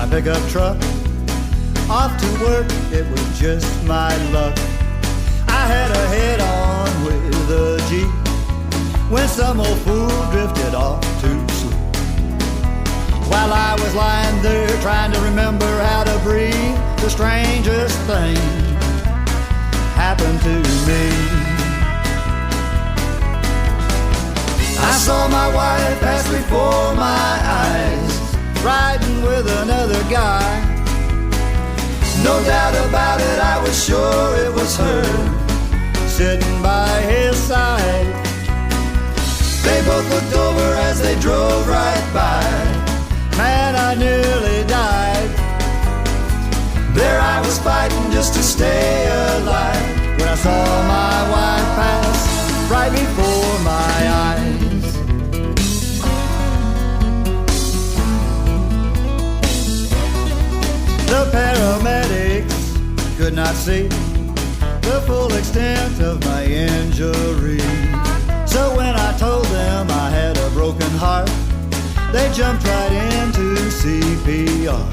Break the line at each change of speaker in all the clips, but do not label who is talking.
pickup truck. Off to work, it was just my luck. I had a head-on with a Jeep when some old fool drifted off to sleep. While I was lying there trying to remember how to breathe, the strangest thing happened to me. I saw my wife pass before my eyes, riding with another guy. No doubt about it, I was sure it was her, sitting by his side. They both looked over as they drove right by. Man, I nearly died. There I was fighting just to stay alive, when I saw my wife pass right before my eyes. The paramedics could not see the full extent of my injury. So when I told them I had a broken heart, they jumped right into CPR.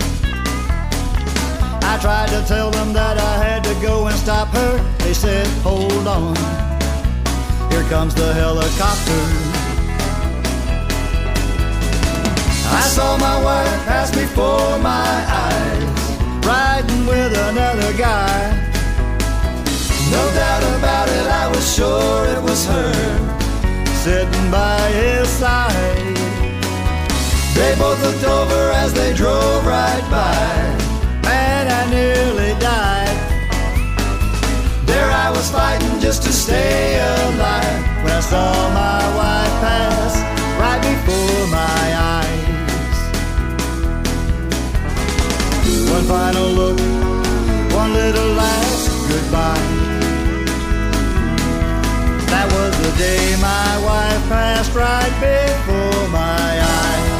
I tried to tell them that I had to go and stop her. They said, hold on, here comes the helicopter. I saw my wife pass before my eyes, riding with another guy. No doubt about it, I was sure it was her, sitting by his side. They both looked over as they drove right by. Man, I nearly died. There I was fighting just to stay alive, when I saw my wife pass right before my eyes. One final look, one little last goodbye. That was the day my wife passed right before my eyes.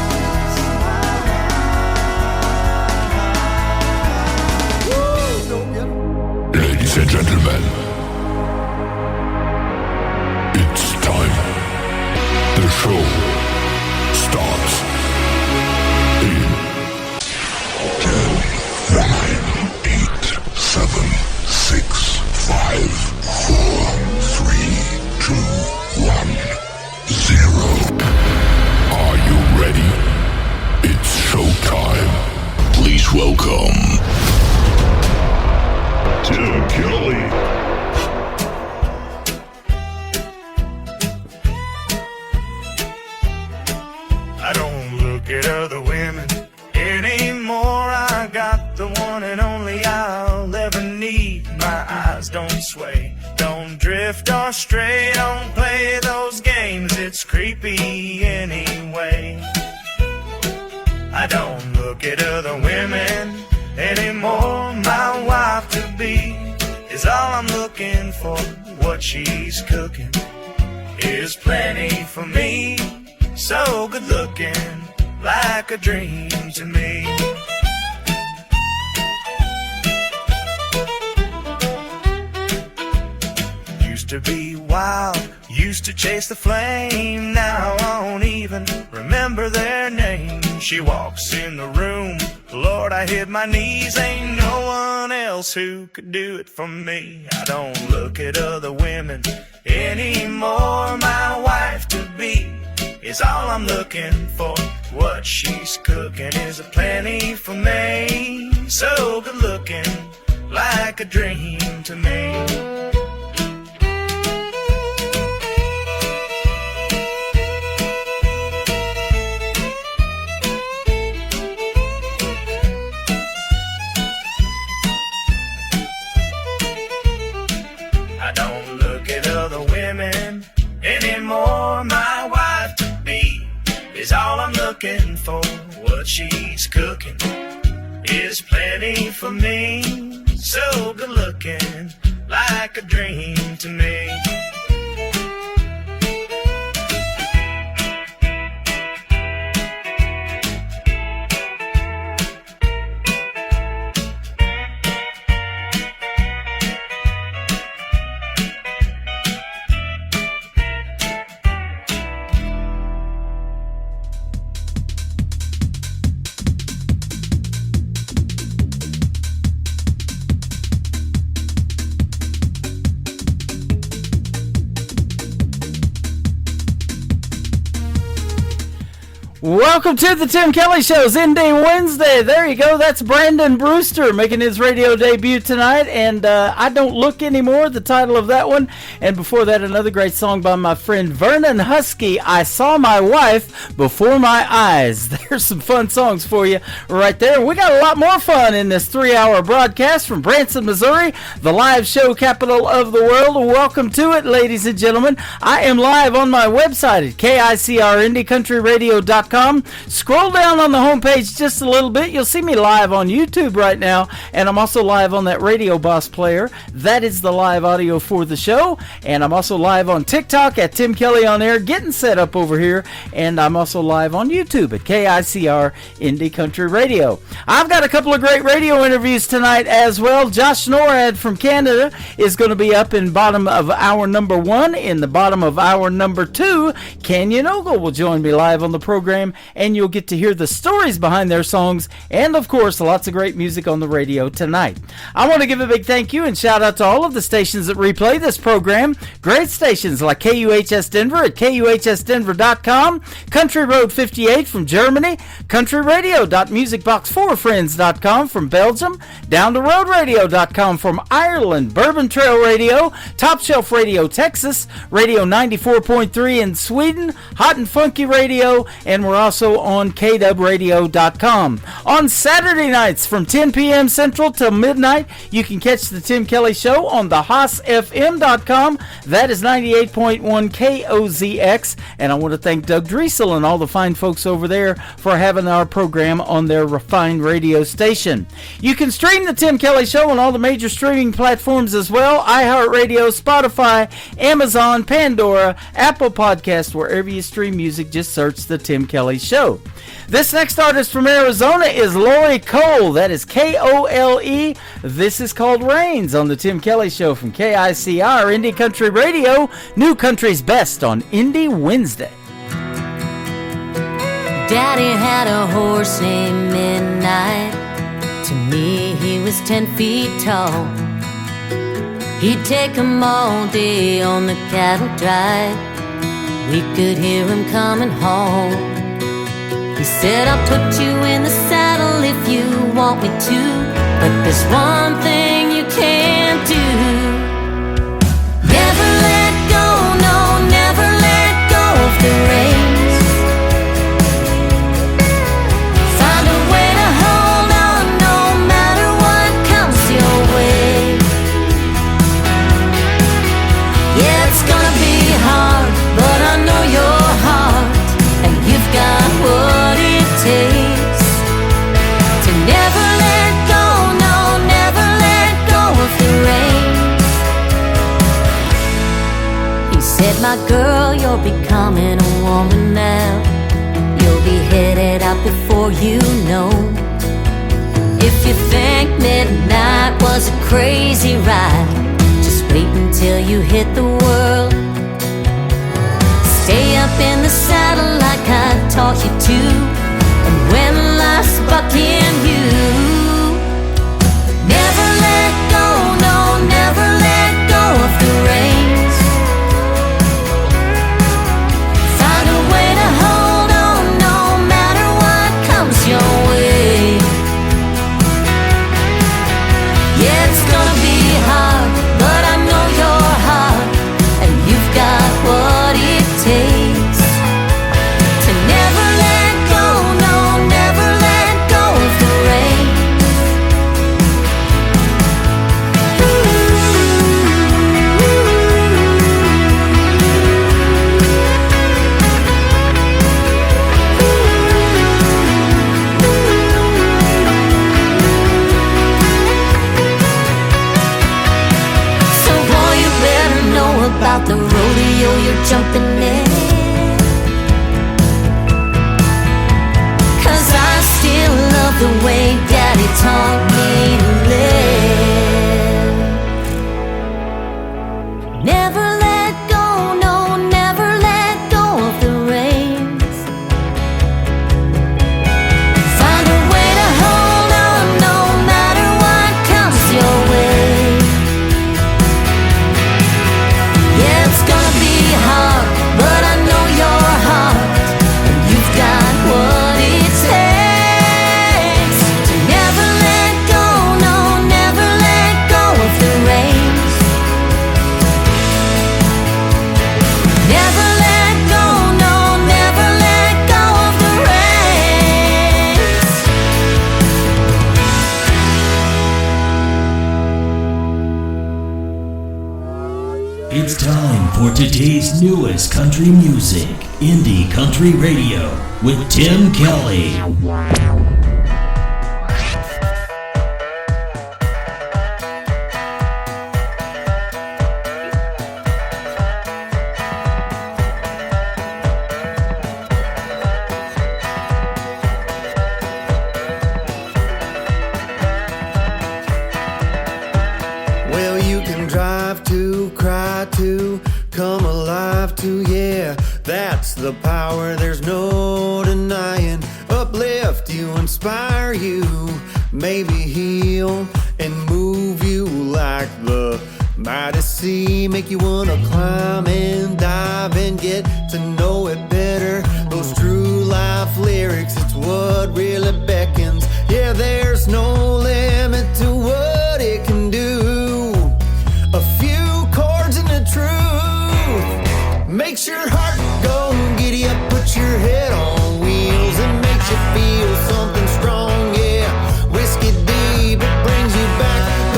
Ladies and gentlemen, it's time. The show starts in 10, 9, 8, 7, 6, 5, 4, 3, 2, 1, 0. Are you ready? It's showtime. Please welcome Tim Kelly.
I don't look at other women anymore. I got the one and only I'll ever need. My eyes don't sway, don't drift or stray, don't play those games, it's creepy anyway. I don't look at other women anymore. My wife to be is all I'm looking for. What she's cooking is plenty for me. So good looking, like a dream to me. Used to be wild, used to chase the flame. Now I don't even remember their name. She walks in the room, Lord, I hit my knees. Ain't no one else who could do it for me. I don't look at other women anymore. My wife to be is all I'm looking for. What she's cooking is a plenty for me. So good looking, like a dream to me. I don't look at other women anymore. My wife to be is all I'm looking for. What she's cooking is plenty for me. So good looking, like a dream to me.
Welcome to the Tim Kelly Show's Indie Wednesday. There you go. That's Brandon Brewster making his radio debut tonight. And I Don't Look Anymore, the title of that one. And before that, another great song by my friend Vernon Husky, I Saw My Wife Before My Eyes. There's some fun songs for you right there. We got a lot more fun in this 3-hour broadcast from Branson, Missouri, the live show capital of the world. Welcome to it, ladies and gentlemen. I am live on my website at KICRIndieCountryRadio.com. Scroll down on the homepage just a little bit. You'll see me live on YouTube right now, and I'm also live on that Radio Boss player. That is the live audio for the show, and I'm also live on TikTok at Tim Kelly On Air, getting set up over here, and I'm also live on YouTube at KICR Indie Country Radio. I've got a couple of great radio interviews tonight as well. Josh Norad from Canada is going to be up in bottom of hour number 1. In the bottom of hour number 2, Canyon Ogle will join me live on the program, and you'll get to hear the stories behind their songs, and of course lots of great music on the radio tonight. I want to give a big thank you and shout out to all of the stations that replay this program. Great stations like KUHS Denver at KUHSdenver.com, Country Road 58 from Germany, countryradio.musicbox4friends.com from Belgium, down to roadradio.com from Ireland, Bourbon Trail Radio, Top Shelf Radio Texas, Radio 94.3 in Sweden, Hot and Funky Radio, and we're also on KWradio.com. On Saturday nights from 10 p.m. Central till midnight, you can catch the Tim Kelly Show on the HaasFM.com. That is 98.1 KOZX, and I want to thank Doug Driesel and all the fine folks over there for having our program on their refined radio station. You can stream the Tim Kelly Show on all the major streaming platforms as well: iHeartRadio, Spotify, Amazon, Pandora, Apple Podcast, wherever you stream music, just search the Tim Kelly Show. This next artist from Arizona is Lori Cole. That is Kole. This is called Rains on the Tim Kelly Show from KICR Indie Country Radio, New Country's Best on Indie Wednesday.
Daddy had a horse named Midnight. To me, he was 10 feet tall. He'd take him all day on the cattle drive. We could hear him coming home. He said, I'll put you in the saddle if you want me to, but there's one thing you can't do. Never let go, no, never let go of the reins. Find a way to hold on no matter what comes your way. Yeah, it's gonna be hard, but I know your heart, and you've got what it takes to never let go, no, never let go of the reins. He said, my girl, you're becoming a woman now. You'll be headed out before you know. If you think midnight was a crazy ride, just wait until you hit the world. Stay up in the saddle like I taught you to, and when life's bucking you, never let go, no, never let go of the reins. Find a way to hold on no matter what comes your way. Yeah, it's gonna be hard, but I know your heart, and you've got what it takes to never let go,
for today's newest country music, Indie Country Radio, with Tim Kelly.
Well, you can drive to, cry to, come alive to, yeah, that's the power, there's no denying. Uplift you, inspire you, maybe heal and move you like the mighty sea. Make you wanna climb and dive and get to know it better. Those true life lyrics, it's what really beckons. Yeah, there's no limit to what it can do. A few chords and the truth makes your heart go giddy up, put your head on wheels, and makes you feel something strong. Yeah, whiskey deep, it brings you back a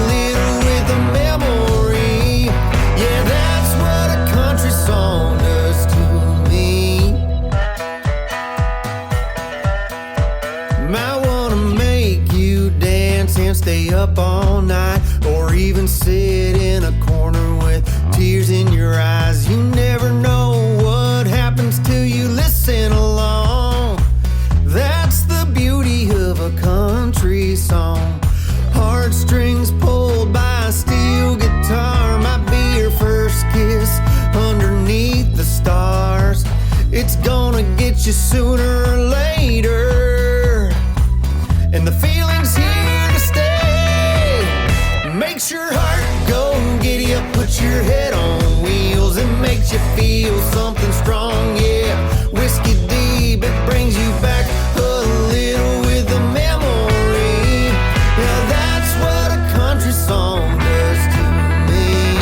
little with a memory. Yeah, that's what a country song does to me. Might wanna make you dance and stay up all night, or even sit in a corner with tears in your eyes. You never know what happens till you listen along. That's the beauty of a country song. Heartstrings pulled by a steel guitar might be your first kiss underneath the stars. It's gonna get you sooner or later, and the feeling's here to stay. Makes your heart go giddy up, put your head on wheels, and makes you feel something strong. Yeah, whiskey deep, it brings you back a little with a memory. Yeah, that's what a country song does to me.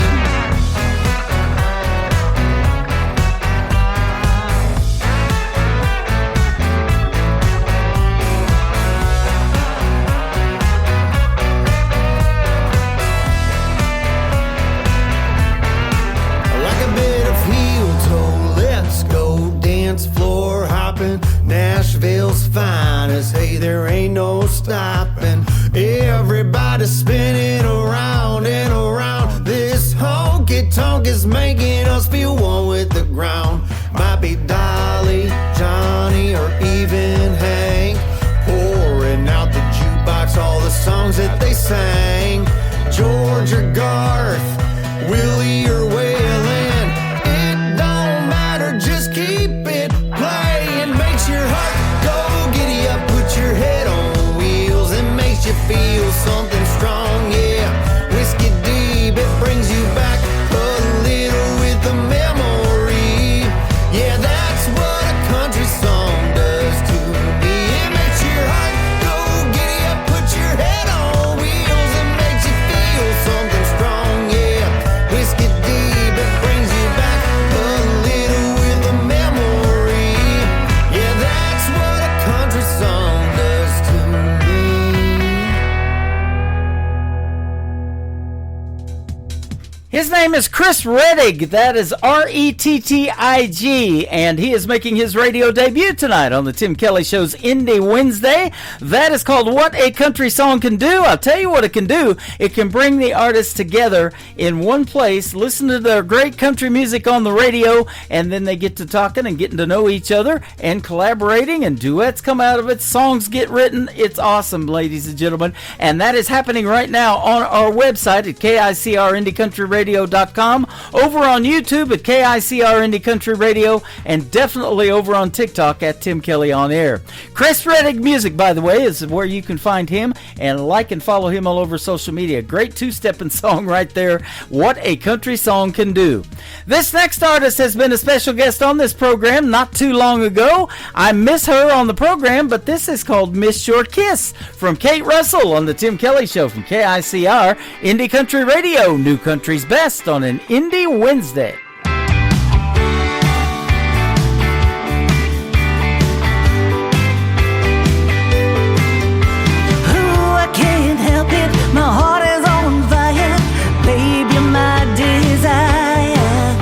Like a bit of heel toe, let's go dance floor hopping. Nashville's finest, hey, there ain't no stopping. Everybody's spinning around and around. This honky tonk is making us feel one with the ground. Might be Dolly, Johnny, or even Hank, pouring out the jukebox all the songs that they sang. George or Garth, Willie or Waylon, it don't matter, just keep it playing. Makes your heart go giddy up, put your head on wheels, and makes you feel something strong. Yeah, whiskey deep, it brings you back a little with a memory. Yeah, that's what a country song does to me. It makes your heart go giddy up, put your head on wheels, and makes you feel something strong. Yeah, whiskey deep, it brings you back a little with a memory. Yeah, that's what a country song does to me.
His name is Chris Rettig. That is Rettig, and he is making his radio debut tonight on the Tim Kelly Show's Indie Wednesday. That is called What a Country Song Can Do. I'll tell you what it can do. It can bring the artists together in one place, listen to their great country music on the radio, and then they get to talking and getting to know each other and collaborating, and duets come out of it, songs get written. It's awesome, ladies and gentlemen, and that is happening right now on our website at KICRIndieCountryRadio.com, over on YouTube at KICR Indie Country Radio, and definitely over on TikTok at Tim Kelly On Air. Chris Rettig Music, by the way, is where you can find him, and like and follow him all over social media. Great two-stepping song right there, What a Country Song Can Do. This next artist has been a special guest on this program not too long ago. I miss her on the program, but this is called Miss Your Kiss from Kate Russell on the Tim Kelly Show from KICR Indie Country Radio, New Country's Best on an Indie Wednesday.
I can't help it, my heart is on fire. Babe, you're my desire.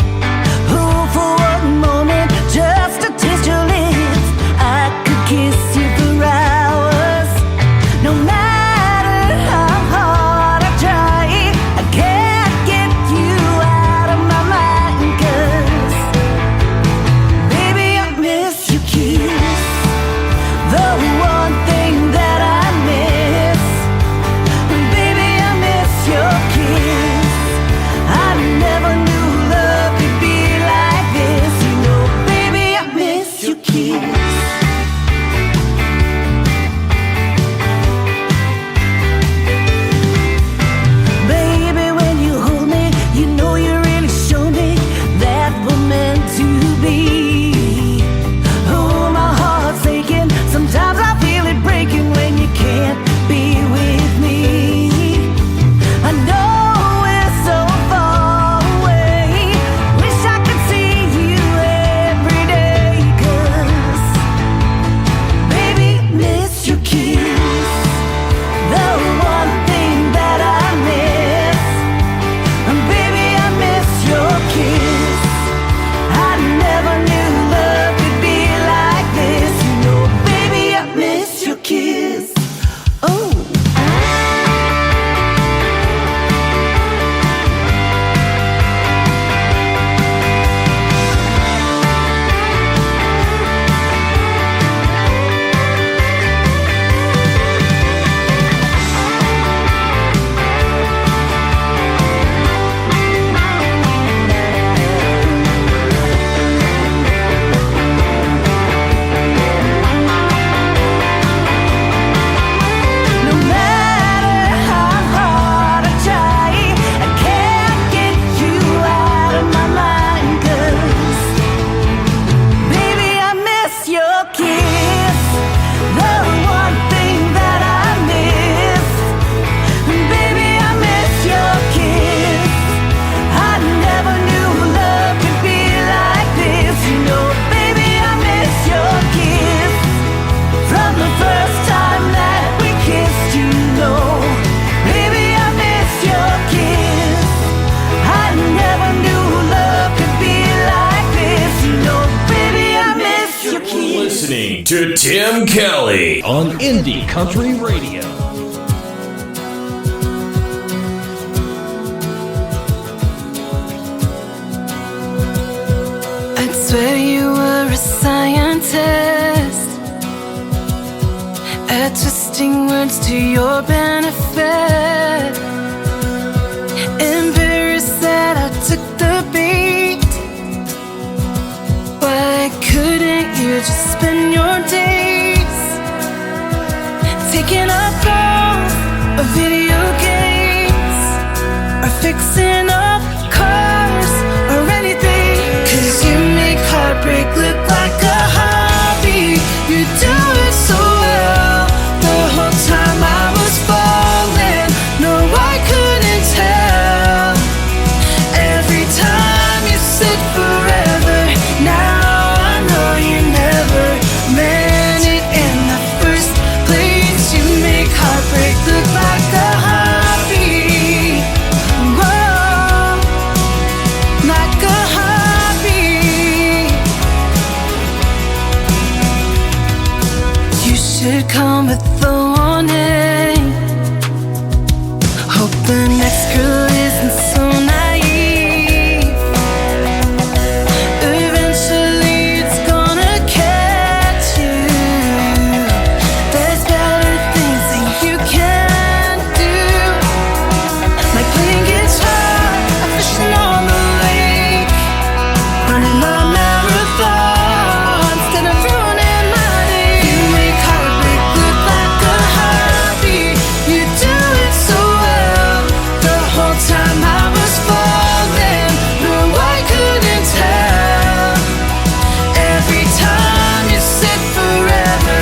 to Tim Kelly on Indie Country Radio.
I'd swear you were a scientist at twisting words to your benefit. Embarrassed that I took the bait. Why couldn't you just spend your days taking up all of video games or fixing up cars or anything? 'Cause you make heartbreak look like a hobby. You do it so well. The whole time I was falling, no, I couldn't tell. Every time you said forever, now I know you never meant it in the first place. You make heartbreak look like a hobby. Whoa, like a hobby. You should come with the warning. Hope the next girl isn't so naive. Eventually it's gonna catch you. There's better things that you can do, like playing guitar or fishing on the lake, running a marathon instead of ruining my day. You make heartbreak look like a hobby. You do it so well. The whole time I was falling, no, I couldn't tell. Every time you said forever,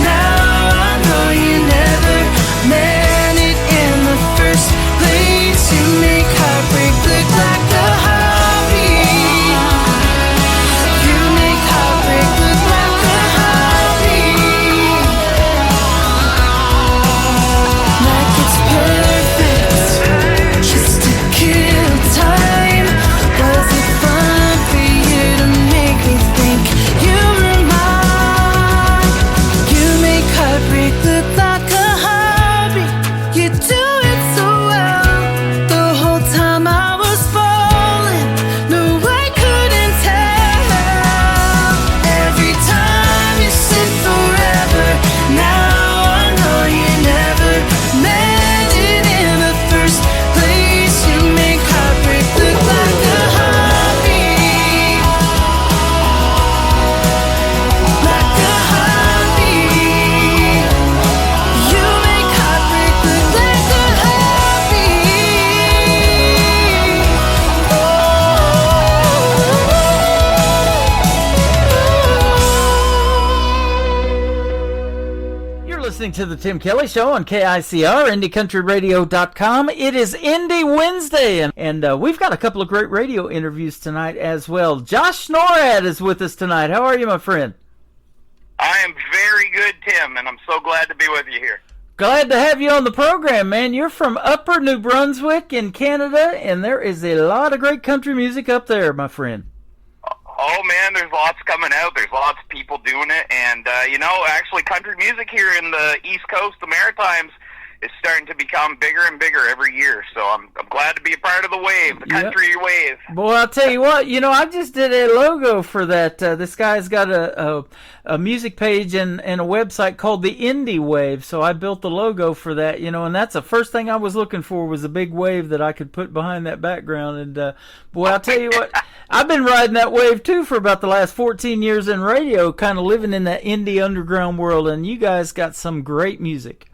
now I know you never meant it in the first place. You make heartbreak look like a hobby. You make heartbreak look like a hobby. Like it's perfect, just to kill time. Was it fun for you to make me think you were mine? You make heartbreak look like a hobby. You do it so well. The whole time I was falling, no, I couldn't tell. Every time you said forever, now I know you never meant it in the first place. You make heartbreak look like a hobby. Like a hobby. You make heartbreak look like a hobby.
You're listening to the Tim Kelly Show on KICR, IndieCountryRadio.com. It is Indie Wednesday, and we've got a couple of great radio interviews tonight as well. Josh Norad is with us tonight. How are you, my friend?
I am very good, Tim, and I'm so glad to be with you here.
Glad to have you on the program, man. You're from Upper New Brunswick in Canada, and there is a lot of great country music up there, my friend.
Oh, man, there's lots coming out. There's lots of people doing it. And, actually, country music here in the East Coast, the Maritimes, is starting to become bigger and bigger every year. So I'm glad to be a part of the wave, the country wave.
Boy, I'll tell you what, I just did a logo for that. This guy's got a music page and a website called the Indie Wave, so I built the logo for that, and that's the first thing I was looking for was a big wave that I could put behind that background. And, boy, I'll tell you what, I've been riding that wave, too, for about the last 14 years in radio, kind of living in that indie underground world, and you guys got some great music.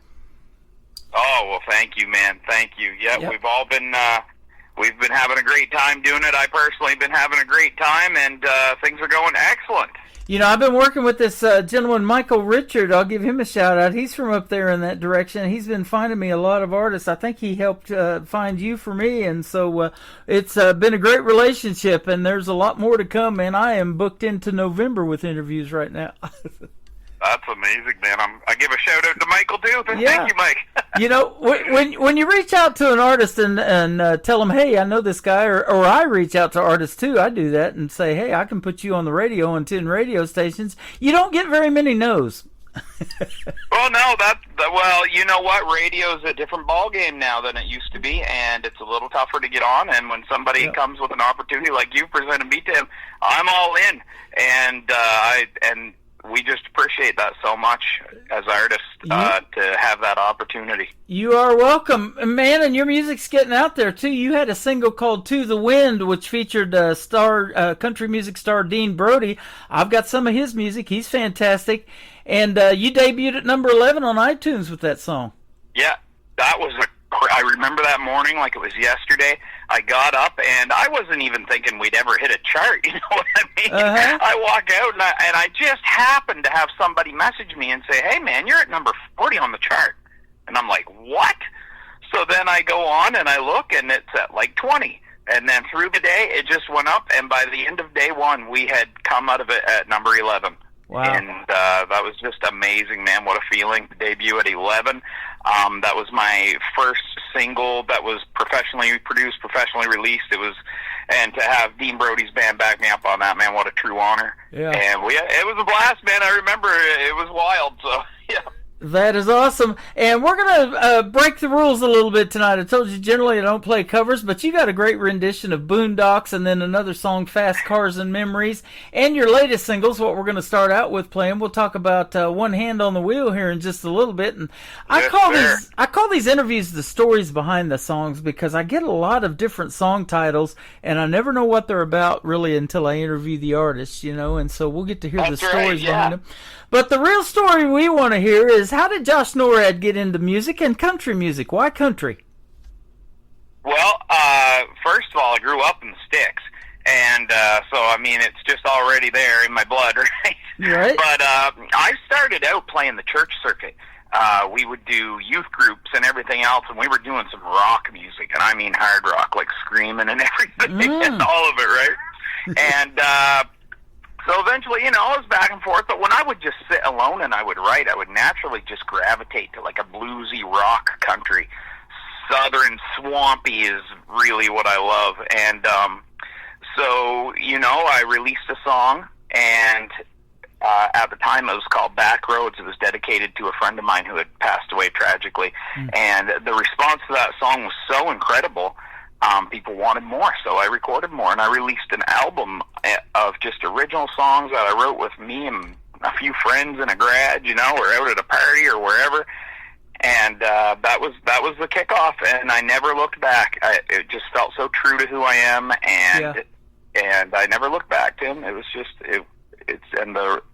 Oh, well, thank you, man. Thank you. Yeah,
Yep.
we've all been we've been having a great time doing it. I personally been having a great time, and things are going excellent.
I've been working with this gentleman, Michael Richard. I'll give him a shout out. He's from up there in that direction. He's been finding me a lot of artists. I think he helped find you for me, and so it's been a great relationship, and there's a lot more to come, man. I am booked into November with interviews right now.
That's amazing, man. I give a shout out to Michael too.
Yeah.
Thank you, Mike.
You know, when you reach out to an artist and tell them, hey, I know this guy, or I reach out to artists too, I do that and say, hey, I can put you on the radio on 10 radio stations. You don't get very many no's.
Well, no, well, you know what? Radio's a different ballgame now than it used to be, and it's a little tougher to get on. And when somebody comes with an opportunity like you presented me to him, I'm all in. And we just appreciate that so much as artists to have that opportunity.
You are welcome, man, and your music's getting out there too. You had a single called "To the Wind," which featured country music star Dean Brody. I've got some of his music; he's fantastic. And you debuted at number 11 on iTunes with that song. Yeah,
that was I remember that morning like it was yesterday. I got up, and I wasn't even thinking we'd ever hit a chart, you know what I mean?
Uh-huh.
I walk out, and I just happened to have somebody message me and say, hey, man, you're at number 40 on the chart. And I'm like, what? So then I go on, and I look, and it's at like 20. And then through the day, it just went up, and by the end of day one, we had come out of it at number 11.
Wow.
And that was just amazing, man. What a feeling to debut at 11. That was my first single that was professionally produced, professionally released. And to have Dean Brody's band back me up on that, man, what a true honor.
Yeah.
And it was a blast, man. I remember it was wild. So, yeah.
That is awesome. And we're going to break the rules a little bit tonight. I told you generally I don't play covers, but you got a great rendition of Boondocks and then another song, Fast Cars and Memories, and your latest singles, what we're going to start out with playing. We'll talk about One Hand on the Wheel here in just a little bit. And I call these interviews the stories behind the songs because I get a lot of different song titles, and I never know what they're about really until I interview the artists, you know, and so we'll get to hear the stories behind them. But the real story we want to hear is, how did Josh Norad get into music and country music? Why country?
Well, first of all, I grew up in the sticks, and so, I mean, it's just already there in my blood, right?
Right.
But I started out playing the church circuit. We would do youth groups and everything else, and we were doing some rock music, and I mean hard rock, like screaming and everything, and all of it, right? And so eventually, you know, it was back and forth, but when I would just sit alone and I would write, I would naturally just gravitate to like a bluesy rock country. Southern swampy is really what I love. And so, you know, I released a song, and at the time it was called Back Roads. It was dedicated to a friend of mine who had passed away tragically. And the response to that song was so incredible. People wanted more, so I recorded more, and I released an album of just original songs that I wrote with me and a few friends in a garage, you know, or out at a party or wherever. And that was the kickoff, and I never looked back. It just felt so true to who I am, and I never looked back, Tim. It was just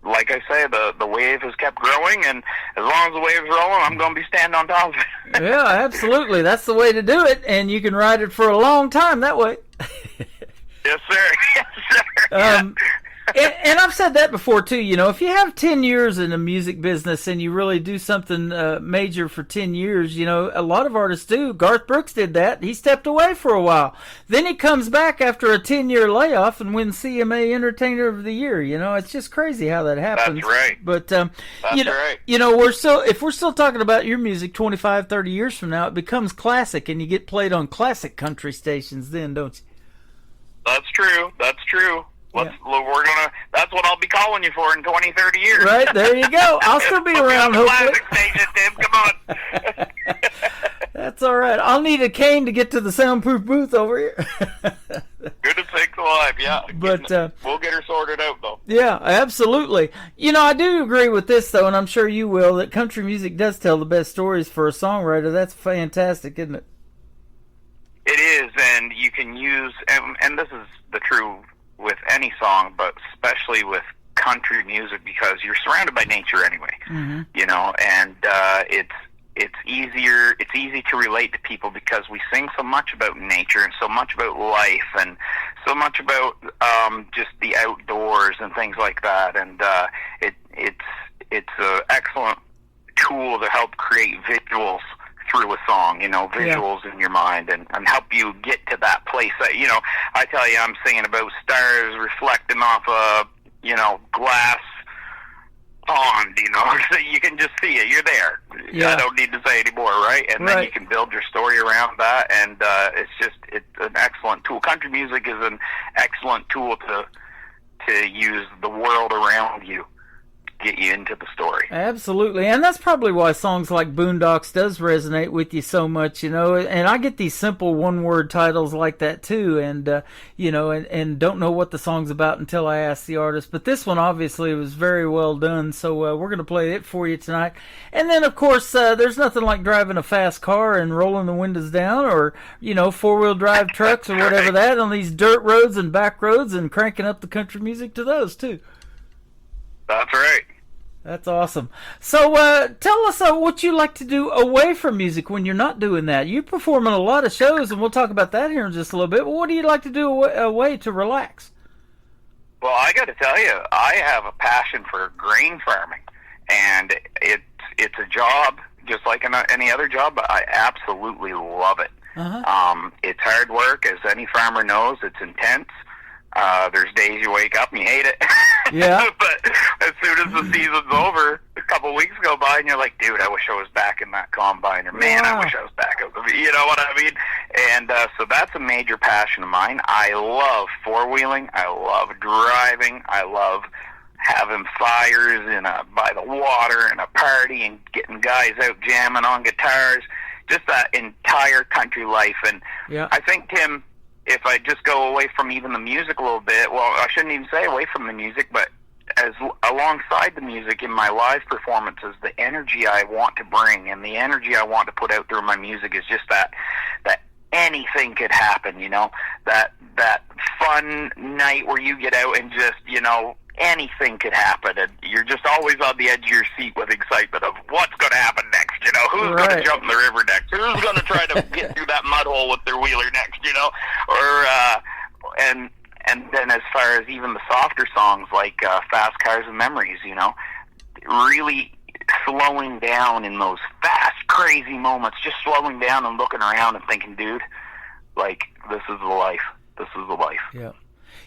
like I say, the wave has kept growing, and as long as the wave's rolling, I'm going to be standing on top of it.
Yeah, absolutely. That's the way to do it, and you can ride it for a long time that way.
Yes, sir. Yes, sir.
And I've said that before, too. You know, if you have 10 years in the music business and you really do something major for 10 years, you know, a lot of artists do. Garth Brooks did that. He stepped away for a while. Then he comes back after a 10-year layoff and wins CMA Entertainer of the Year. You know, it's just crazy how that happens.
That's right.
But,
That's
right. You know, if we're still talking about your music 25, 30 years from now, it becomes classic, and you get played on classic country stations then, don't you?
That's true. That's true. That's what I'll be calling you for in 20, 30 years.
Right, there you go. I'll still be around, hopefully.
Classic station, Tim, come on.
That's all right. I'll need a cane to get to the soundproof booth over here.
Good to take alive, yeah.
But
we'll get her sorted out, though.
Yeah, absolutely. You know, I do agree with this, though, and I'm sure you will, that country music does tell the best stories for a songwriter. That's fantastic, isn't it?
It is, and you can use, and this is the true with any song, but especially with country music, because you're surrounded by nature anyway, you know, and it's easy to relate to people because we sing so much about nature and so much about life and so much about just the outdoors and things like that, and it's an excellent tool to help create visuals through a song, you know, visuals in your mind, and help you get to that place that, you know, I tell you, I'm singing about stars reflecting off a, you know, glass pond, you know, so you can just see it. You're there.
Yeah.
I don't need to say anymore, right? And then
Right.
you can build your story around that, and it's an excellent tool. Country music is an excellent tool to use the world around you, get you into the story.
Absolutely, and that's probably why songs like Boondocks does resonate with you so much, you know. And I get these simple one-word titles like that too, and you know, and don't know what the song's about until I ask the artist. But this one obviously was very well done, so we're going to play it for you tonight. And then, of course, there's nothing like driving a fast car and rolling the windows down, or you know, four-wheel drive trucks or whatever that on these dirt roads and back roads, and cranking up the country music to those too.
That's right.
That's awesome. So tell us what you like to do away from music when you're not doing that. You perform in a lot of shows, and we'll talk about that here in just a little bit. But what do you like to do away to relax?
Well, I got to tell you, I have a passion for grain farming, and it's a job just like any other job, but I absolutely love it.
Uh-huh.
It's hard work, as any farmer knows. It's intense. There's days you wake up and you hate it.
Yeah.
But as soon as the season's over, a couple of weeks go by and you're like, dude, I wish I was back in that combine, or man,
Wow.
I wish I was back. You know what I mean? And so that's a major passion of mine. I love four-wheeling. I love driving. I love having fires by the water and a party and getting guys out jamming on guitars. Just that entire country life. And
Yeah.
I think, Tim, if I just go away from even the music a little bit, well, I shouldn't even say away from the music, but as alongside the music in my live performances, the energy I want to bring and the energy I want to put out through my music is just that anything could happen, you know, that fun night where you get out and just, you know, anything could happen, and you're just always on the edge of your seat with excitement of what's going to happen next, you know, who's going to jump in the river next, who's going to try to get through that mud hole with their wheeler next, you know, or and then as far as even the softer songs like Fast Cars and Memories, you know, really slowing down in those fast, crazy moments, just slowing down and looking around and thinking, dude, like, this is the life. This is the life.
Yeah.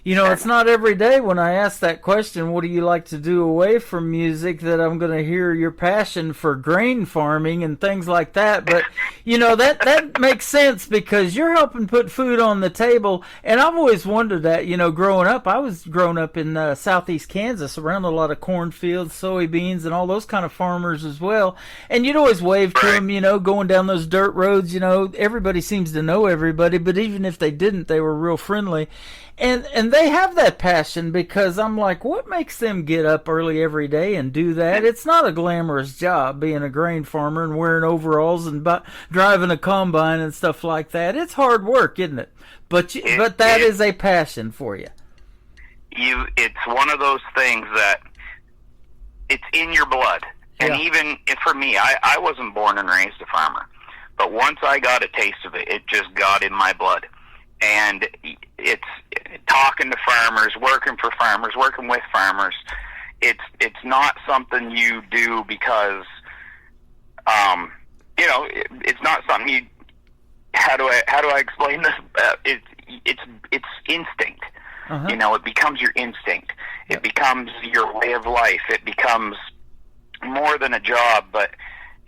You know, it's not every day when I ask that question, what do you like to do away from music, that I'm going to hear your passion for grain farming and things like that. But, you know, that makes sense because you're helping put food on the table. And I've always wondered that, you know, growing up, I was growing up in southeast Kansas around a lot of cornfields, soybeans, and all those kind of farmers as well. And you'd always wave to them, you know, going down those dirt roads. You know, everybody seems to know everybody, but even if they didn't, they were real friendly. And they have that passion because I'm like, what makes them get up early every day and do that? It's not a glamorous job being a grain farmer and wearing overalls and driving a combine and stuff like that. It's hard work, isn't it? But that is a passion for you.
It's one of those things that it's in your blood. And even for me, I wasn't born and raised a farmer. But once I got a taste of it, it just got in my blood. And it's talking to farmers, working for farmers, working with farmers. It's not something you do because, you know, it's not something you. How do I explain this? It's instinct.
Uh-huh.
You know, it becomes your instinct. It becomes your way of life. It becomes more than a job, but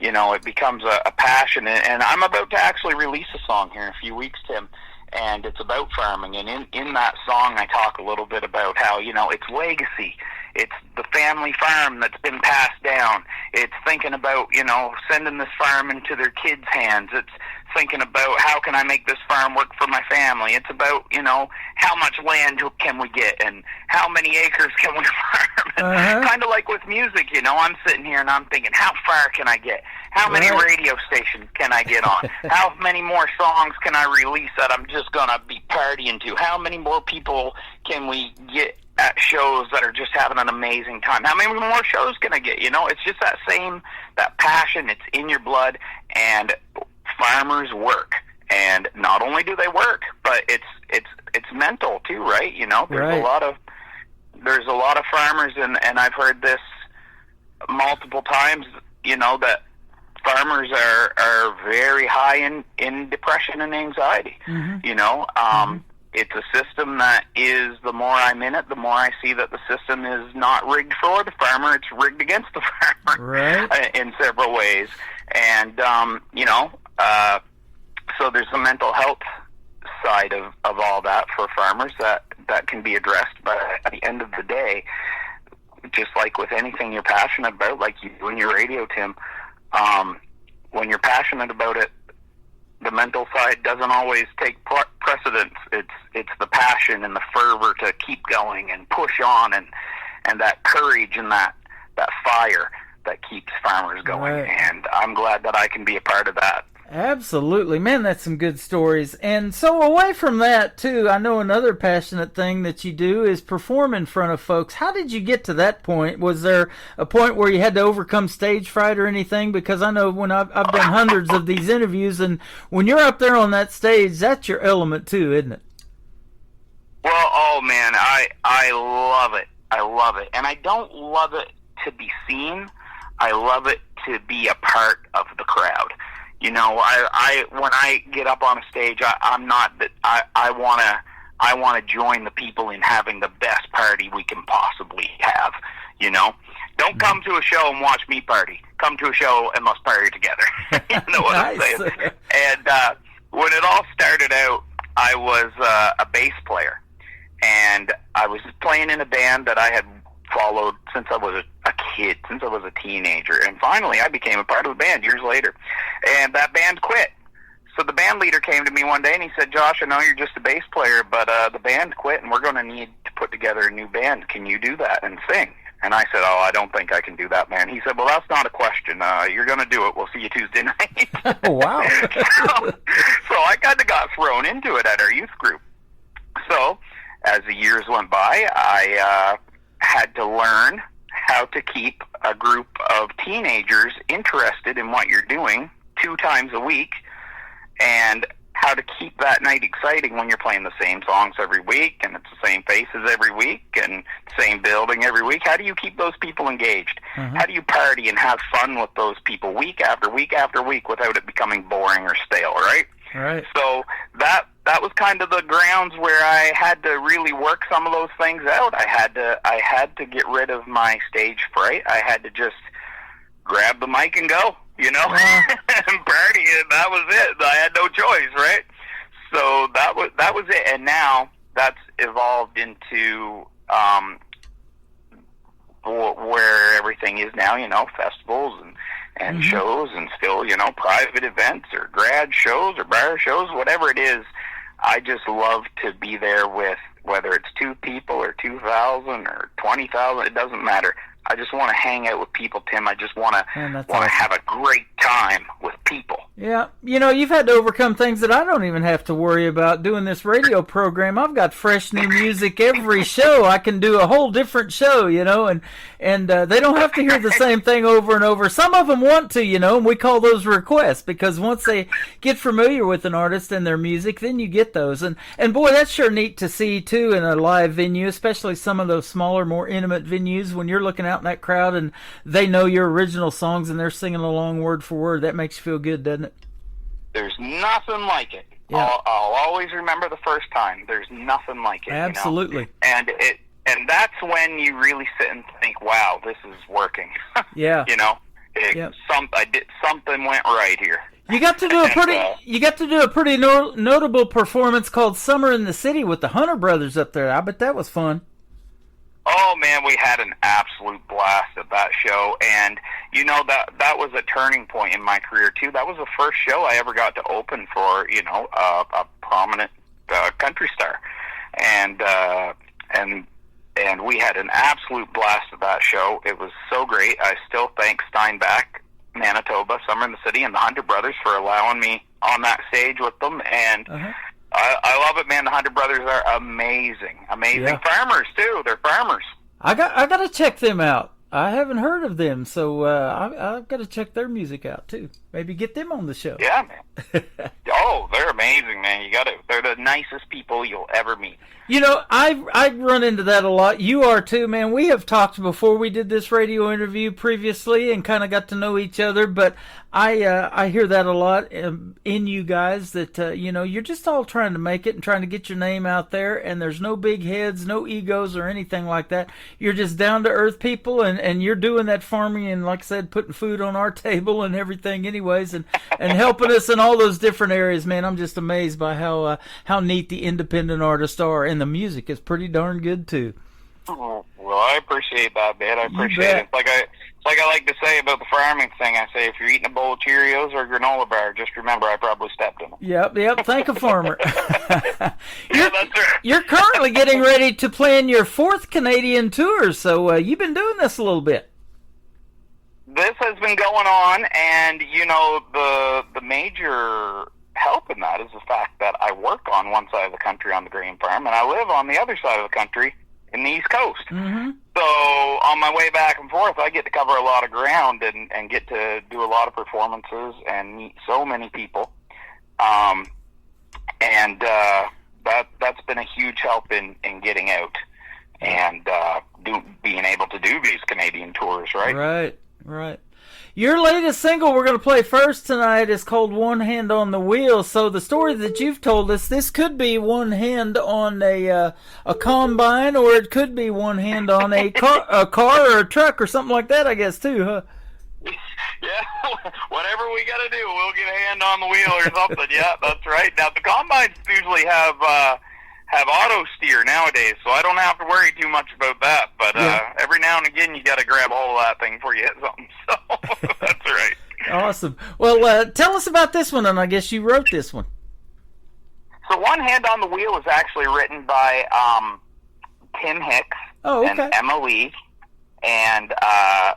you know, it becomes a passion. And I'm about to actually release a song here in a few weeks, Tim. And it's about farming, and in that song I talk a little bit about how, you know, it's legacy. It's the family farm that's been passed down. It's thinking about, you know, sending this farm into their kids' hands. It's thinking about how can I make this farm work for my family. It's about, you know, how much land can we get and how many acres can we farm.
Uh-huh.
Kind of like with music, you know, I'm sitting here and I'm thinking, how far can I get? How many radio stations can I get on? How many more songs can I release that I'm just going to be partying to? How many more people can we get at shows that are just having an amazing time? How many more shows can I get? You know, it's just that passion. It's in your blood, and farmers work. And not only do they work, but it's mental too, right? You know, there's a lot of farmers, and I've heard this multiple times, you know, that farmers are very high in depression and anxiety.
Mm-hmm.
You know, it's a system that is, the more I'm in it, the more I see that the system is not rigged for the farmer, it's rigged against the farmer,
right,
in several ways. And, so there's a mental health side of all that for farmers that can be addressed. But at the end of the day, just like with anything you're passionate about, like you do in your radio, Tim, when you're passionate about it, the mental side doesn't always take precedence. It's the passion and the fervor to keep going and push on, and that courage and that fire that keeps farmers going.
Right.
And I'm glad that I can be a part of that.
Absolutely. Man, that's some good stories. And so away from that, too, I know another passionate thing that you do is perform in front of folks. How did you get to that point? Was there a point where you had to overcome stage fright or anything? Because I know when I've done hundreds of these interviews, and when you're up there on that stage, that's your element, too, isn't it?
Well, oh, man, I love it. I love it. And I don't love it to be seen. I love it to be a part of the crowd. You know, I when I get up on a stage, I'm not that I want to join the people in having the best party we can possibly have. You know, don't come to a show and watch me party. Come to a show and let's party together. You know what I'm saying? And when it all started out, I was a bass player, and I was playing in a band that I had followed since I was a kid, since I was a teenager, and finally I became a part of the band years later, and that band quit. So the band leader came to me one day and he said, "Josh, I know you're just a bass player, but the band quit and we're going to need to put together a new band. Can you do that and sing?" And I said, "Oh, I don't think I can do that, man." He said, "Well, that's not a question. You're going to do it. We'll see you Tuesday night."
Oh, wow.
So I kind of got thrown into it at our youth group. So as the years went by, I had to learn how to keep a group of teenagers interested in what you're doing 2 times a week, and how to keep that night exciting when you're playing the same songs every week, and it's the same faces every week, and same building every week. How do you keep those people engaged?
Mm-hmm.
How do you party and have fun with those people week after week after week without it becoming boring or stale, right?
Right.
So that was kind of the grounds where I had to really work some of those things out. I had to get rid of my stage fright. I had to just grab the mic and go, you know, and party, and that was it. I had no choice, right? So that was it. And now that's evolved into where everything is now, you know, festivals and
Mm-hmm.
shows, and still, you know, private events or grad shows or bar shows, whatever it is. I just love to be there with, whether it's 2 people or 2,000 or 20,000, it doesn't matter. I just want to hang out with people, Tim. I just want to have a great time with people.
Yeah, you know, you've had to overcome things that I don't even have to worry about doing this radio program. I've got fresh new music every show. I can do a whole different show, you know, and they don't have to hear the same thing over and over. Some of them want to, you know, and we call those requests, because once they get familiar with an artist and their music, then you get those. And boy, that's sure neat to see, too, in a live venue, especially some of those smaller, more intimate venues, when you're looking out in that crowd and they know your original songs and they're singing along word for word. That makes you feel good, doesn't it?
There's nothing like it.
Yeah.
I'll always remember the first time. There's nothing like it.
Absolutely.
You know? And that's when you really sit and think, wow, this is working.
Yeah.
You know, something went right here.
You got to do a pretty notable performance called "Summer in the City" with the Hunter Brothers up there. I bet that was fun.
Oh, man, we had an absolute blast at that show, and, you know, that was a turning point in my career, too. That was the first show I ever got to open for, you know, a prominent country star, and we had an absolute blast at that show. It was so great. I still thank Steinbach, Manitoba, Summer in the City, and the Hunter Brothers for allowing me on that stage with them, and I love it, man. The Hunter Brothers are amazing. Yeah. Farmers, too. They're farmers.
I got to check them out. I haven't heard of them, so I've got to check their music out, too. Maybe get them on the show.
Yeah, man. Oh, Oh, they're amazing, man. They're the nicest people you'll ever meet.
You know, I run into that a lot. You are too, man. We have talked before we did this radio interview previously and kind of got to know each other, but I hear that a lot in you guys that, you know, you're just all trying to make it and trying to get your name out there, and there's no big heads, no egos or anything like that. You're just down-to-earth people, and you're doing that for me and, like I said, putting food on our table and everything anyways, and helping us in all those different areas, man. I'm just amazed by how neat the independent artists are, and the music is pretty darn good, too.
Oh, well, I appreciate that, man. I appreciate it. Like I like to say about the farming thing, I say if you're eating a bowl of Cheerios or a granola bar, just remember I probably stepped in them.
Yep, thank a farmer.
Yeah, that's right.
You're currently getting ready to plan your 4th Canadian tour, so you've been doing this a little bit.
This has been going on, and, you know, the major help in that is the fact that I work on one side of the country on the grain farm, and I live on the other side of the country in the East Coast.
Mm-hmm.
So on my way back and forth, I get to cover a lot of ground and get to do a lot of performances and meet so many people. And that's been a huge help in getting out and being able to do these Canadian tours, right?
Right. Your latest single we're going to play first tonight is called One Hand on the Wheel. So the story that you've told us, this could be one hand on a combine, or it could be one hand on a car or a truck or something like that, I guess, too, huh?
Yeah, whatever we got to do, we'll get a hand on the wheel or something. Yeah, that's right. Now, the combines usually have auto steer nowadays, so I don't have to worry too much about that. But every now and again, you got to grab a hold of that thing before you hit something. So that's right.
Awesome. Well, tell us about this one, and I guess you wrote this one.
So One Hand on the Wheel was actually written by Tim Hicks and Emma Lee and a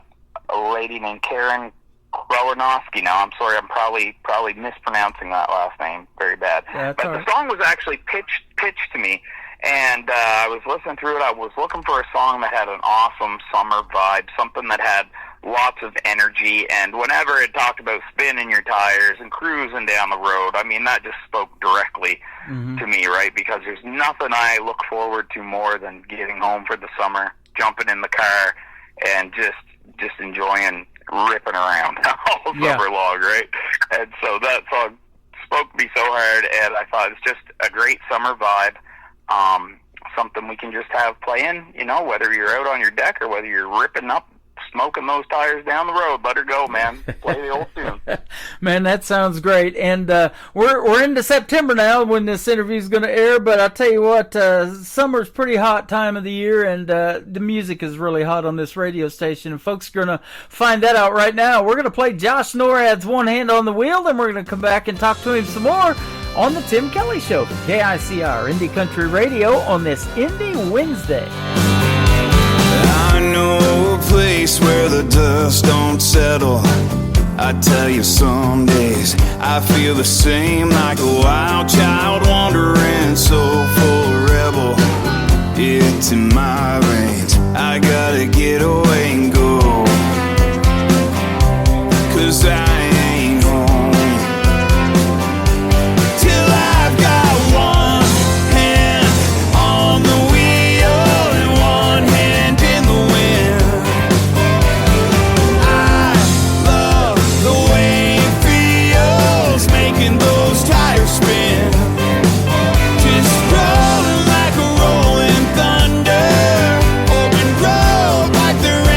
lady named Karen Krowanowski. Now, I'm sorry, I'm probably mispronouncing that last name very bad.
Yeah,
but the song was actually pitched to me, and I was listening through it. I was looking for a song that had an awesome summer vibe, something that had lots of energy, and whenever it talked about spinning your tires and cruising down the road, I mean, that just spoke directly to me, right? Because there's nothing I look forward to more than getting home for the summer, jumping in the car, and just enjoying ripping around all summer long, right? And so that song spoke to me so hard, and I thought it's just a great summer vibe, something we can just have playing, you know, whether you're out on your deck or whether you're ripping up, smoking those tires down the road. Let her go, man. Play the old tune.
Man, that sounds great. And we're into September now when this interview is going to air, but I tell you what, summer's pretty hot time of the year, and the music is really hot on this radio station, and folks are going to find that out right now. We're going to play Josh Norad's One Hand on the Wheel, then we're going to come back and talk to him some more on the Tim Kelly Show, KICR Indie Country Radio, on this Indie Wednesday.
I know a place where the dust don't settle. I tell you, some days I feel the same, like a wild child wandering, soulful rebel. It's in my reins, I gotta get away and go, 'cause I ain't home till I've got one hand on the wheel and one hand in the wind. I love the way it feels making those tires spin, just rolling like a rolling thunder, open road like they're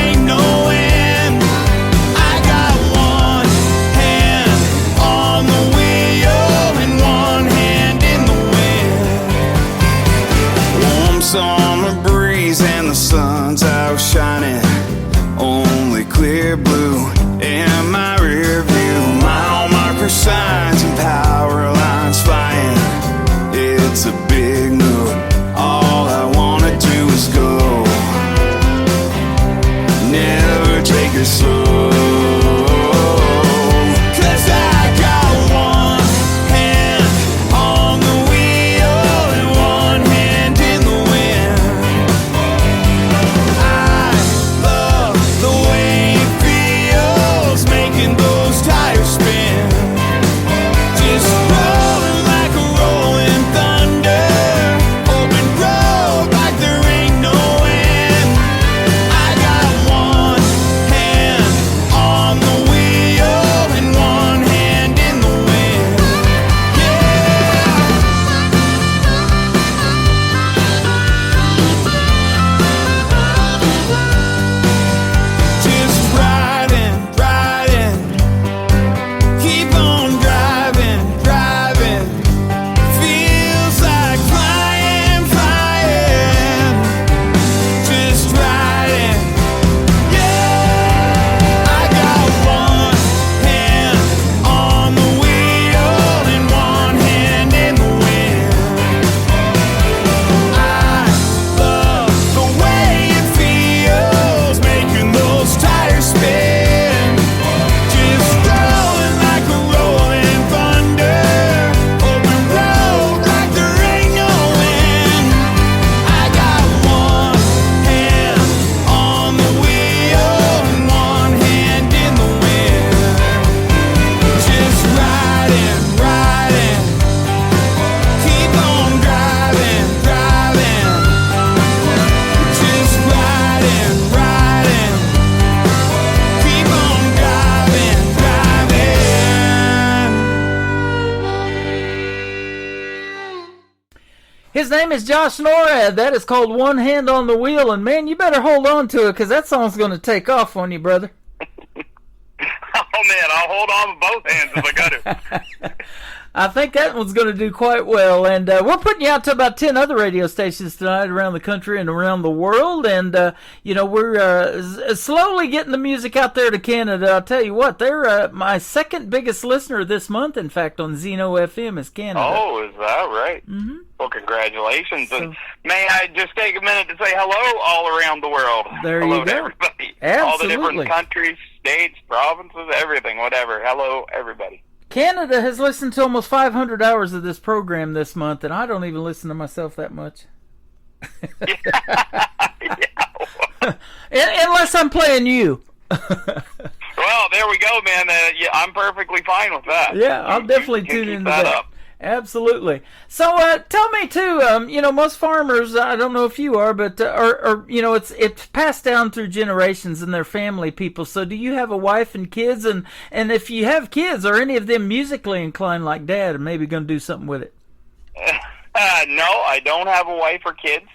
His name is Josh Norad. That is called One Hand on the Wheel. And, man, you better hold on to it because that song's going to take off on you, brother.
Oh, man, I'll hold on with both hands if I got to.
I think that one's going to do quite well. And we're putting you out to about 10 other radio stations tonight around the country and around the world. And, we're slowly getting the music out there to Canada. I'll tell you what, they're my second biggest listener this month, in fact, on Zeno FM is Canada.
Oh, is that right?
Mm-hmm.
Well, congratulations. And may I just take a minute to say hello all around the world?
There
hello
you
to
go.
everybody.
Absolutely.
All the different countries, states, provinces, everything, whatever. Hello, everybody.
Canada has listened to almost 500 hours of this program this month, and I don't even listen to myself that much. Unless I'm playing you.
Well, there we go, man. I'm perfectly fine with that.
Yeah, I'll definitely tune into that.
Up.
Absolutely. So, tell me too. Most farmers, I don't know if you are, but it's passed down through generations and their family people. So, do you have a wife and kids? And if you have kids, are any of them musically inclined like Dad, and maybe going to do something with it?
No, I don't have a wife or kids.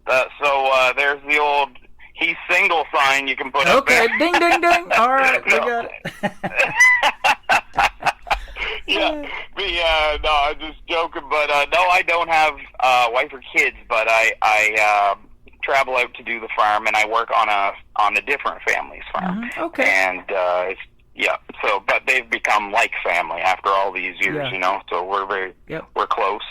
So there's the old "he's single" sign you can put up there.
Okay, ding, ding, ding. All right, we got it.
Yeah, no, I'm just joking, but no, I don't have wife or kids, but I travel out to do the farm, and I work on a different family's farm.
Mm-hmm. Okay.
And but they've become like family after all these years, So we're close,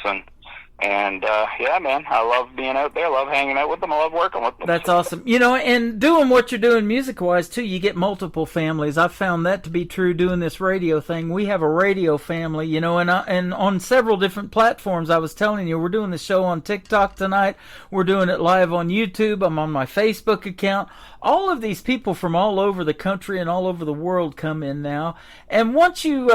and yeah, man, I love being out there. I love hanging out with them. I love working with them.
That's awesome. And doing what you're doing music-wise, too, you get multiple families. I've found that to be true doing this radio thing. We have a radio family, and on several different platforms. I was telling you, we're doing the show on TikTok tonight. We're doing it live on YouTube. I'm on my Facebook account. All of these people from all over the country and all over the world come in now. And once you,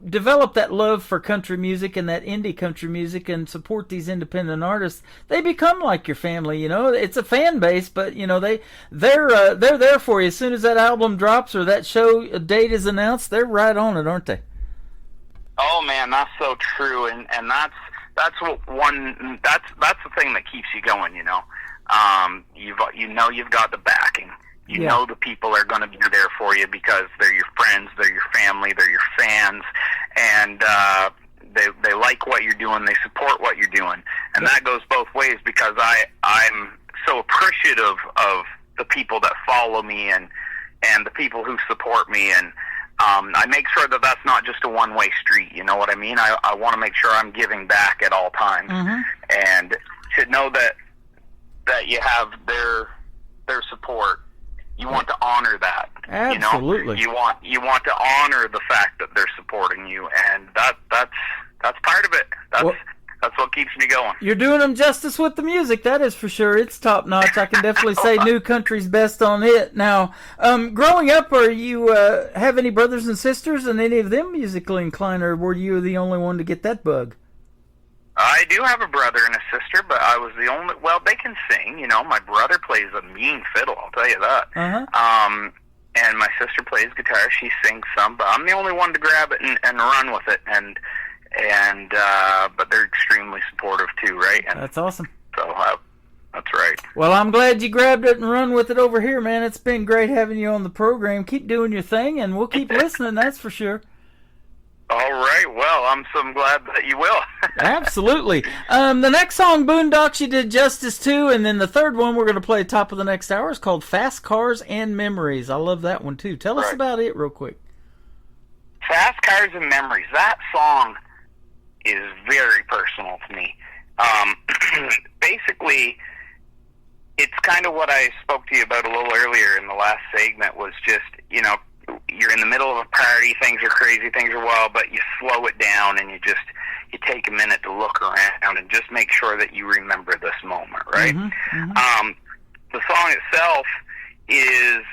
develop that love for country music and that indie country music and support these independent artists, they become like your family. It's a fan base, but they're there for you as soon as that album drops or that show date is announced. They're right on it, aren't they?
Oh man, that's so true, and that's the thing that keeps you going. You've got the backing. You know the people are going to be there for you because they're your friends, they're your family, they're your fans, and they like what you're doing, they support what you're doing, and that goes both ways because I'm so appreciative of the people that follow me and the people who support me, and I make sure that that's not just a one-way street. You know what I mean? I want to make sure I'm giving back at all times, and to know that you have their support. You want to honor that.
Absolutely.
You want to honor the fact that they're supporting you, and that's part of it. That's what keeps me going.
You're doing them justice with the music, that is for sure. It's top notch. I can definitely say New Country's best on it. Now, growing up, are you have any brothers and sisters, and any of them musically inclined, or were you the only one to get that bug?
I do have a brother and a sister, but I was the only. Well, they can sing. My brother plays a mean fiddle. I'll tell you that. And my sister plays guitar. She sings some, but I'm the only one to grab it and run with it. And but they're extremely supportive too, right? And
that's awesome.
So that's right.
Well, I'm glad you grabbed it and run with it over here, man. It's been great having you on the program. Keep doing your thing, and we'll keep listening. That's for sure.
All right. Well, I'm glad that you will.
Absolutely. The next song, Boondocks, you did justice to, and then the third one we're going to play top of the next hour is called Fast Cars and Memories. I love that one, too. Tell us about it real quick.
Fast Cars and Memories. That song is very personal to me. Basically, it's kind of what I spoke to you about a little earlier in the last segment was just, you're in the middle of a party, things are crazy, things are wild, but you slow it down and you take a minute to look around and just make sure that you remember this moment, right? The song itself is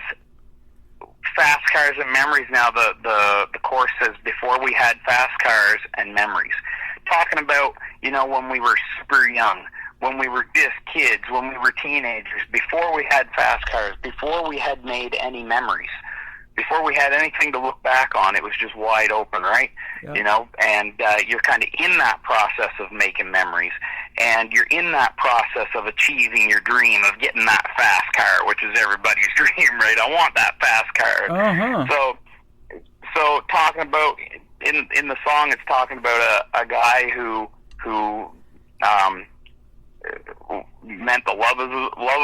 Fast Cars and Memories. Now the chorus says, before we had fast cars and memories. Talking about, when we were super young, when we were just kids, when we were teenagers, before we had fast cars, before we had made any memories. Before we had anything to look back on, it was just wide open, right? Yep. And you're kind of in that process of making memories. and you're in that process of achieving your dream of getting that fast car, which is everybody's dream, right? I want that fast car. So talking about in the song, it's talking about a guy who meant the love of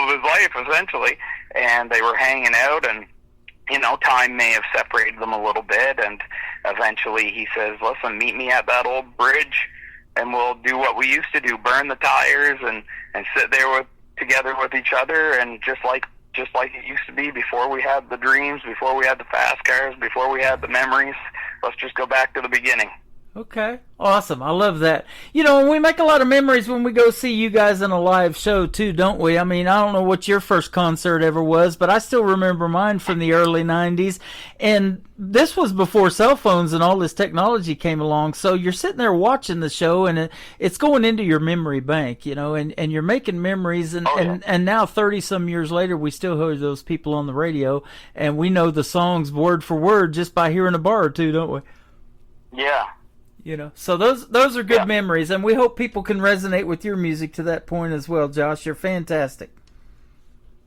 his life, essentially, and they were hanging out, and time may have separated them a little bit, and eventually he says, listen, meet me at that old bridge and we'll do what we used to do, burn the tires and sit there together with each other, and just like it used to be before we had the dreams, before we had the fast cars, before we had the memories. Let's just go back to the beginning.
Okay, awesome. I love that. We make a lot of memories when we go see you guys in a live show too, don't we? I mean, I don't know what your first concert ever was, but I still remember mine from the early 90s. And this was before cell phones and all this technology came along. So you're sitting there watching the show, and it's going into your memory bank, and you're making memories. And now 30 some years later, we still hear those people on the radio, and we know the songs word for word just by hearing a bar or two, don't we?
Yeah.
So those are good memories, and we hope people can resonate with your music to that point as well, Josh. You're fantastic.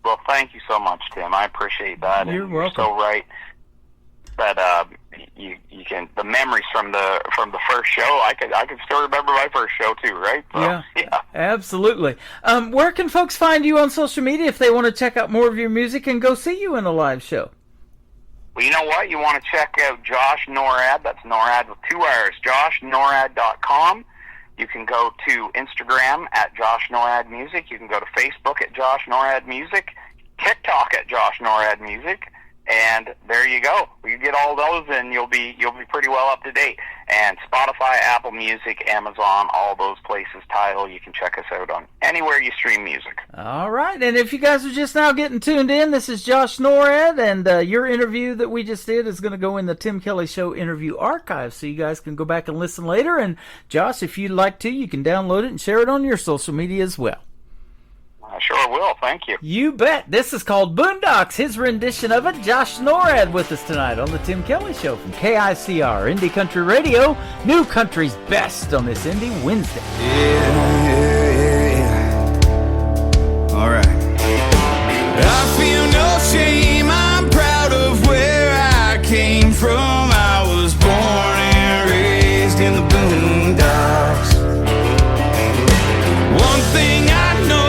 Well, thank you so much, Tim. I appreciate that.
You're welcome.
You're so right that you can, the memories from the first show. I can still remember my first show too, right? So, yeah,
absolutely. Where can folks find you on social media if they want to check out more of your music and go see you in a live show?
Well, you know what? You want to check out Josh Norad. That's Norad with 2 R's. JoshNorad.com. You can go to Instagram at Josh Norad Music. You can go to Facebook at Josh Norad Music. TikTok at Josh Norad Music. And there you go. You get all those, and you'll be pretty well up to date. And Spotify, Apple Music, Amazon, all those places. Tidal. You can check us out on anywhere you stream music.
All right. And if you guys are just now getting tuned in, this is Josh Norad, and your interview that we just did is going to go in the Tim Kelly Show interview archive, so you guys can go back and listen later. And Josh, if you'd like to, you can download it and share it on your social media as well.
I sure will. Thank you.
You bet. This is called Boondocks, his rendition of it. Josh Norad with us tonight on the Tim Kelly Show from KICR, Indie Country Radio, New Country's best on this Indie Wednesday.
Yeah. All right. I feel no shame. I'm proud of where I came from. I was born and raised in the boondocks. One thing I know,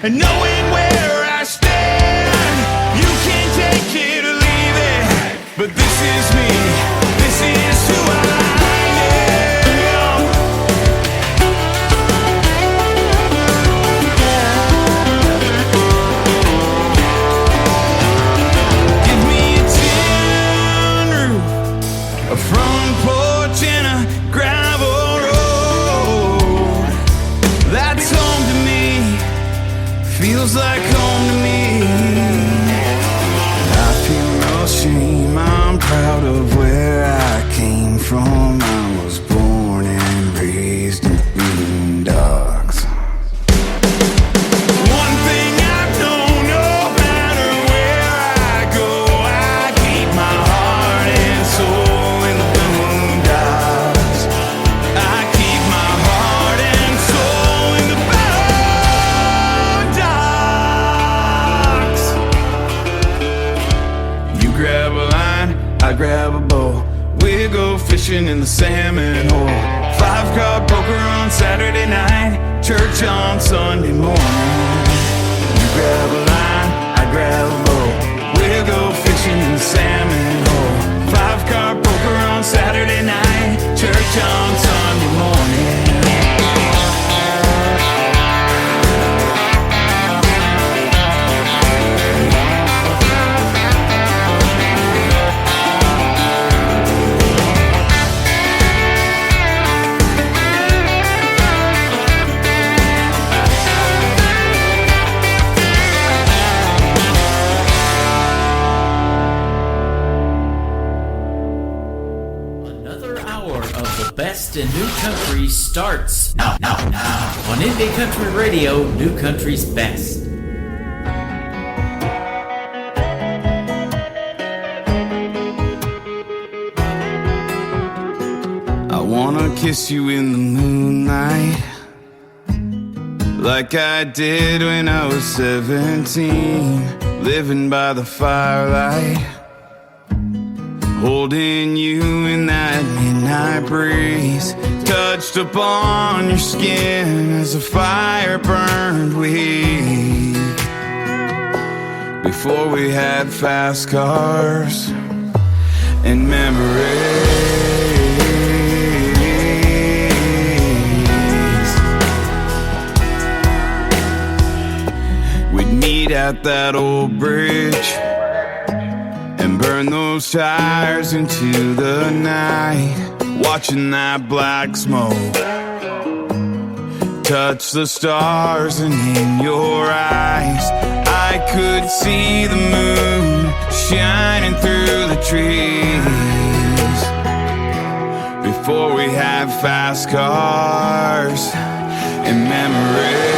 and knowing where I stand. You can take it or leave it, but this is me, this is who I am. Give me a tin roof, a front porch and a gravel road. feels like home to me. I feel no shame, I'm proud of where I came from. I was born and raised in boondocks. One thing I know, no matter where I go, I keep my heart and soul in the boondocks. I keep my heart and soul in the boondocks. You grab a line, I grab a bow. We go fishing in the salmon hole. 5-card poker on Saturday night, church on Sunday morning. You grab a line, I grab a bow. We'll go fishing in the salmon hole. 5-card poker on Saturday night, church on Sunday morning.
Best in New Country starts now on Indie Country Radio, New Country's best.
I wanna kiss you in the moonlight, like I did when I was 17, living by the firelight, holding you in that midnight breeze, touched upon your skin as a fire burned weak. Before we had fast cars and memories, we'd meet at that old bridge and burn those tires into the night, watching that black smoke touch the stars, and in your eyes I could see the moon shining through the trees. Before we had fast cars and memories,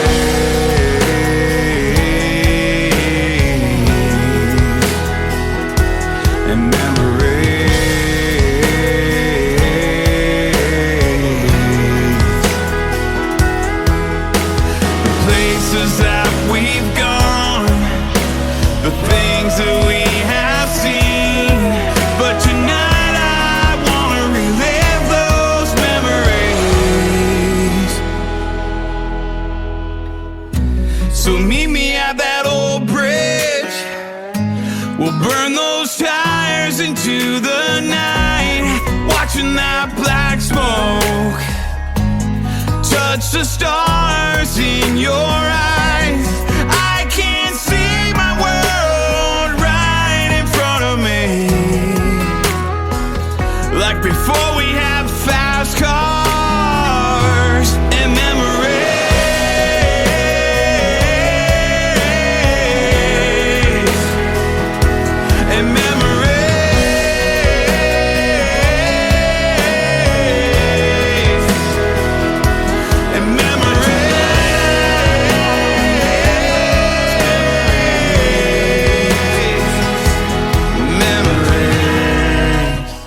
that we have seen, but tonight I wanna relive those memories. So meet me at that old bridge, we'll burn those tires into the night, watching that black smoke touch the stars in your eyes. I can't see my world right in front of me, like before we had fast cars and memories.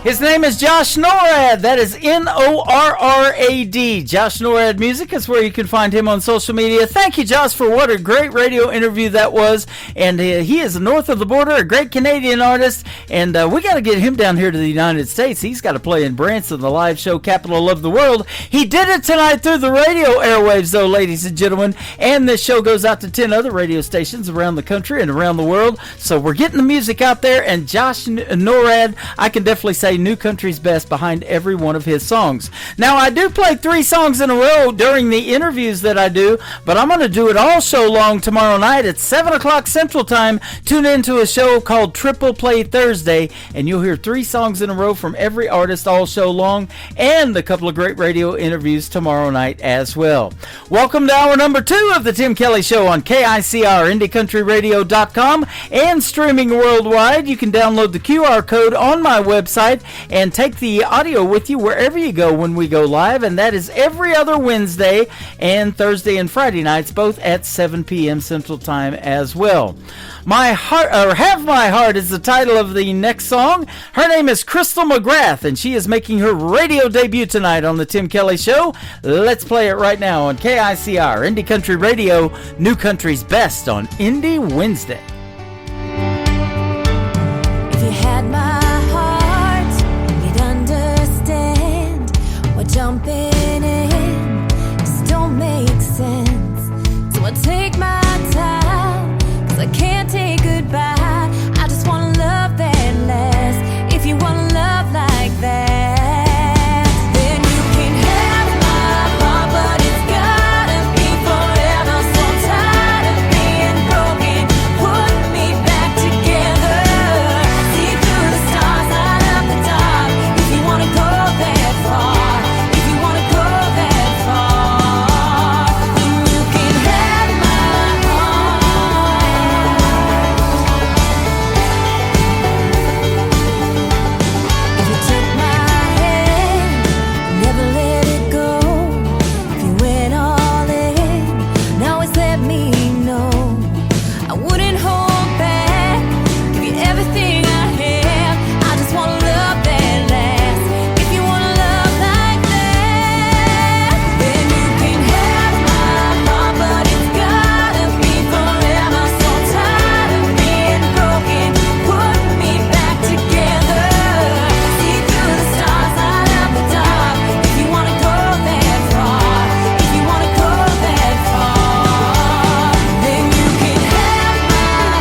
His name is Josh Norrad. That is Norrad. Josh Norrad Music is where you can find him on social media. Thank you, Josh, for what a great radio interview that was. And he is north of the border, a great Canadian artist. And we got to get him down here to the United States. He's got to play in Branson, the live show capital of the world. He did it tonight through the radio airwaves, though, ladies and gentlemen. And this show goes out to 10 other radio stations around the country and around the world. So we're getting the music out there. And Josh Norrad, I can definitely say play New Country's Best behind every one of his songs. Now, I do play 3 songs in a row during the interviews that I do, but I'm going to do it all show long tomorrow night at 7 o'clock Central Time. Tune in to a show called Triple Play Thursday, and you'll hear 3 songs in a row from every artist all show long, and a couple of great radio interviews tomorrow night as well. Welcome to hour number 2 of the Tim Kelly Show on KICR, IndieCountryRadio.com, and streaming worldwide. You can download the QR code on my website and take the audio with you wherever you go when we go live, and that is every other Wednesday and Thursday and Friday nights, both at 7 p.m. Central Time as well. My Heart, or Have My Heart, is the title of the next song. Her name is Crystal McGrath, and she is making her radio debut tonight on the Tim Kelly Show. Let's play it right now on KICR, Indie Country Radio, New Country's Best on Indie Wednesday.
If you had my heart, you'd understand why jumping in just don't make sense. So I take my time, 'cause I can't say goodbye. I just wanna love that lasts. If you wanna love like that, then you can have my heart, but it's gotta be forever. So tired of being broken, put me back together. See through the stars, light up the dark. If you wanna go that far, if you wanna go that far, then you can have my heart. If you took my hand, never let it go. If you went all in, and always let me know, I wouldn't hold back. Give you everything I have. I just wanna love that lasts. If you wanna love like that, then you can have my heart, but it's gotta be forever. So tired of being broken, put me back together. See through the stars, light up the dark. If you wanna go that far, if you wanna go that far, then you can have my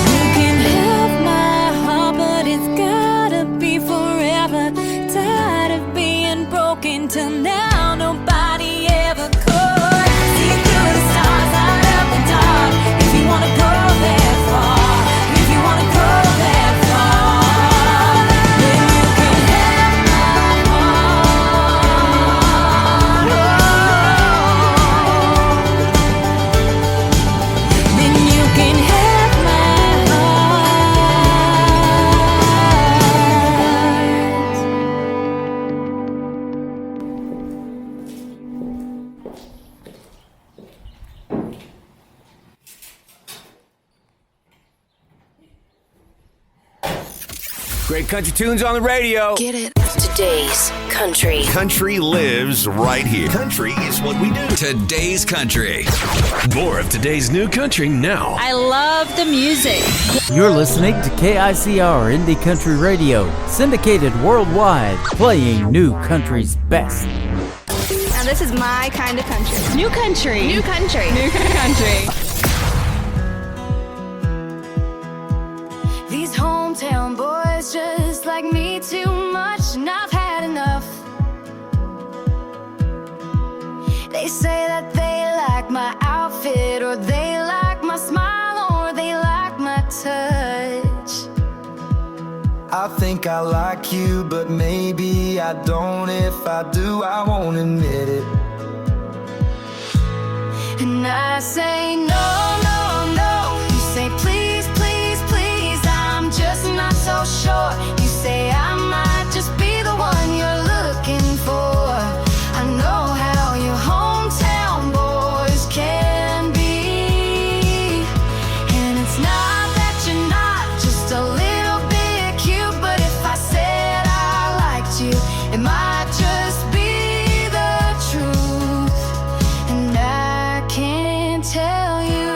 You can have my heart, but it's gotta be forever. Tired of being broken till now, nobody ever could. See through the stars, light up the dark. If you wanna go that far, if you wanna go that far, then you can have my heart. Then you can have my heart.
Great country tunes on the radio.
Get it?
Today's country.
Country lives right here. Country is what we do.
Today's Country. More of today's new country now.
I love the music.
You're listening to KICR Indie Country Radio, syndicated worldwide, playing New Country's best.
Now this is my kind of country. New country. New country. New country.
These hometown boys just like me too much, and I've had enough. They say that they like my outfit, or they like my smile, or they like my touch.
I think I like you, but maybe I don't. If I do, I won't admit it.
And I say no, no, no. You say please, please, please. I'm just not so sure. You say I might just be the one you're looking for. I know how your hometown boys can be. And it's not that you're not just a little bit cute, but if I said I liked you, it might just be the truth. And I can't tell you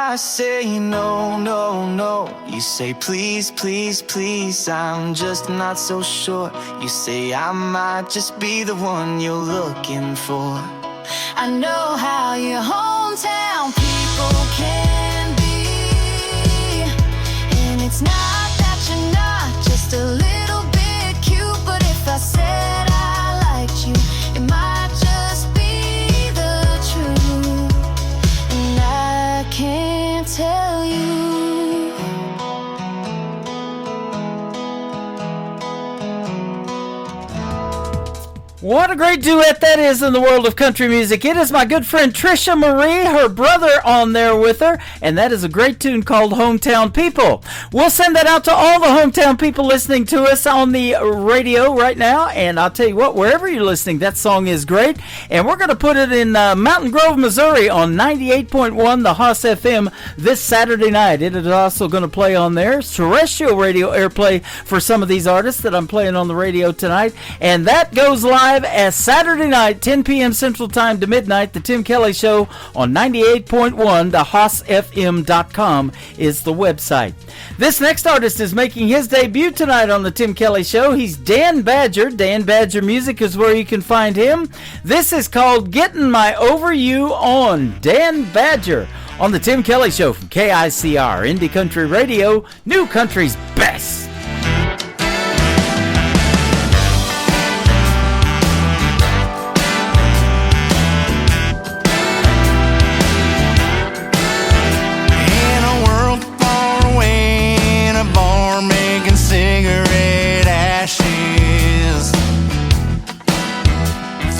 I say no, no, no. You say please, please, please. I'm just not so sure. You say I might just be the one you're looking for.
I know how your hometown people can be, and it's not that you're not just a little bit cute, but if I said I liked you, it might just be the truth, and I can't tell you.
What a great duet that is in the world of country music. It is my good friend Trisha Marie, her brother on there with her, and that is a great tune called Hometown People. We'll send that out to all the hometown people listening to us on the radio right now, and I'll tell you what, wherever you're listening, that song is great, and we're going to put it in Mountain Grove, Missouri on 98.1 the Haas FM this Saturday night. It is also going to play on there, terrestrial radio airplay for some of these artists that I'm playing on the radio tonight, and that goes live as Saturday night, 10 p.m. Central Time to midnight. The Tim Kelly Show on 98.1. TheHaasFM.com is the website. This next artist is making his debut tonight on the Tim Kelly Show. He's Dan Badger. Dan Badger Music is where you can find him. This is called Getting My Over You On. Dan Badger on the Tim Kelly Show from KICR, Indie Country Radio, New Country's best.
Cigarette ashes,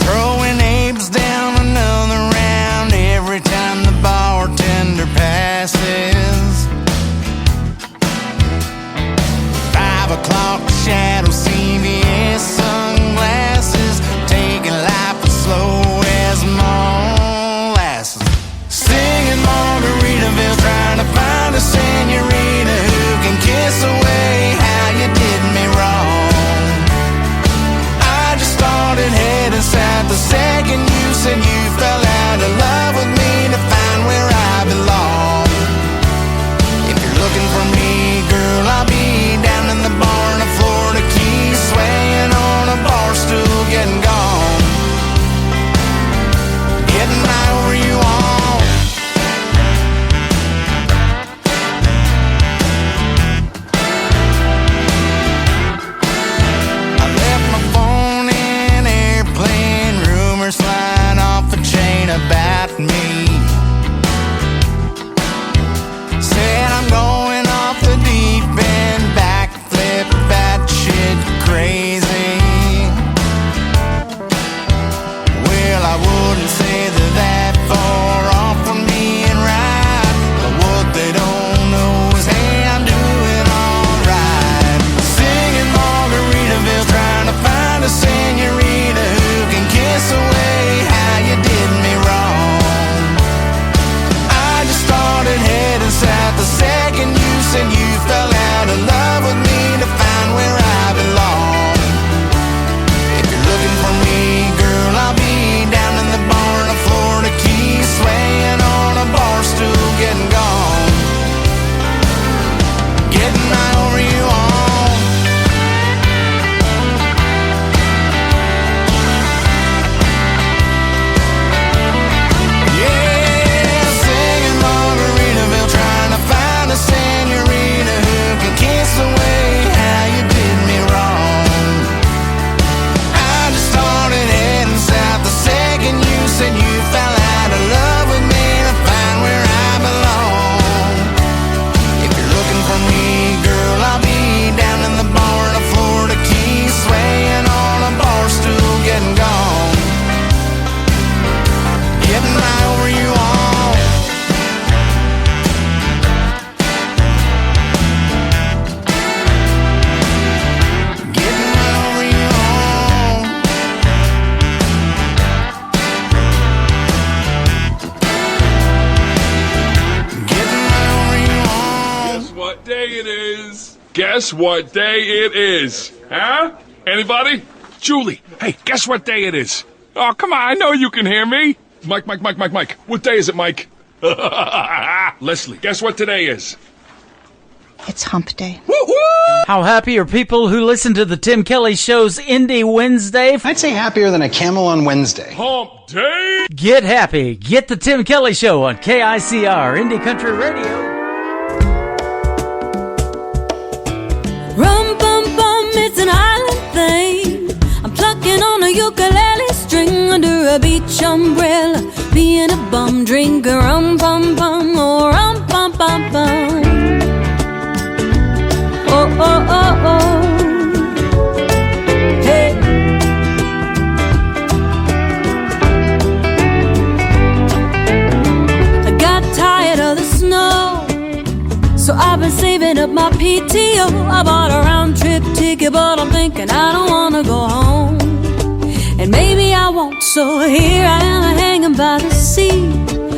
throwing apes down another round every time the bartender passes. 5 o'clock shadow, CVS sunglasses, taking life as slow as molasses. Singing Margaritaville, trying to find a senorita who can kiss away how you did me wrong. I just started heading south the second you said you fell out of love with me to find where I belong. If you're looking for me, girl, I'll be down in the bar in the Florida Keys, swaying on a bar stool, getting gone, getting right over you on. Flying off a chain about me. Said I'm going off the deep end, backflip, batshit crazy. Well, I wouldn't say that far off from being right, but what they don't know is, hey, I'm doing alright. Singing Margaritaville, trying to find a senorita who can kiss away how you did me wrong. I just started heading south the second you said you fell out of love with me to find where I belong. If you're looking for me, girl, I'll be down in the bar in the Florida Keys, swaying on a bar stool, getting gone, getting right over you on. Senorita who can kiss away how you did me wrong. I just started heading south the second you said you fell out of love with me to find where I belong. If you're looking for me, girl, I'll be down in the bar in the Florida Keys, swaying on a bar stool, getting gone, getting right over you on.
Guess what day it is? Huh? Anybody? Julie, hey, guess what day it is? Oh, come on, I know you can hear me. Mike. What day is it, Mike? Leslie, guess what today is?
It's hump day.
How happy are people who listen to the Tim Kelly Show's Indie Wednesday?
I'd say happier than a camel on Wednesday.
Hump day?
Get happy. Get the Tim Kelly Show on KICR Indie Country Radio.
Rum bum bum, it's an island thing. I'm plucking on a ukulele string under a beach umbrella, being a bum drinker. Rum bum bum, oh rum bum bum bum. Oh oh oh oh. Hey. I got tired of the snow, so I've been saving up my PTO. I bought a round trip ticket, but I'm thinking I don't wanna go home. And maybe I won't, so here I am hanging by the sea,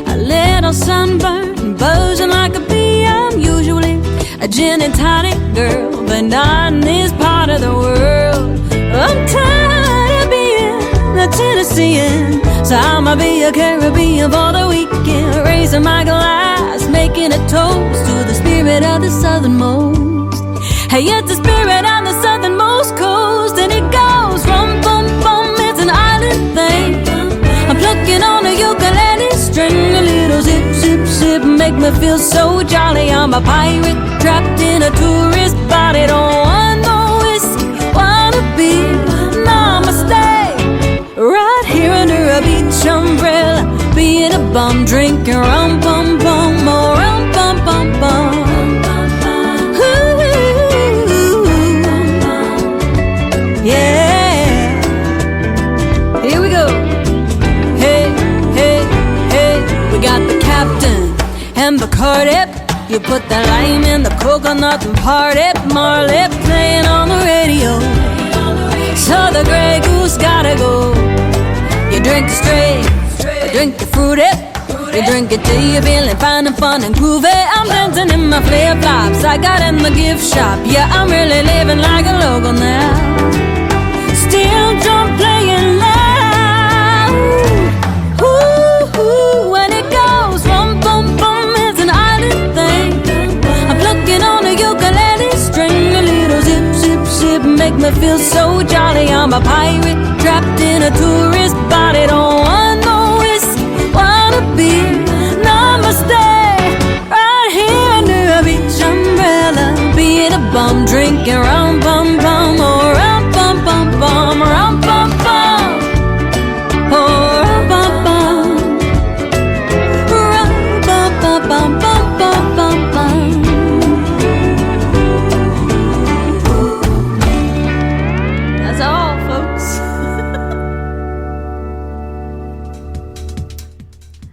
a little sunburned, buzzing like a bee. I'm usually a gin and tonic girl, but not in this part of the world. I'm tired of being a Tennessean, so I'ma be a Caribbean for the weekend, raising my glass, making a toast to the spirit of the southernmost. Hey, it's the spirit on the southernmost coast, and it goes rum bum bum, it's an island thing. I'm plucking on a ukulele string, a little zip zip zip, make me feel so jolly. I'm a pirate trapped in a tourist body, don't want no whiskey, wanna be namaste, right here under a beach umbrella, being a bum drinking rum bum bum, oh rum bum bum bum. Yeah, here we go. Hey, hey, hey, we got the captain and Bacardi. You put the lime in the coconut and party. Marley playing on the radio, so the Grey Goose gotta go. You drink it straight, you drink it fruity, you drink it till you're feeling fine and fun and groovy. I'm dancing in my flip-flops I got in the gift shop. Yeah, I'm really living like a local now. Still drum playing loud. Ooh, ooh, when it goes rum bum bum, it's an island thing. I'm plucking on a ukulele string, a little zip zip zip, make me feel so jolly. I'm a pirate trapped in a tourist body, don't want no whiskey, wanna be namaste, right here under a beach umbrella, being a bum drinking rum bum bum, oh rum bum bum bum, rum bum bum, oh rum bum bum, rum bum bum bum bum bum bum bum. That's all, folks.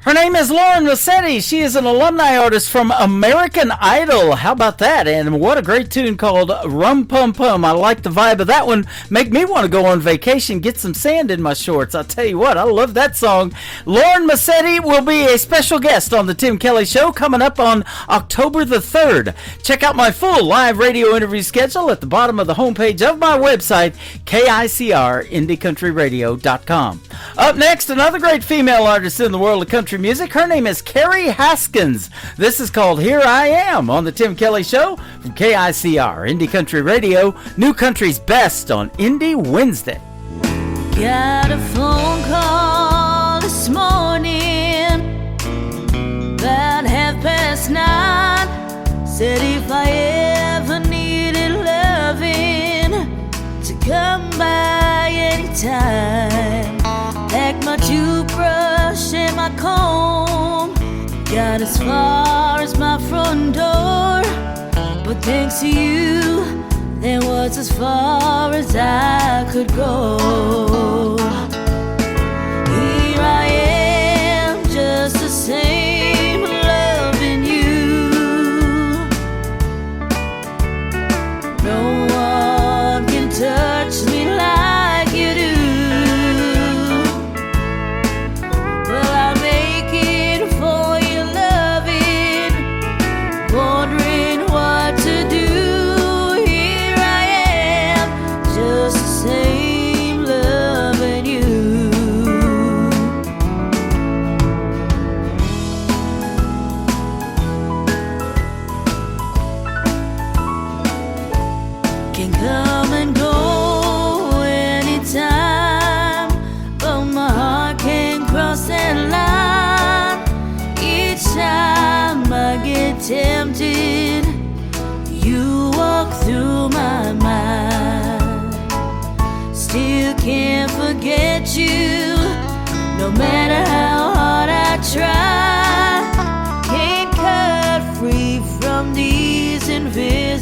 Her name is Lauren Rossetti. She is an alumni artist from American Idol. How about that? And what a great tune called Rum Pum Pum. I like the vibe of that one. Make me want to go on vacation, get some sand in my shorts. I'll tell you what, I love that song. Lauren Rossetti will be a special guest on the Tim Kelly Show coming up on October the 3rd. Check out my full live radio interview schedule at the bottom of the homepage of my website, KICRIndieCountryRadio.com. Up next, another great female artist in the world of country music. Her name is Carrie Haskins. This is called Here I Am on the Tim Kelly Show from KICR Indie Country Radio, New Country's best on Indie Wednesday.
Got a phone call this morning about 9:30. Said if I ever needed loving, to come by anytime. Packed my toothbrush and my comb, got as far as my front door, but thanks to you, that was as far as I could go. Here I am, just the same, loving you. No one can touch me like you do. Well, I'll make it for your loving, wondering what to do. Here I am, just the same, loving you.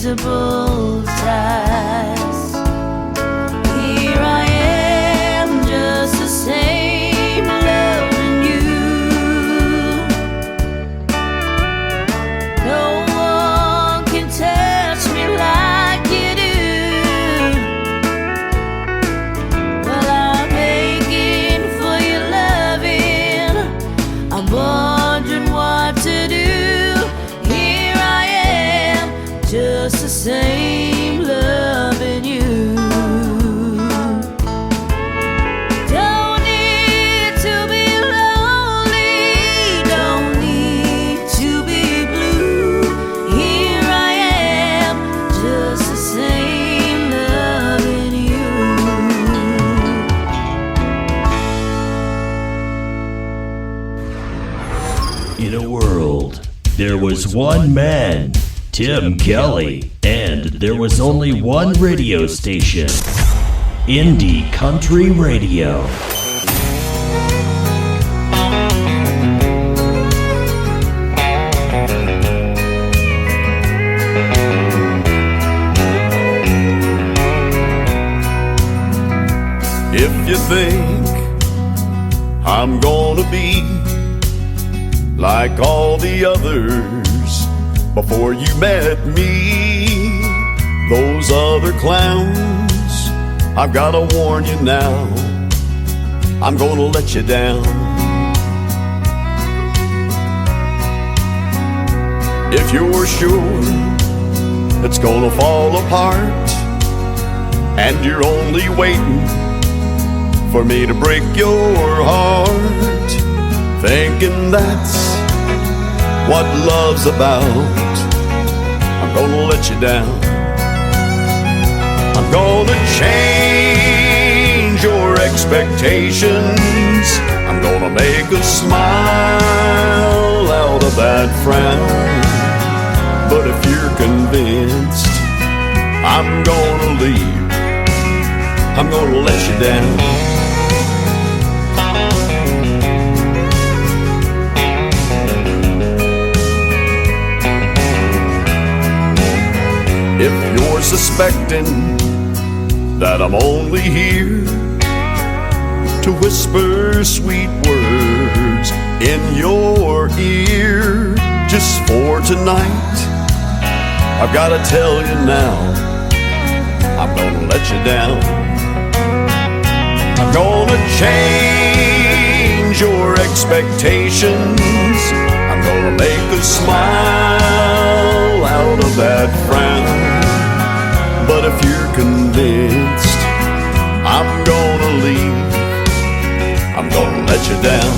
invisible ties. Here I am, just the same, loving you. No one can touch me like you do. Well, I'm aching for your loving. I'm wondering what to do. Here I am, just the same, loving you. Don't need to be lonely, don't need to be blue. Here I am, just the same, loving you.
In a world, there was one man, Tim Kelly, and there was only one radio station, Indie Country Radio.
If you think I'm gonna be like all the others before you met me, those other clowns, I've gotta warn you now, I'm gonna let you down. If you're sure it's gonna fall apart and you're only waiting for me to break your heart, thinking that's what love's about, I'm gonna let you down. I'm gonna change your expectations. I'm gonna make a smile out of that frown. But if you're convinced I'm gonna leave, I'm gonna let you down. If you're suspecting that I'm only here to whisper sweet words in your ear just for tonight, I've gotta tell you now, I'm gonna let you down. I'm gonna change your expectations. I'm gonna make a smile out of that frown. But if you're convinced I'm gonna leave, I'm gonna let you down.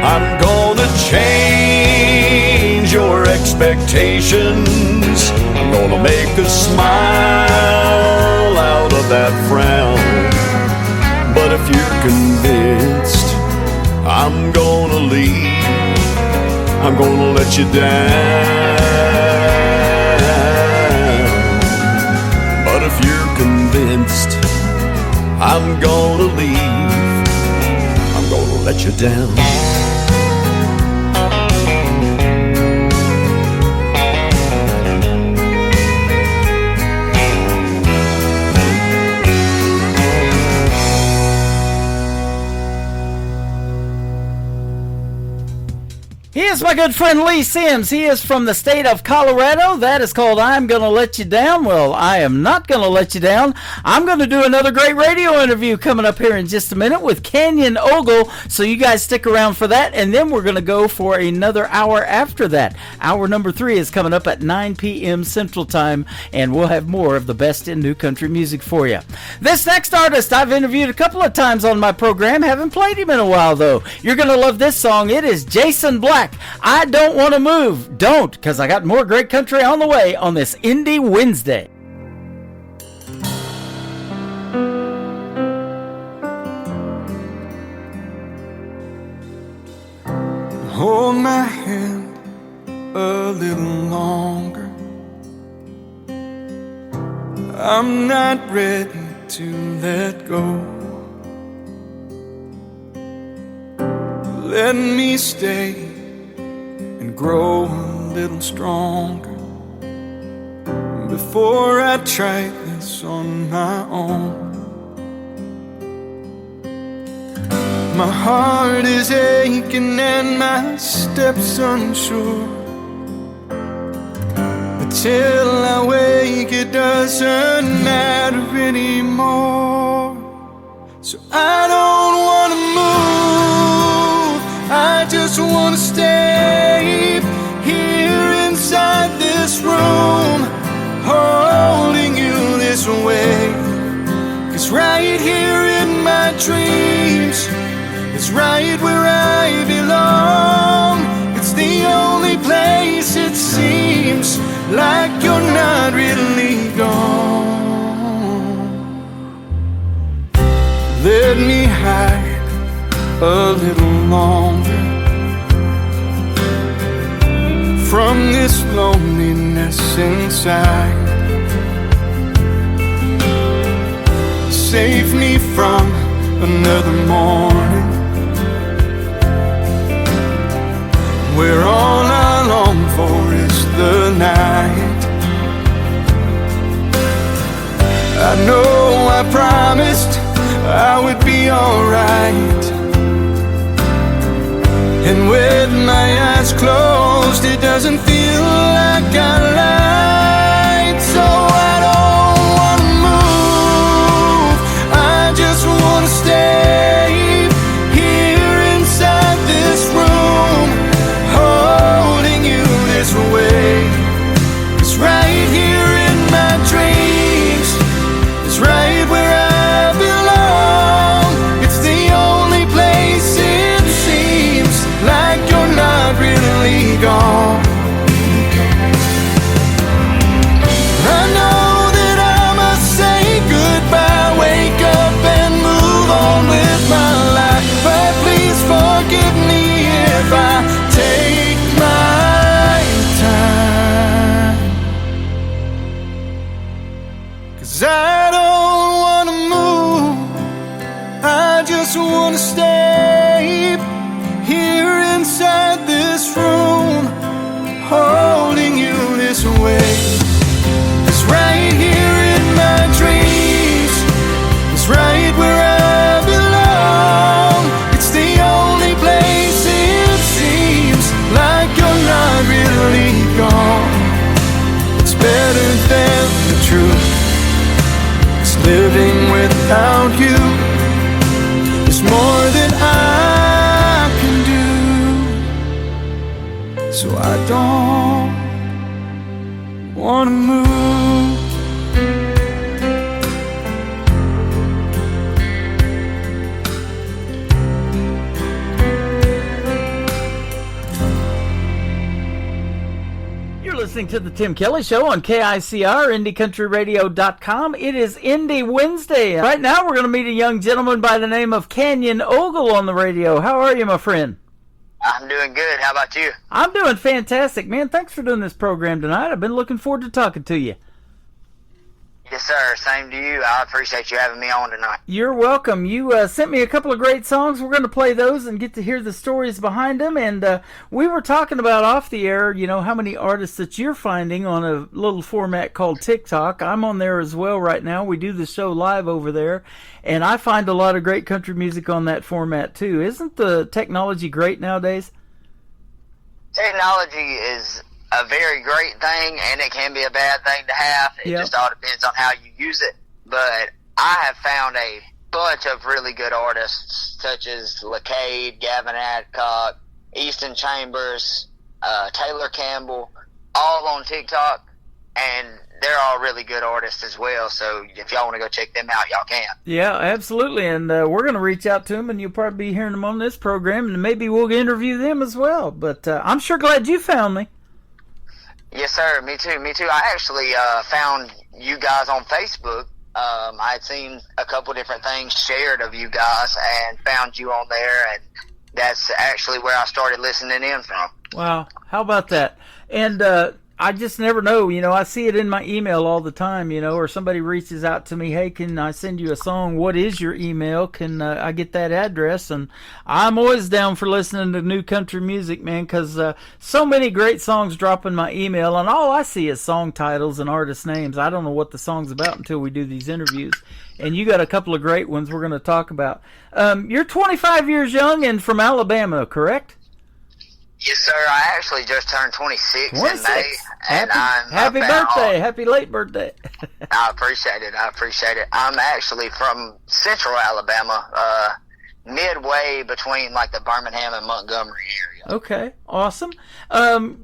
I'm gonna change your expectations. I'm gonna make a smile out of that frown. But if you're convinced I'm gonna leave, I'm gonna let you down. But if you're convinced I'm gonna leave, I'm gonna let you down.
He is my good friend Lee Sims. He is from the state of Colorado. That is called I'm Gonna Let You Down. Well, I am not gonna let you down. I'm gonna do another great radio interview coming up here in just a minute with Canyon Ogle. So you guys stick around for that, and then we're gonna go for another hour after that. Hour number 3 is coming up at 9 p.m. Central Time, and we'll have more of the best in new country music for you. This next artist I've interviewed a couple of times on my program. Haven't played him in a while though. You're gonna love this song. It is Jason Black. I Don't Want to Move. Don't, because I got more great country on the way on this Indie Wednesday.
Hold my hand a little longer. I'm not ready to let go. Let me stay and grow a little stronger before I try this on my own. My heart is aching and my steps unsure. Till I wake, it doesn't matter anymore. So I don't wanna move, I just wanna stay here inside this room, holding you this way. 'Cause right here in my dreams, it's right where I belong. It's the only place it seems like you're not really gone. Let me hide a little longer from this loneliness inside. Save me from another morning where all I long for is the night. I know I promised I would be alright, and with my eyes closed it doesn't feel like I lied. So I don't wanna move, I just wanna stay here inside this room, holding you this way. 'Cause right here in my dreams, it's right where I belong. It's the only place it seems like you're not really gone. I know that I must say goodbye, wake up and move on with my life. But please forgive me if I take my time. 'Cause I don't wanna move, I just wanna stay here inside this room, holding you this way. 'Cause right here in my dreams, it's right where I belong. It's the only place it seems like you're not really gone. It's better than the truth, 'cause living without you is more than I can do. So I don't wanna move.
Listening to the Tim Kelly Show on KICR, IndieCountryRadio.com. It is Indie Wednesday. Right now we're going to meet a young gentleman by the name of Canyon Ogle on the radio. How are you, my friend?
I'm doing good. How about you?
I'm doing fantastic, man. Thanks for doing this program tonight. I've been looking forward to talking to you.
Yes, sir. Same to you. I appreciate you having me on tonight.
You're welcome. You sent me a couple of great songs. We're going to play those and get to hear the stories behind them. And we were talking about off the air, you know, how many artists that you're finding on a little format called TikTok. I'm on there as well right now. We do the show live over there. And I find a lot of great country music on that format, too. Isn't the technology great nowadays?
Technology is a very great thing, and it can be a bad thing to have. It just all depends on how you use it. But I have found a bunch of really good artists, such as Lacade, Gavin Adcock, Easton Chambers, Taylor Campbell, all on TikTok, and they're all really good artists as well. So if y'all want to go check them out, y'all can.
Yeah, absolutely. And we're going to reach out to them, and you'll probably be hearing them on this program, and maybe we'll interview them as well. But I'm sure glad you found me.
Yes, sir. Me too. Me too. I actually found you guys on Facebook. I had seen a couple different things shared of you guys and found you on there, and that's actually where I started listening in from.
Wow. How about that? And I just never know. I see it in my email all the time, or somebody reaches out to me, hey, can I send you a song? What is your email? Can I get that address? And I'm always down for listening to new country music, man, because so many great songs drop in my email, and all I see is song titles and artist names. I don't know what the song's about until we do these interviews. And you got a couple of great ones we're going to talk about. You're 25 years young and from Alabama, correct?
Yes, sir. I actually just turned 26 in May, and
happy birthday! Happy late birthday!
I appreciate it. I'm actually from Central Alabama, midway between like the Birmingham and Montgomery area.
Okay, awesome.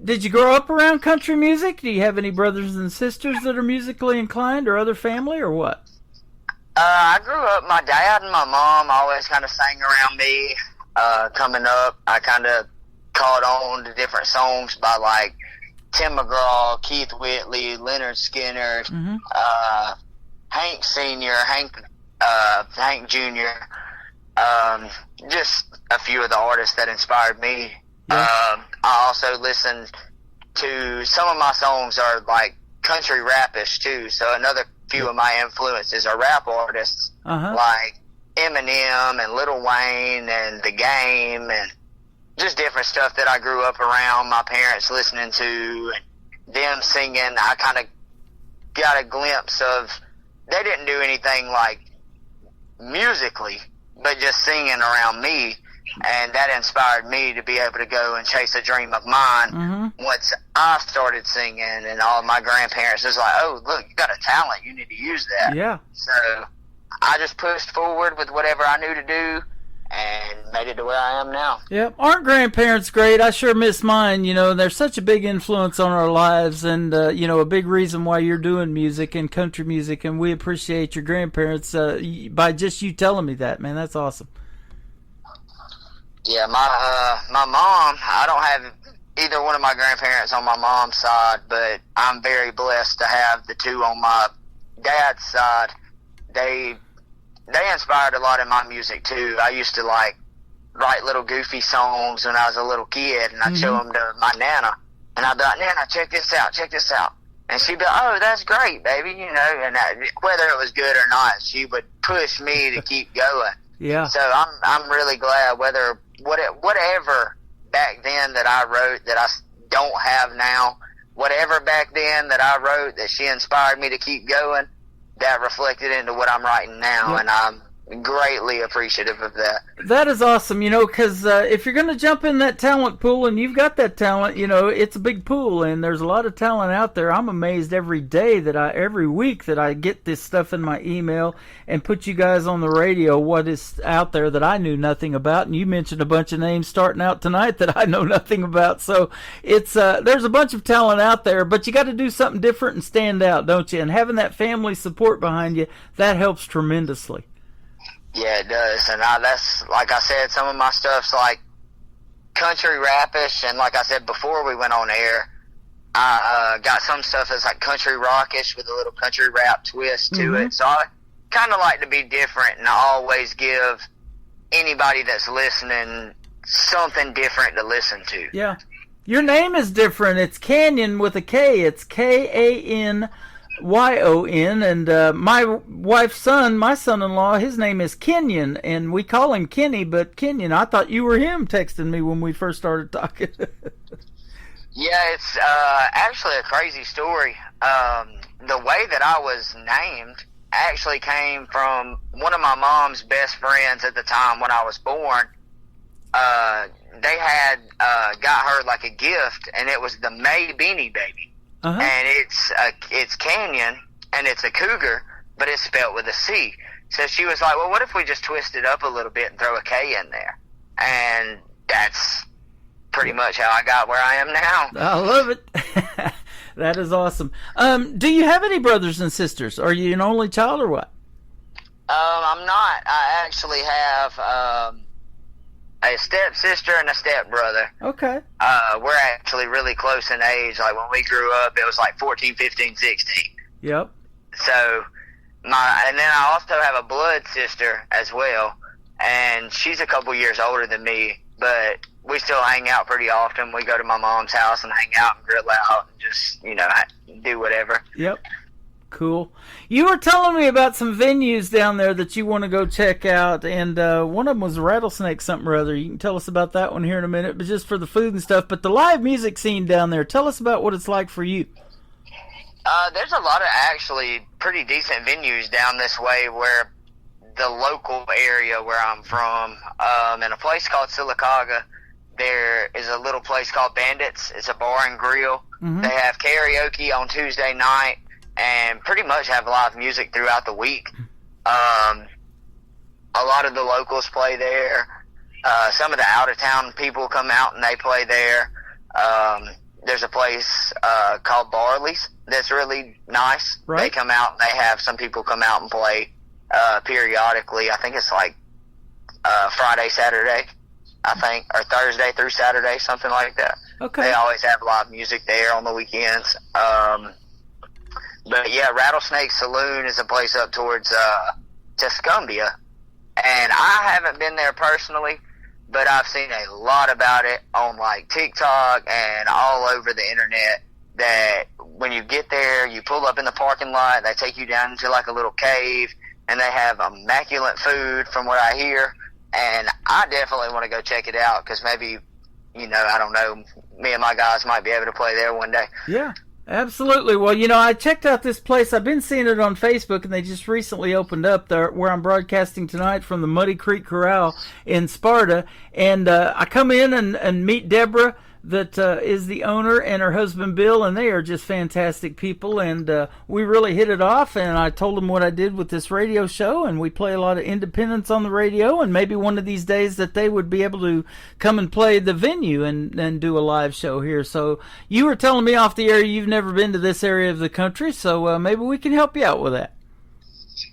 Did you grow up around country music? Do you have any brothers and sisters that are musically inclined, or other family, or what?
I grew up. My dad and my mom always kind of sang around me. Coming up, I kind of caught on to different songs by like Tim McGraw, Keith Whitley, Leonard Skinner, Hank Sr., Hank Jr., just a few of the artists that inspired me. Yeah. I also listened to some of my songs are like country rapish too, so another few of my influences are rap artists like Eminem and Lil Wayne and The Game and just different stuff that I grew up around my parents listening to and them singing. I kind of got a glimpse of, they didn't do anything like musically, but just singing around me, and that inspired me to be able to go and chase a dream of mine once I started singing, and all my grandparents was like, oh, look, you got a talent, you need to use that.
Yeah.
So I just pushed forward with whatever I knew to do and made it to where I am now.
Yep. Aren't grandparents great? I sure miss mine. They're such a big influence on our lives, and a big reason why you're doing music and country music, and we appreciate your grandparents by just you telling me that, man. That's awesome.
Yeah, my mom, I don't have either one of my grandparents on my mom's side, but I'm very blessed to have the two on my dad's side. They inspired a lot in my music too. I used to like write little goofy songs when I was a little kid, and I'd show them to my Nana, and I'd be like, Nana, check this out. And she'd be like, oh, that's great, baby, and whether it was good or not, she would push me to keep going.
Yeah.
So I'm really glad whatever back then that I wrote that I don't have now, whatever back then that I wrote that she inspired me to keep going, that reflected into what I'm writing now, and I'm greatly appreciative of that.
That is awesome, because if you're going to jump in that talent pool, and you've got that talent, it's a big pool, and there's a lot of talent out there. I'm amazed every week that I get this stuff in my email and put you guys on the radio, what is out there that I knew nothing about, and you mentioned a bunch of names starting out tonight that I know nothing about, so it's there's a bunch of talent out there, but you got to do something different and stand out, don't you? And having that family support behind you, that helps tremendously.
Yeah, it does, and that's, like I said, some of my stuff's like country rapish, and like I said before we went on air, I got some stuff that's like country rockish with a little country rap twist to it, so I kind of like to be different, and I always give anybody that's listening something different to listen to.
Yeah. Your name is different. It's Canyon with a K. It's Kanyon, and my wife's son, my son-in-law, his name is Kenyon, and we call him Kenny, but Kenyon, I thought you were him texting me when we first started talking.
Yeah, it's actually a crazy story. The way that I was named actually came from one of my mom's best friends at the time when I was born. They had got her like a gift, and it was the May Beanie Baby. And it's Canyon, and it's a cougar, but it's spelled with a C. So she was like, well, what if we just twist it up a little bit and throw a K in there? And that's pretty much how I got where I am now.
I love it. That is awesome. Do you have any brothers and sisters? Are you an only child or what?
I'm not. I actually have a stepsister and a stepbrother.
Okay.
We're actually really close in age. Like when we grew up, it was like 14, 15, 16.
Yep.
So and then I also have a blood sister as well, and she's a couple years older than me, but we still hang out pretty often. We go to my mom's house and hang out and grill out and just, do whatever.
Yep. Cool. You were telling me about some venues down there that you want to go check out, and one of them was Rattlesnake something or other. You can tell us about that one here in a minute, but just for the food and stuff. But the live music scene down there, tell us about what it's like for you.
There's a lot of actually pretty decent venues down this way where the local area where I'm from, in a place called Sylacauga, there is a little place called Bandits. It's a bar and grill.
Mm-hmm.
They have karaoke on Tuesday night and pretty much have live music throughout the week. A lot of the locals play there. Some of the out-of-town people come out and they play there. There's a place called Barley's that's really nice.
Right.
They come out and they have some people come out and play periodically. I think it's like Friday, Saturday, or Thursday through Saturday, something like that.
Okay.
They always have live music there on the weekends. But yeah, Rattlesnake Saloon is a place up towards Tuscumbia, and I haven't been there personally, but I've seen a lot about it on like TikTok and all over the internet. That when you get there, you pull up in the parking lot, they take you down into like a little cave, and they have immaculate food from what I hear. And I definitely want to go check it out because maybe, I don't know, me and my guys might be able to play there one day.
Yeah. Absolutely. Well, I checked out this place. I've been seeing it on Facebook, and they just recently opened up there where I'm broadcasting tonight from the Muddy Creek Corral in Sparta. And I come in and meet Deborah, that is the owner, and her husband Bill, and they are just fantastic people. And we really hit it off, and I told them what I did with this radio show, and we play a lot of independents on the radio, and maybe one of these days that they would be able to come and play the venue and do a live show here. So you were telling me off the air you've never been to this area of the country, so maybe we can help you out with that.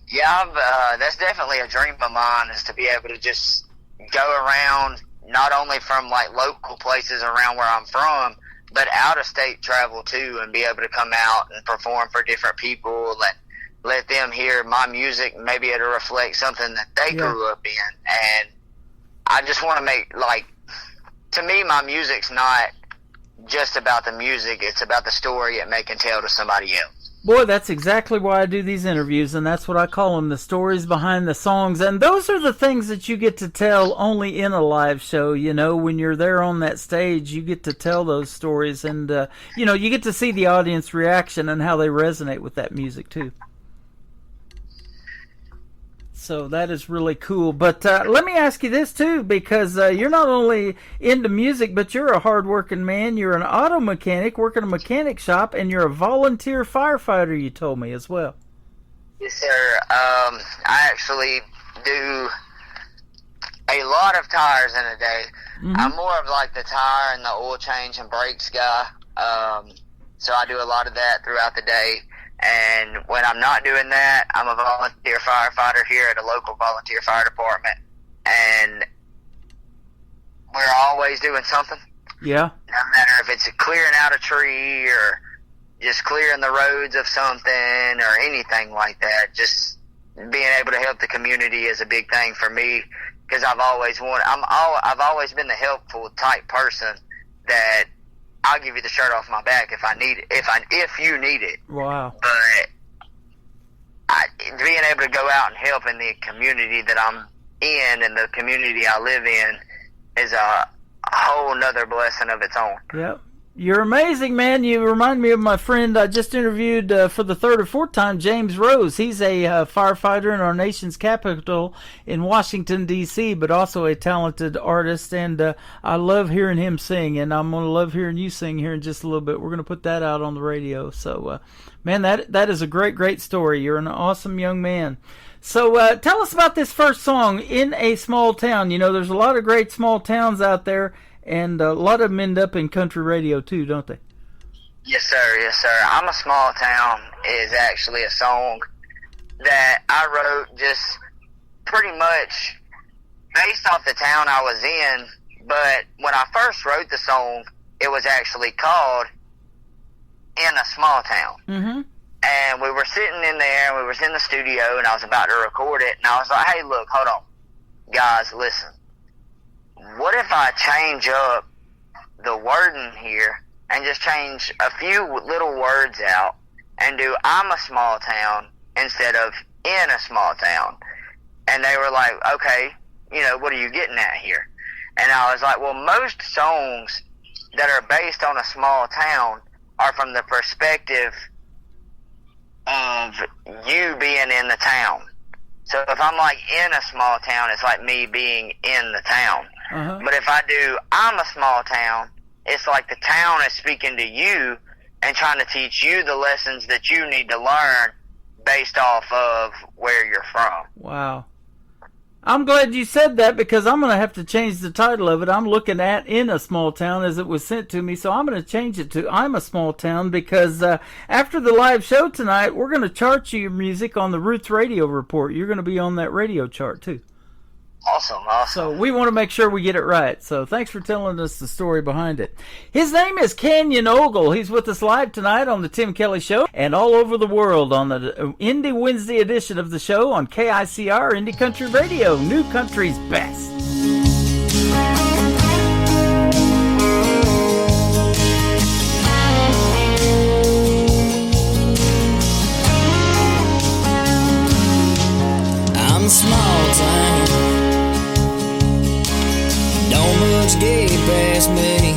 Yeah, that's definitely a dream of mine, is to be able to just go around, not only from like local places around where I'm from, but out of state travel too, and be able to come out and perform for different people, let them hear my music. Maybe it'll reflect something that they grew up in. And I just want to make, to me, my music's not just about the music, it's about the story it may can tell to somebody else.
Boy, that's exactly why I do these interviews, and that's what I call them, the stories behind the songs. And those are the things that you get to tell only in a live show. When you're there on that stage, you get to tell those stories, and you get to see the audience reaction and how they resonate with that music too. So that is really cool. But let me ask you this too, because you're not only into music, but you're a hard-working man. You're an auto mechanic, working a mechanic shop, and you're a volunteer firefighter, you told me, as well.
Yes, sir. I actually do a lot of tires in a day. Mm-hmm. I'm more of like the tire and the oil change and brakes guy. So I do a lot of that throughout the day. And when I'm not doing that, I'm a volunteer firefighter here at a local volunteer fire department. And we're always doing something.
Yeah.
No matter if it's clearing out a tree or just clearing the roads of something or anything like that. Just being able to help the community is a big thing for me, because I've always been the helpful type person that I'll give you the shirt off my back if I need it, if you need it.
Wow.
But being able to go out and help in the community that I'm in and the community I live in is a whole nother blessing of its own.
Yep. You're amazing, man. You remind me of my friend I just interviewed for the third or fourth time, James Rose. He's a firefighter in our nation's capital in Washington, D.C., but also a talented artist, and I love hearing him sing, and I'm going to love hearing you sing here in just a little bit. We're going to put that out on the radio. So, man, that is a great, great story. You're an awesome young man. So tell us about this first song, In a Small Town. There's a lot of great small towns out there, and a lot of them end up in country radio too, don't they?
Yes, sir. Yes, sir. I'm a Small Town is actually a song that I wrote just pretty much based off the town I was in. But when I first wrote the song, it was actually called In a Small Town.
Mm-hmm.
And we were sitting in there, and we was in the studio, and I was about to record it, and I was like, hey, look, hold on. Guys, listen. what if I change up the wording here and just change a few little words out and do I'm a small town instead of in a small town? And they were like, okay, you know, what are you getting at here? And I was like, well, most songs that are based on a small town are from the perspective of you being in the town. So if I'm like in a small town, it's like me being in the town. But if I do I'm a small town, it's like the town is speaking to you and trying to teach you the lessons that you need to learn based off of where you're from.
Wow. I'm glad you said that, because I'm going to have to change the title of it. I'm looking at In a Small Town as it was sent to me, so I'm going to change it to I'm a Small Town, because after the live show tonight, we're going to chart your music on the Roots Radio Report. You're going to be on that radio chart, too.
Awesome.
So we want to make sure we get it right. So thanks for telling us the story behind it. His name is Canyon Ogle. He's with us live tonight on the Tim Kelly Show and all over the world on the Indie Wednesday edition of the show on KICR Indie Country Radio, New Country's best.
I'm a small town, don't much get past me.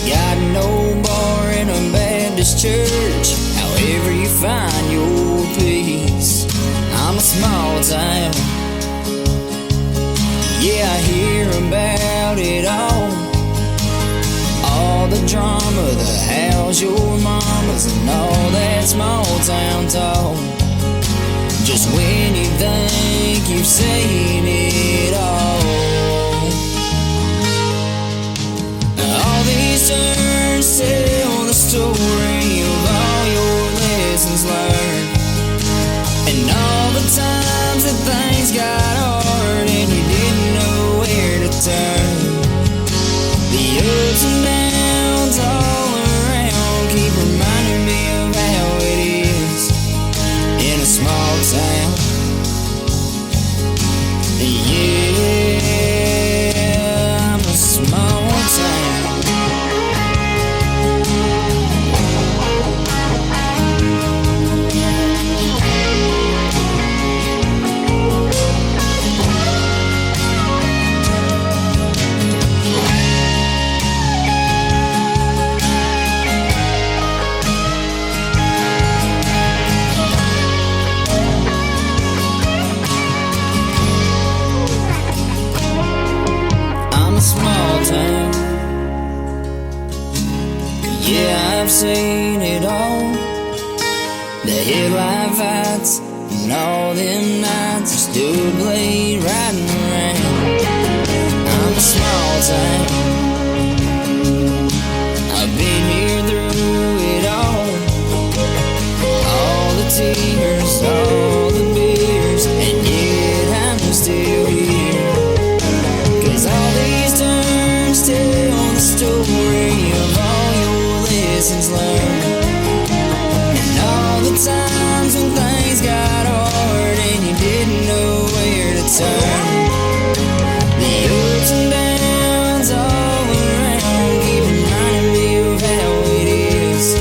Got no bar in a Baptist church, however you find your peace. I'm a small town, yeah, I hear about it all the drama, the house, your mamas, and all that small town talk. Just when you think you've seen it all, all these turns tell the story of all your lessons learned, and all the times that things got hard and you didn't know where to turn. The ups and downs all around keep reminding me of how it is in a small town. Yeah, I'm a small town. Yeah, I've seen it all. The headlight fights and all them nights I stood blade riding around. I'm a small town, I've been here through it all the tears, all the beers, and yet I'm still here. 'Cause all these turns tell the story of all your lessons learned, and all the times when things got hard and you didn't know where to turn. The ups and downs all around keep reminding me of how it is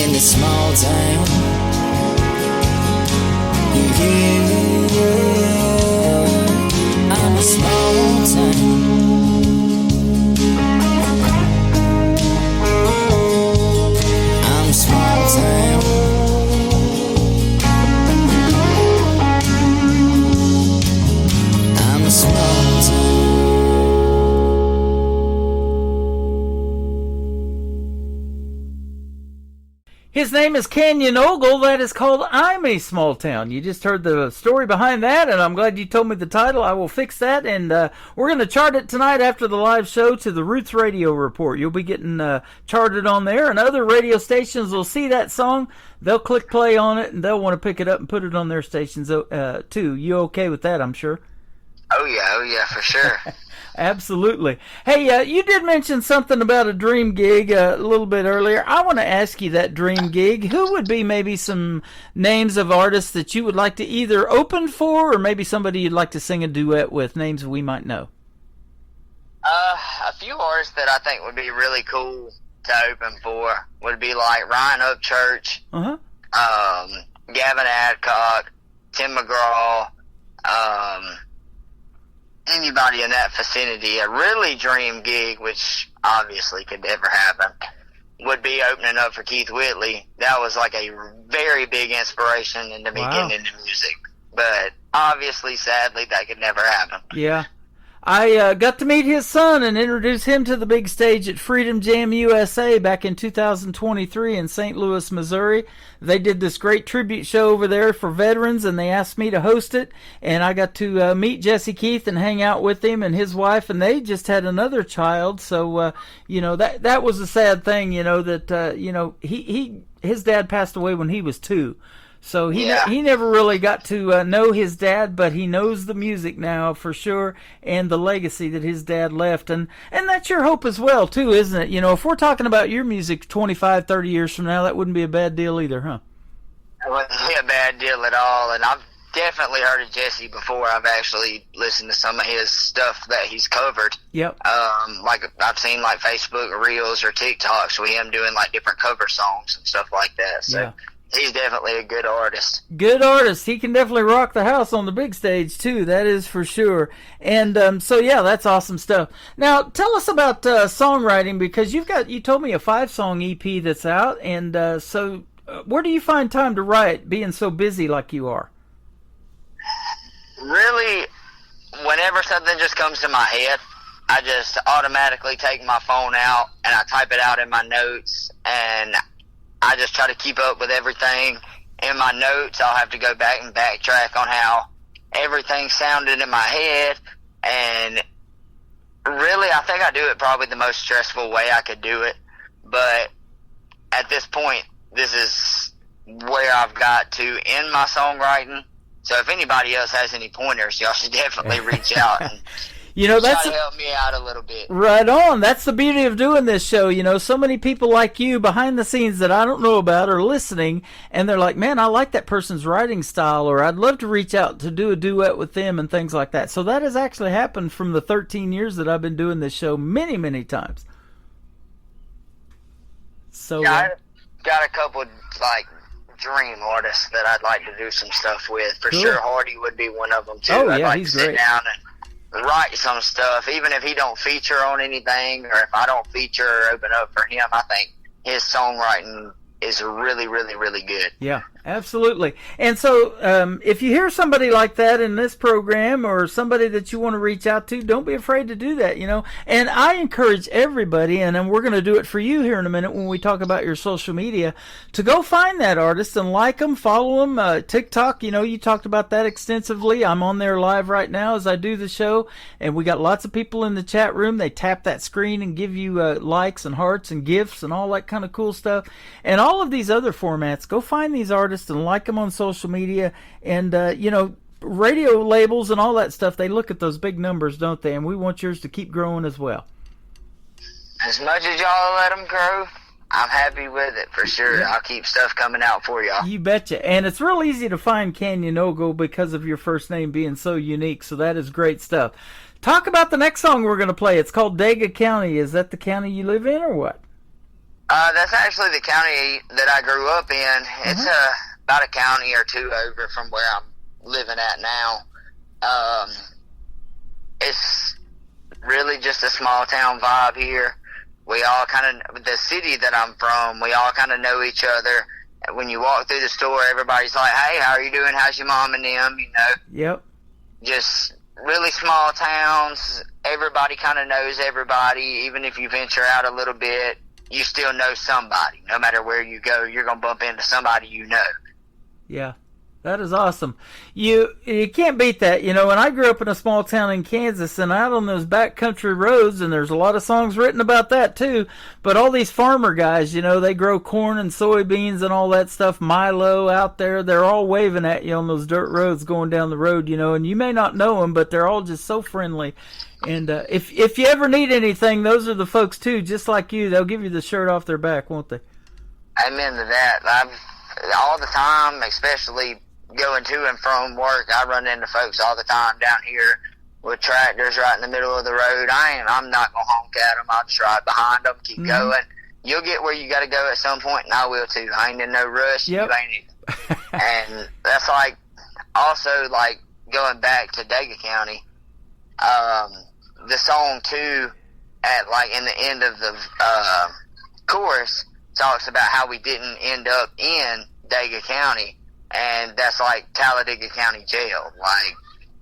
in the small town. Yeah, I'm a small town.
His name is Canyon Ogle. That is called I'm a Small Town. You just heard the story behind that, and I'm glad you told me the title. I will fix that, and we're going to chart it tonight after the live show to the Roots Radio Report. You'll be getting charted on there, and other radio stations will see that song. They'll click play on it, and they'll want to pick it up and put it on their stations too. You okay with that, I'm sure?
Oh yeah, for sure.
Absolutely. Hey, you did mention something about a dream gig a little bit earlier. I want to ask you that dream gig. Who would be maybe some names of artists that you would like to either open for, or maybe somebody you'd like to sing a duet with, names we might know?
A few artists that I think would be really cool to open for would be like Ryan Upchurch, Gavin Adcock, Tim McGraw, anybody in that vicinity. A really dream gig, which obviously could never happen, would be opening up for Keith Whitley. That was like a very big inspiration into me getting into music. But obviously, sadly, that could never happen.
Yeah. I got to meet his son and introduce him to the big stage at Freedom Jam USA back in 2023 in St. Louis, Missouri. They did this great tribute show over there for veterans, and they asked me to host it. And I got to meet Jesse Keith and hang out with him and his wife, and they just had another child. So, that was a sad thing, that, his dad passed away when he was 2. So he never really got to know his dad, but he knows the music now for sure, and the legacy that his dad left. And that's your hope as well, too, isn't it? If we're talking about your music 25, 30 years from now, that wouldn't be a bad deal either, huh?
It wouldn't be a bad deal at all, and I've definitely heard of Jesse before. I've actually listened to some of his stuff that he's covered.
Yep.
Like I've seen like Facebook Reels or TikToks with him doing like different cover songs and stuff like that. So. Yeah. He's definitely a good artist.
Good artist. He can definitely rock the house on the big stage, too. That is for sure. And that's awesome stuff. Now, tell us about songwriting, because you told me a 5-song EP that's out. And where do you find time to write, being so busy like you are?
Really, whenever something just comes to my head, I just automatically take my phone out and I type it out in my notes, and I just try to keep up with everything in my notes. I'll have to go back and backtrack on how everything sounded in my head. And really, I think I do it probably the most stressful way I could do it. But at this point, this is where I've got to in my songwriting. So if anybody else has any pointers, y'all should definitely reach out and
that's
try to help me out a little bit.
Right on. That's the beauty of doing this show. So many people like you behind the scenes that I don't know about are listening, and they're like, man, I like that person's writing style, or I'd love to reach out to do a duet with them and things like that. So that has actually happened from the 13 years that I've been doing this show many, many times. So
I got a couple like dream artists that I'd like to do some stuff with. For sure, Hardy would be one of them too. I'd like
he's
to sit
great.
down and write some stuff, even if he don't feature on anything, or if I don't feature or open up for him. I think his songwriting is really, really, really good.
Yeah, absolutely. And so if you hear somebody like that in this program, or somebody that you want to reach out to, don't be afraid to do that, And I encourage everybody, and then we're going to do it for you here in a minute when we talk about your social media, to go find that artist and like them, follow them. TikTok, you talked about that extensively. I'm on there live right now as I do the show, and we got lots of people in the chat room. They tap that screen and give you likes and hearts and gifts and all that kind of cool stuff. And all of these other formats, go find these artists and like them on social media. And radio labels and all that stuff, they look at those big numbers, don't they? And we want yours to keep growing as well.
As much as y'all let them grow, I'm happy with it for sure. I'll keep stuff coming out for y'all.
You betcha. And it's real easy to find Canyon Ogle because of your first name being so unique. So that is great stuff. Talk about the next song we're going to play. It's called Daga County. Is that the county you live in, or what?
That's actually the county that I grew up in. It's about a county or two over from where I'm living at now. It's really just a small town vibe here. We all the city that I'm from, we all kind of know each other. When you walk through the store, everybody's like, hey, how are you doing? How's your mom and them?
Yep.
Just really small towns. Everybody kind of knows everybody. Even if you venture out a little bit, you still know somebody. No matter where you go, you're going to bump into somebody you know.
Yeah, that is awesome. You can't beat that, And I grew up in a small town in Kansas, and out on those backcountry roads, and there's a lot of songs written about that too. But all these farmer guys, they grow corn and soybeans and all that stuff. Milo out there, they're all waving at you on those dirt roads going down the road, And you may not know them, but they're all just so friendly. And if you ever need anything, those are the folks too, just like you. They'll give you the shirt off their back, won't they?
Amen to that. All the time, especially going to and from work, I run into folks all the time down here with tractors right in the middle of the road. I'm not gonna honk at them. I'll just ride behind them, keep going. You'll get where you got to go at some point, and I will too. I ain't in no rush.
Yep.
You ain't either. And that's like also like going back to Dega County. The song too, at like in the end of the chorus, talks about how we didn't end up in Dega County, and that's like Talladega County Jail. Like,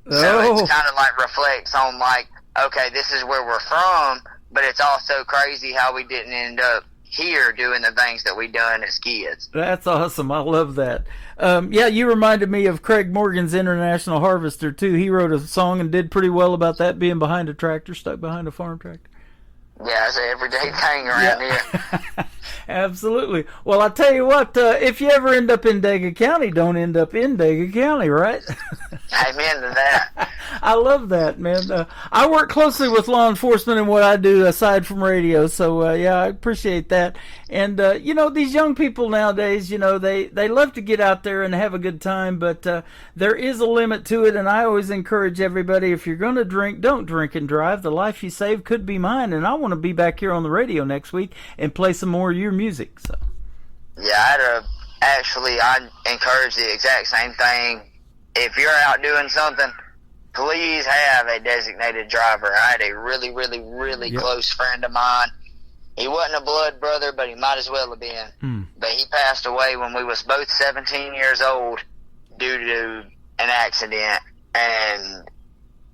so it's kind of like reflects on like, okay, this is where we're from, but it's also crazy how we didn't end up here doing the things that we done as kids.
That's awesome. I love that. Yeah, you reminded me of Craig Morgan's International Harvester too. He wrote a song and did pretty well about that, being behind a tractor, stuck behind a farm tractor.
Yeah, it's an everyday thing around here.
Absolutely. Well, I tell you what, if you ever end up in Dega County, don't end up in Dega County, right?
Amen to that.
I love that, man. I work closely with law enforcement in what I do aside from radio, so yeah, I appreciate that. And you know, these young people nowadays, you know, they love to get out there and have a good time, but there is a limit to it, and I always encourage everybody, if you're going to drink, don't drink and drive. The life you save could be mine, and I want to be back here on the radio next week and play some more of your music. So
yeah, I encourage the exact same thing. If you're out doing something, please have a designated driver. I had a really, really, really close friend of mine. He wasn't a blood brother, but he might as well have been. But he passed away when we was both 17 years old due to an accident, and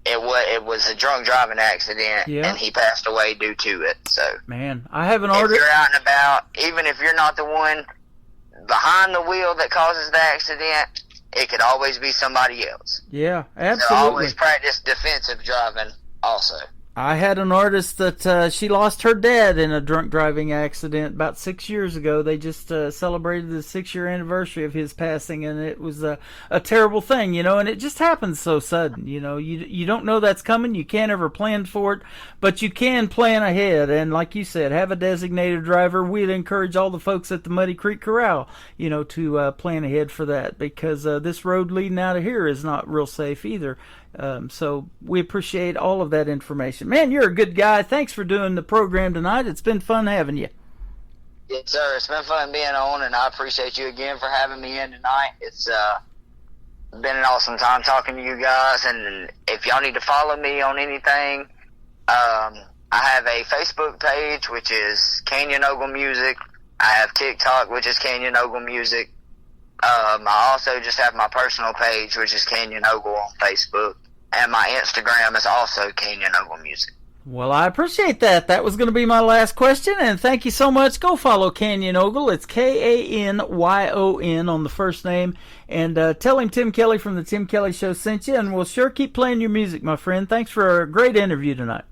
it was a drunk driving accident, and he passed away due to it. So,
man, I have an order.
If you're out and about, even if you're not the one behind the wheel that causes the accident, it could always be somebody else.
Yeah, absolutely.
So always practice defensive driving also.
I had an artist that she lost her dad in a drunk driving accident about 6 years ago. They just celebrated the 6-year anniversary of his passing, and it was a terrible thing, you know, and it just happens so sudden, you know. You don't know that's coming. You can't ever plan for it, but you can plan ahead. And like you said, have a designated driver. We'd encourage all the folks at the Muddy Creek Corral, you know, to plan ahead for that, because this road leading out of here is not real safe either. So we appreciate all of that information. Man, you're a good guy. Thanks for doing the program tonight. It's been fun having you.
Yes, sir. It's been fun being on, and I appreciate you again for having me in tonight. It's been an awesome time talking to you guys, and if y'all need to follow me on anything, I have a Facebook page, which is Canyon Ogle Music. I have TikTok, which is Canyon Ogle Music. I also just have my personal page, which is Canyon Ogle on Facebook. And my Instagram is also Canyon Ogle Music.
Well, I appreciate that. That was going to be my last question, and thank you so much. Go follow Canyon Ogle. It's Kanyon on the first name. And tell him Tim Kelly from the Tim Kelly Show sent you, and we'll sure keep playing your music, my friend. Thanks for a great interview tonight.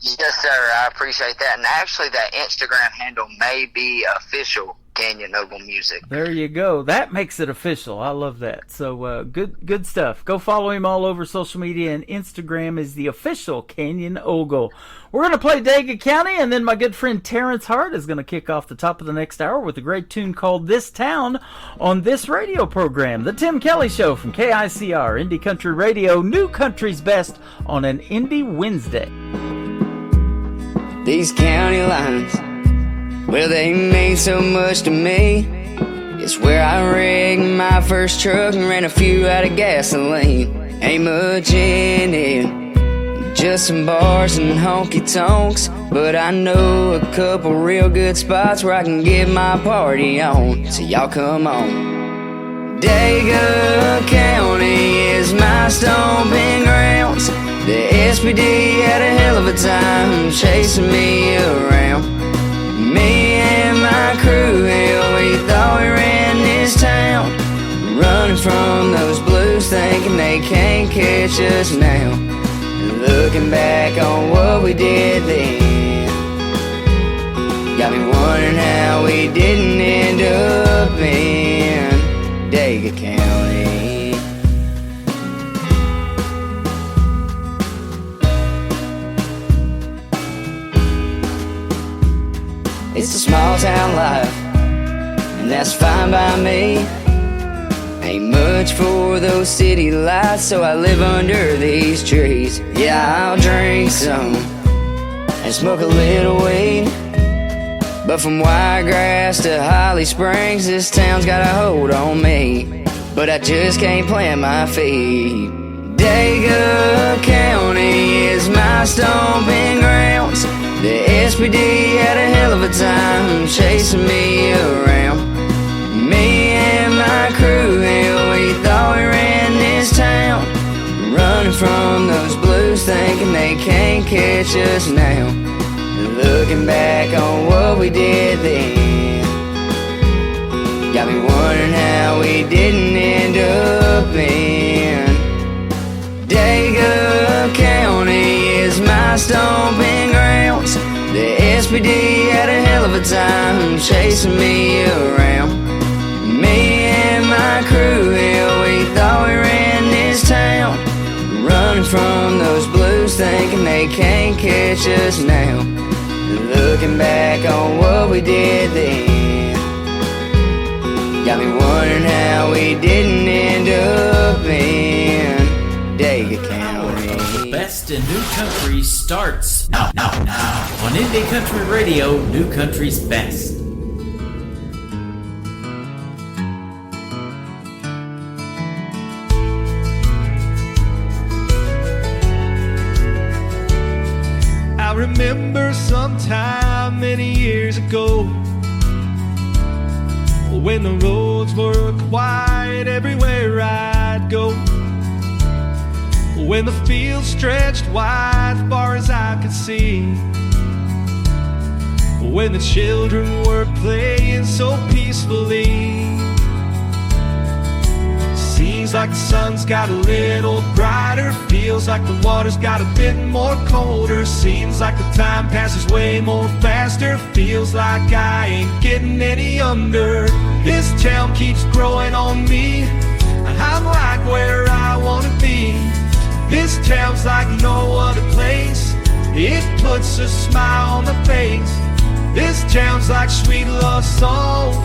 Yes, sir. I appreciate that. And actually, that Instagram handle may be official Canyon Ogle Music.
There you go. That makes it official. I love that. So good stuff. Go follow him all over social media, and Instagram is the official Canyon Ogle. We're going to play Dega County, and then my good friend Terrence Hart is going to kick off the top of the next hour with a great tune called This Town on this radio program, The Tim Kelly Show from KICR, Indie Country Radio, New Country's Best on an Indie Wednesday.
These county lines, well, they mean so much to me. It's where I rigged my first truck and ran a few out of gasoline. Ain't much in it, just some bars and honky-tonks, but I know a couple real good spots where I can get my party on. So y'all come on. Dega County is my stomping grounds. The SPD had a hell of a time chasing me around. Me and my crew, hell, we thought we ran this town, running from those blues, thinking they can't catch us now. Looking back on what we did then, got me wondering how we didn't end up in Dega County. It's a small town life, and that's fine by me. Ain't much much for those city lights, so I live under these trees. Yeah, I'll drink some and smoke a little weed, but from Wiregrass to Holly Springs, this town's got a hold on me, but I just can't plant my feet. Daga County is my stomping grounds. The SPD had a hell of a time chasing me around. Me and my crew, hell, we thought we ran this town, running from those blues, thinking they can't catch us now. Looking back on what we did then, got me wondering how we didn't end up in Daga County is my stomping grounds. The SPD had a hell of a time chasing me around. Me and my crew, hell, we thought we ran this town, running from those blues, thinking they can't catch us now. Looking back on what we did then, got me wondering how we didn't end up in Daga County.
The best in new country starts now. On Indie Country Radio, New Country's Best.
I remember sometime many years ago, when the roads were quiet everywhere I'd go, when the fields stretched wide far as I could see, when the children were playing so peacefully. Seems like the sun's got a little brighter, feels like the water's got a bit more colder. Seems like the time passes way more faster, feels like I ain't getting any younger. This town keeps growing on me, I'm like where I wanna be. This town's like no other place, it puts a smile on my face. This town's like sweet love song,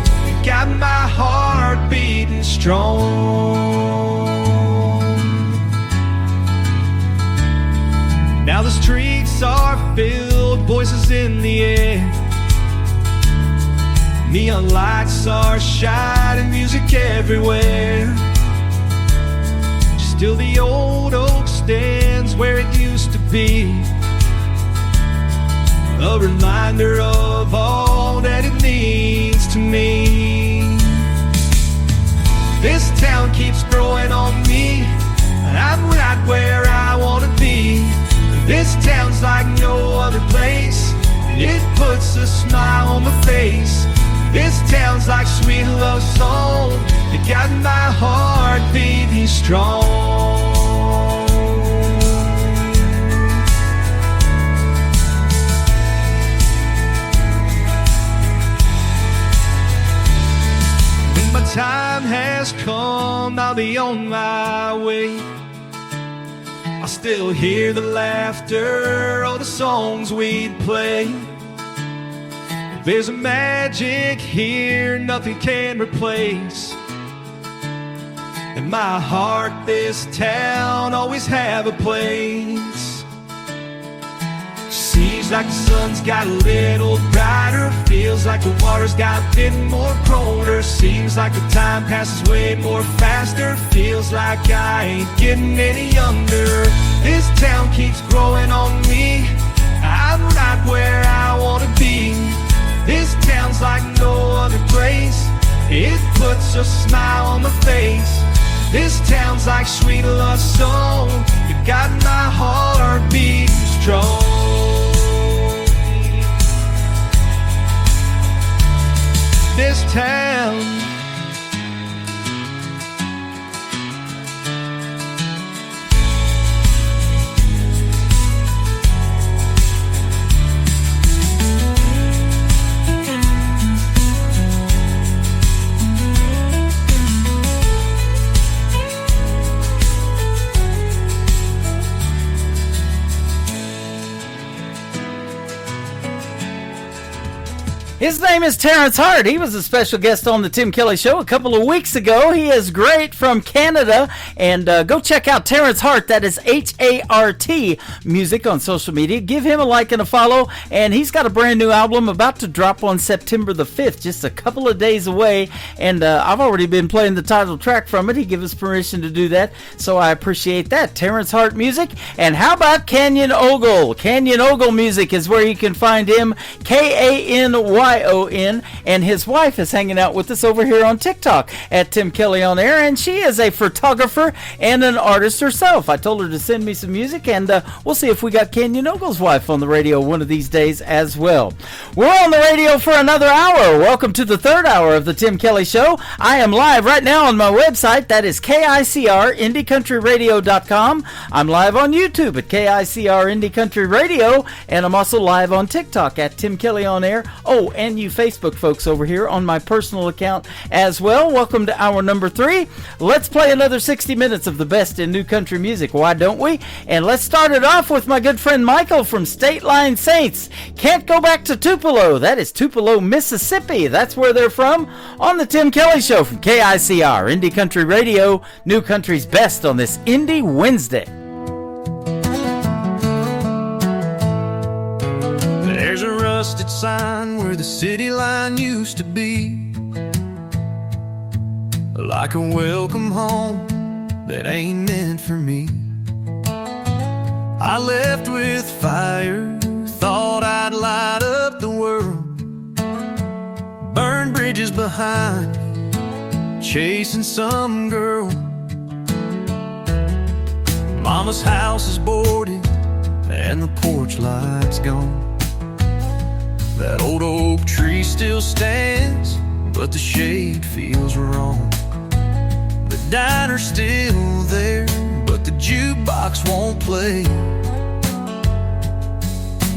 got my heart beating strong. Now the streets are filled, voices in the air, neon lights are shining, music everywhere. Still the old oak stands where it used to be, a reminder of all that it means to me. This town keeps growing on me, I'm right where I wanna be. This town's like no other place, it puts a smile on my face. This town's like sweet love song, it got my heart beating strong. When my time has come, I'll be on my way. I still hear the laughter of the songs we'd play. There's a magic here nothing can replace. In my heart, this town always have a place. Seems like the sun's got a little brighter, feels like the water's got a bit more colder. Seems like the time passes way more faster, feels like I ain't getting any younger. This town keeps growing on me, I'm right where I wanna be. This town's like no other place, it puts a smile on my face. This town's like sweet love song, you got my heart beating strong. This town,
His name is Terrence Hart. He was a special guest on the Tim Kelly Show a couple of weeks ago. He is great from Canada. And go check out Terrence Hart. That is H-A-R-T music on social media. Give him a like and a follow. And he's got a brand new album about to drop on September the 5th, just a couple of days away. And I've already been playing the title track from it. He gave us permission to do that, so I appreciate that. Terrence Hart music. And how about Canyon Ogle? Canyon Ogle music is where you can find him, Kanyon, and his wife is hanging out with us over here on TikTok at Tim Kelly on Air, and she is a photographer and an artist herself. I told her to send me some music, and we'll see if we got Canyon Ogle's wife on the radio one of these days as well. We're on the radio for another hour. Welcome to the third hour of the Tim Kelly Show. I am live right now on my website. That is KICR, IndieCountryRadio.com. I'm live on YouTube at KICR Indie Country Radio, and I'm also live on TikTok at Tim Kelly on Air. Oh, and you Facebook folks over here on my personal account as well. Welcome to hour number 3. Let's play another 60 minutes of the best in new country music. Why don't we? And let's start it off with my good friend Michael from State Line Saints. Can't Go Back to Tupelo. That is Tupelo, Mississippi. That's where they're from on the Tim Kelly Show from KICR Indie Country Radio, new country's best on this Indie Wednesday.
There's a rusted sign where the city line used to be, like a welcome home that ain't meant for me. I left with fire, thought I'd light up the world, burn bridges behind me, chasing some girl. Mama's house is boarded and the porch light's gone. That old oak tree still stands, but the shade feels wrong. The diner's still there, but the jukebox won't play.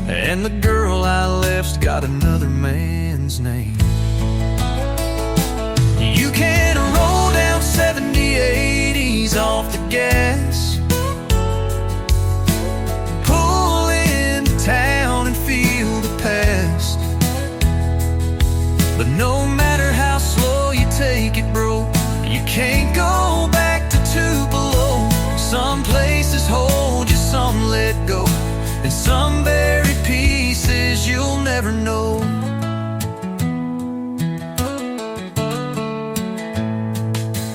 And the girl I left's got another man's name. You can roll down 70, 80s off the gas, pull into town and feel the past. But no matter how slow you take it, bro, you can't go back to Tupelo. Some places hold you, some let go, and some buried pieces you'll never know.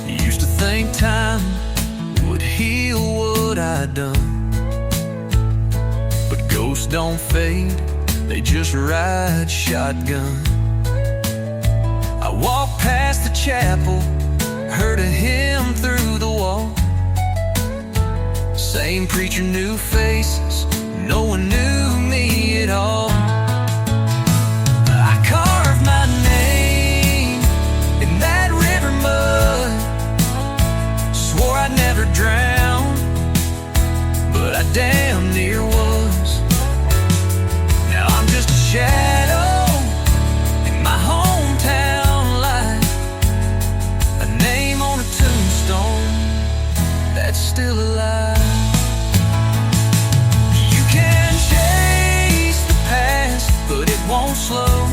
Used to think time would heal what I'd done, but ghosts don't fade, they just ride shotgun. I walked past the chapel, heard a hymn through the wall. Same preacher, new faces, no one knew me at all. I carved my name in that river mud, swore I'd never drown, but I damn near was. Now I'm just a shadow in my hometown life, a name on a tombstone that's still alive. But it won't slow.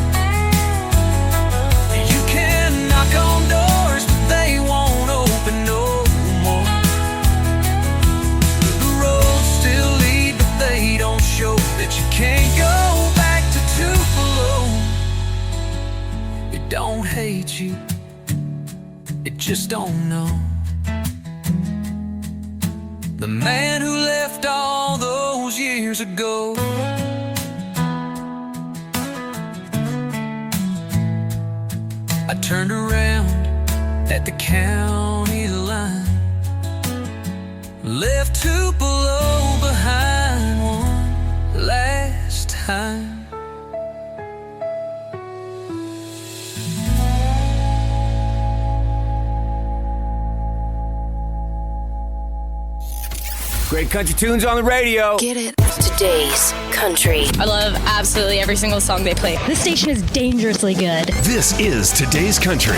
You can knock on doors, but they won't open no more. The roads still lead, but they don't show that you can't go back to Tupelo. It don't hate you, it just don't know. The man who left all those years ago. I turned around at the county line, left Tupelo behind one last time.
Great country tunes on the radio.
Get it. Today's country.
I love absolutely every single song they play.
This station is dangerously good.
This is Today's Country.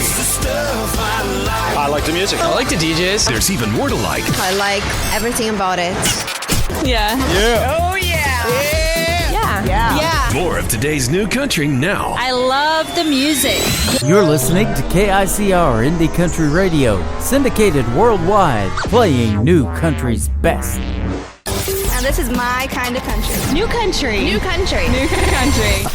I like the music.
I like the DJs.
There's even more to like.
I like everything about it.
Yeah.
Yeah.
Oh, yeah.
Yeah.
Yeah.
More of today's new country now.
I love the music.
You're listening to KICR Indie Country Radio, syndicated worldwide, playing new country's best.
Now this is my kind of country.
New country.
New country.
New country.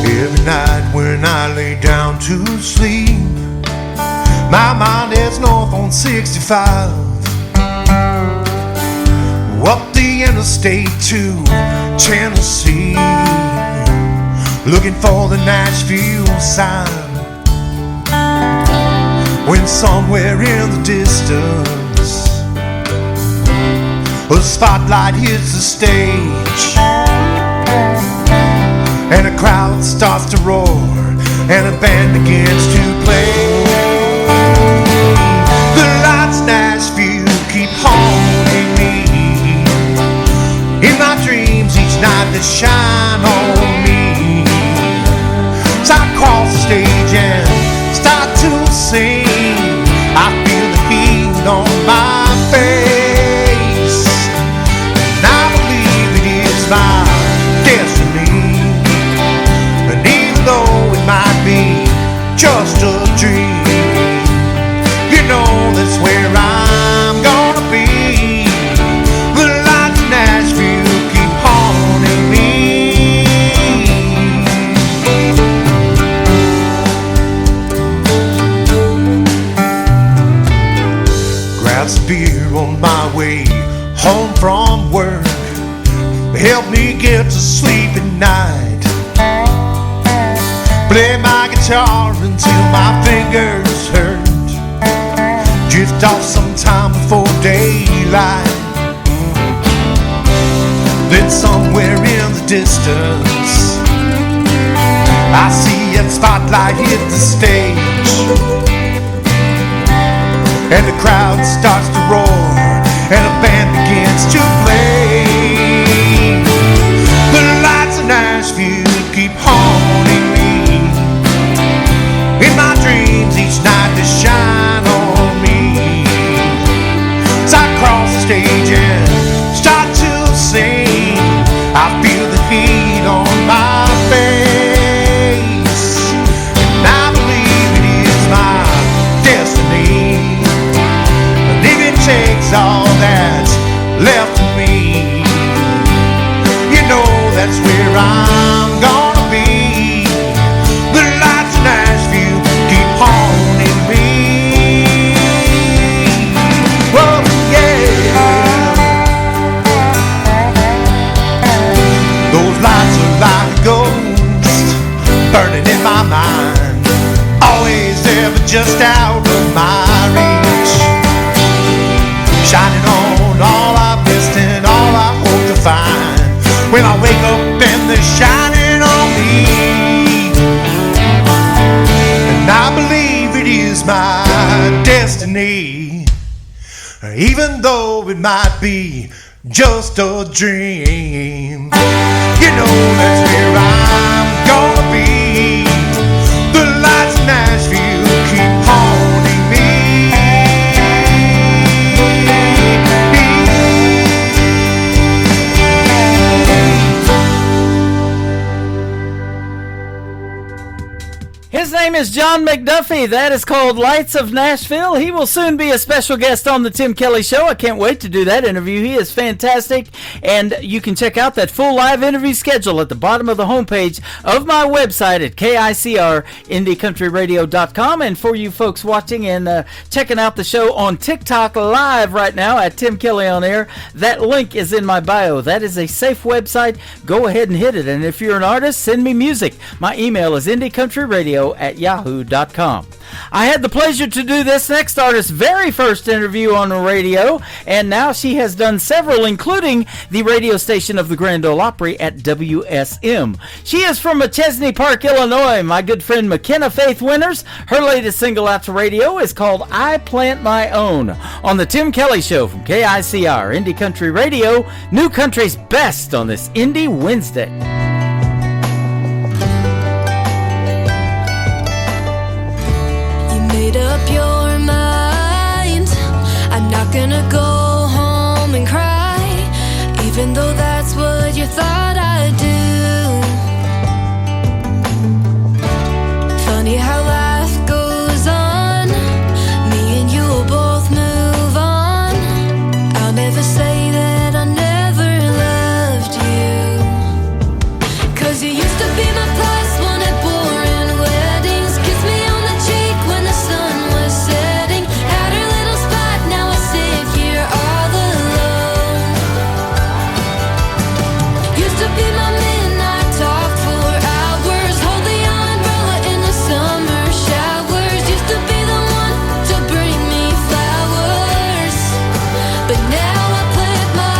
Every night when I lay down to sleep, my mind is north on 65, up the interstate to Tennessee, looking for the Nashville sign. When somewhere in the distance a spotlight hits the stage, and a crowd starts to roar, and a band begins to play. The lights Nashville keep haunting me, in my dreams each night that shine on me. So I cross the stage and start to sing. I feel the heat on my face, and I believe it is my destiny. And even though it might be just a dream, you know that's where I'm gonna be. The lights in Nashville keep haunting me. Grab some beer on my way home from work, help me get to sleep at night. Play my guitar until my fingers hurt, drift off sometime before daylight. Then somewhere in the distance I see a spotlight hit the stage, and the crowd starts to roar, and a band begins to play. The lights in Nashville keep haunting me, in my dreams each night they shine on me. So I cross the stage and start to sing. I feel the heat on my face, and I believe it is my destiny. And if it takes all that's left of me, you know that's where I'm gonna be. The lights in Nashville keep haunting me. Whoa, yeah. Those lights are like a ghost burning in my mind, always there but just out of my reach, shining on all I've missed and all I hope to find. When I wake up and they're shining on me, and I believe it is my destiny, even though it might be just a dream. You know that's where I'm gonna be. The lights in Nashville keep haunting me.
His name is John McDuffie. That is called Lights of Nashville. He will soon be a special guest on the Tim Kelly Show. I can't wait to do that interview. He is fantastic. And you can check out that full live interview schedule at the bottom of the homepage of my website at KICRIndieCountryRadio.com. And for you folks watching and checking out the show on TikTok live right now at Tim Kelly On Air, that link is in my bio. That is a safe website. Go ahead and hit it. And if you're an artist, send me music. My email is IndieCountryRadio@yahoo.com. I had the pleasure to do this next artist's very first interview on the radio, and now she has done several, including the radio station of the Grand Ole Opry at WSM. She is from Machesney Park, Illinois. My good friend McKenna Faith Winters. Her latest single out to radio is called I Plant My Own on the Tim Kelly Show from KICR Indie Country Radio, New Country's best on this Indie Wednesday.
gonna go home and cry, even though that's what you thought I'd do. Funny how life goes on, me and you will both move on. I'll never say that I never loved you, 'cause you used to be my plus one at boring weddings. Kiss me on the cheek when the sun was setting. Had her little spot, now I sit here all alone. Used to be my midnight talk for hours. Hold the umbrella in the summer showers. Used to be the one to bring me flowers, but now I plant my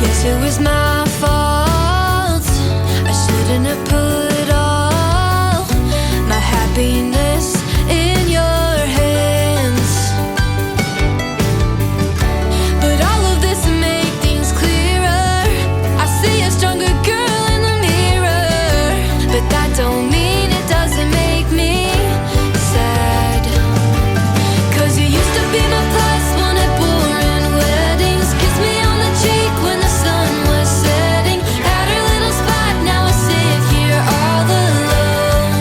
guess it was my fault. I shouldn't have put all my happiness in your hands. But all of this make things clearer. I see a stronger girl in the mirror, but that don't mean it doesn't make me sad. 'Cause you used to be my plus one at boring weddings. Kiss me on the cheek when the sun was setting. Had her little spot, now I sit here all alone.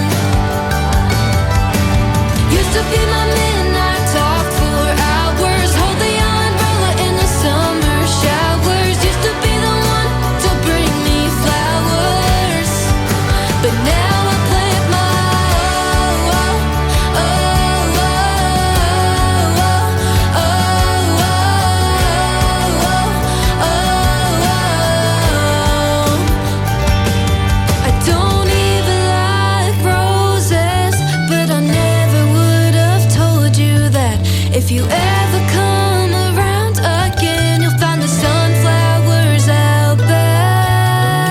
Used to be my midnight talk for hours. Hold the umbrella in the summer showers. Used to be the one to bring me flowers, but now I plant my I don't even like roses, but I never would have told you that. If you ever come around again, you'll find the sunflowers out back.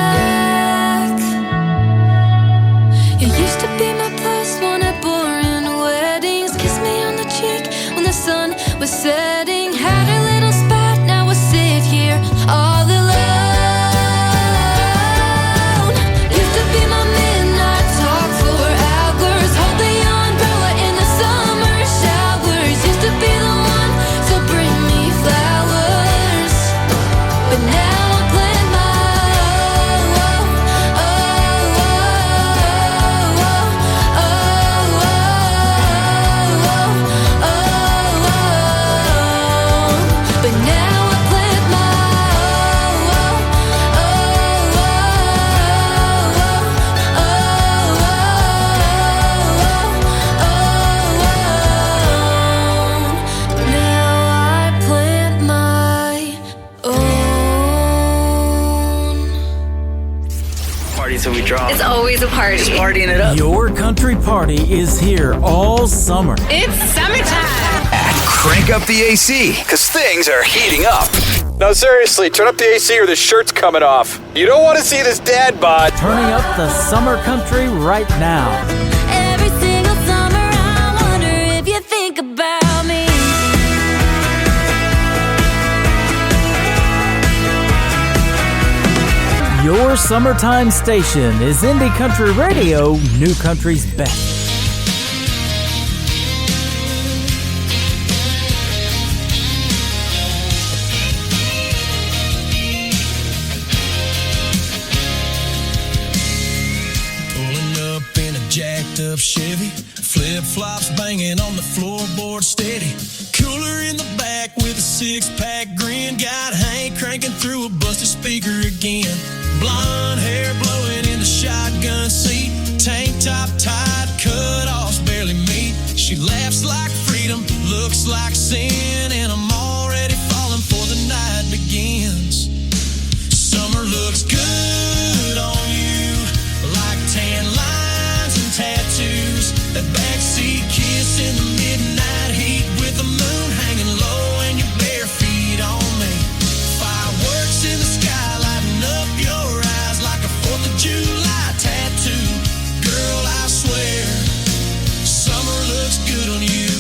You used to be my plus one at boring weddings. Kiss me on the cheek when the sun was setting. Had a little spot, now I sit here all alone. Used to be my midnight talk for hours. Hold the umbrella in the summer showers. Used to be the one to bring me flowers, but now I plant my but now I plant my now I plant my own.
Party till we drop.
It's always a party.
Just partying it up.
Your country party is here all summer.
It's summertime.
Crank up the AC, because things are heating up.
No, seriously, turn up the AC or the shirt's coming off. You don't want to see this dad bod.
Turning up the summer country right now.
Every single summer I wonder if you think about me.
Your summertime station is Indie Country Radio, New Country's best.
Pulling up in a jacked up Chevy, flip flops banging on the floorboard steady. Cooler in the back with a 6-pack grin. Got Hank cranking through a busted speaker again. Blonde hair blowing in the shotgun seat. Tank top tied, cut offs barely meet. She laughs like freedom, looks like sin, and I'm already falling for the night begins. Summer looks good on you, like tan lines and tattoos. That backseat kiss in the midnight heat, with the moon hanging low and your bare feet on me. Fireworks in the sky lighting up your eyes like a 4th of July tattoo. Girl, I swear, summer looks good on you.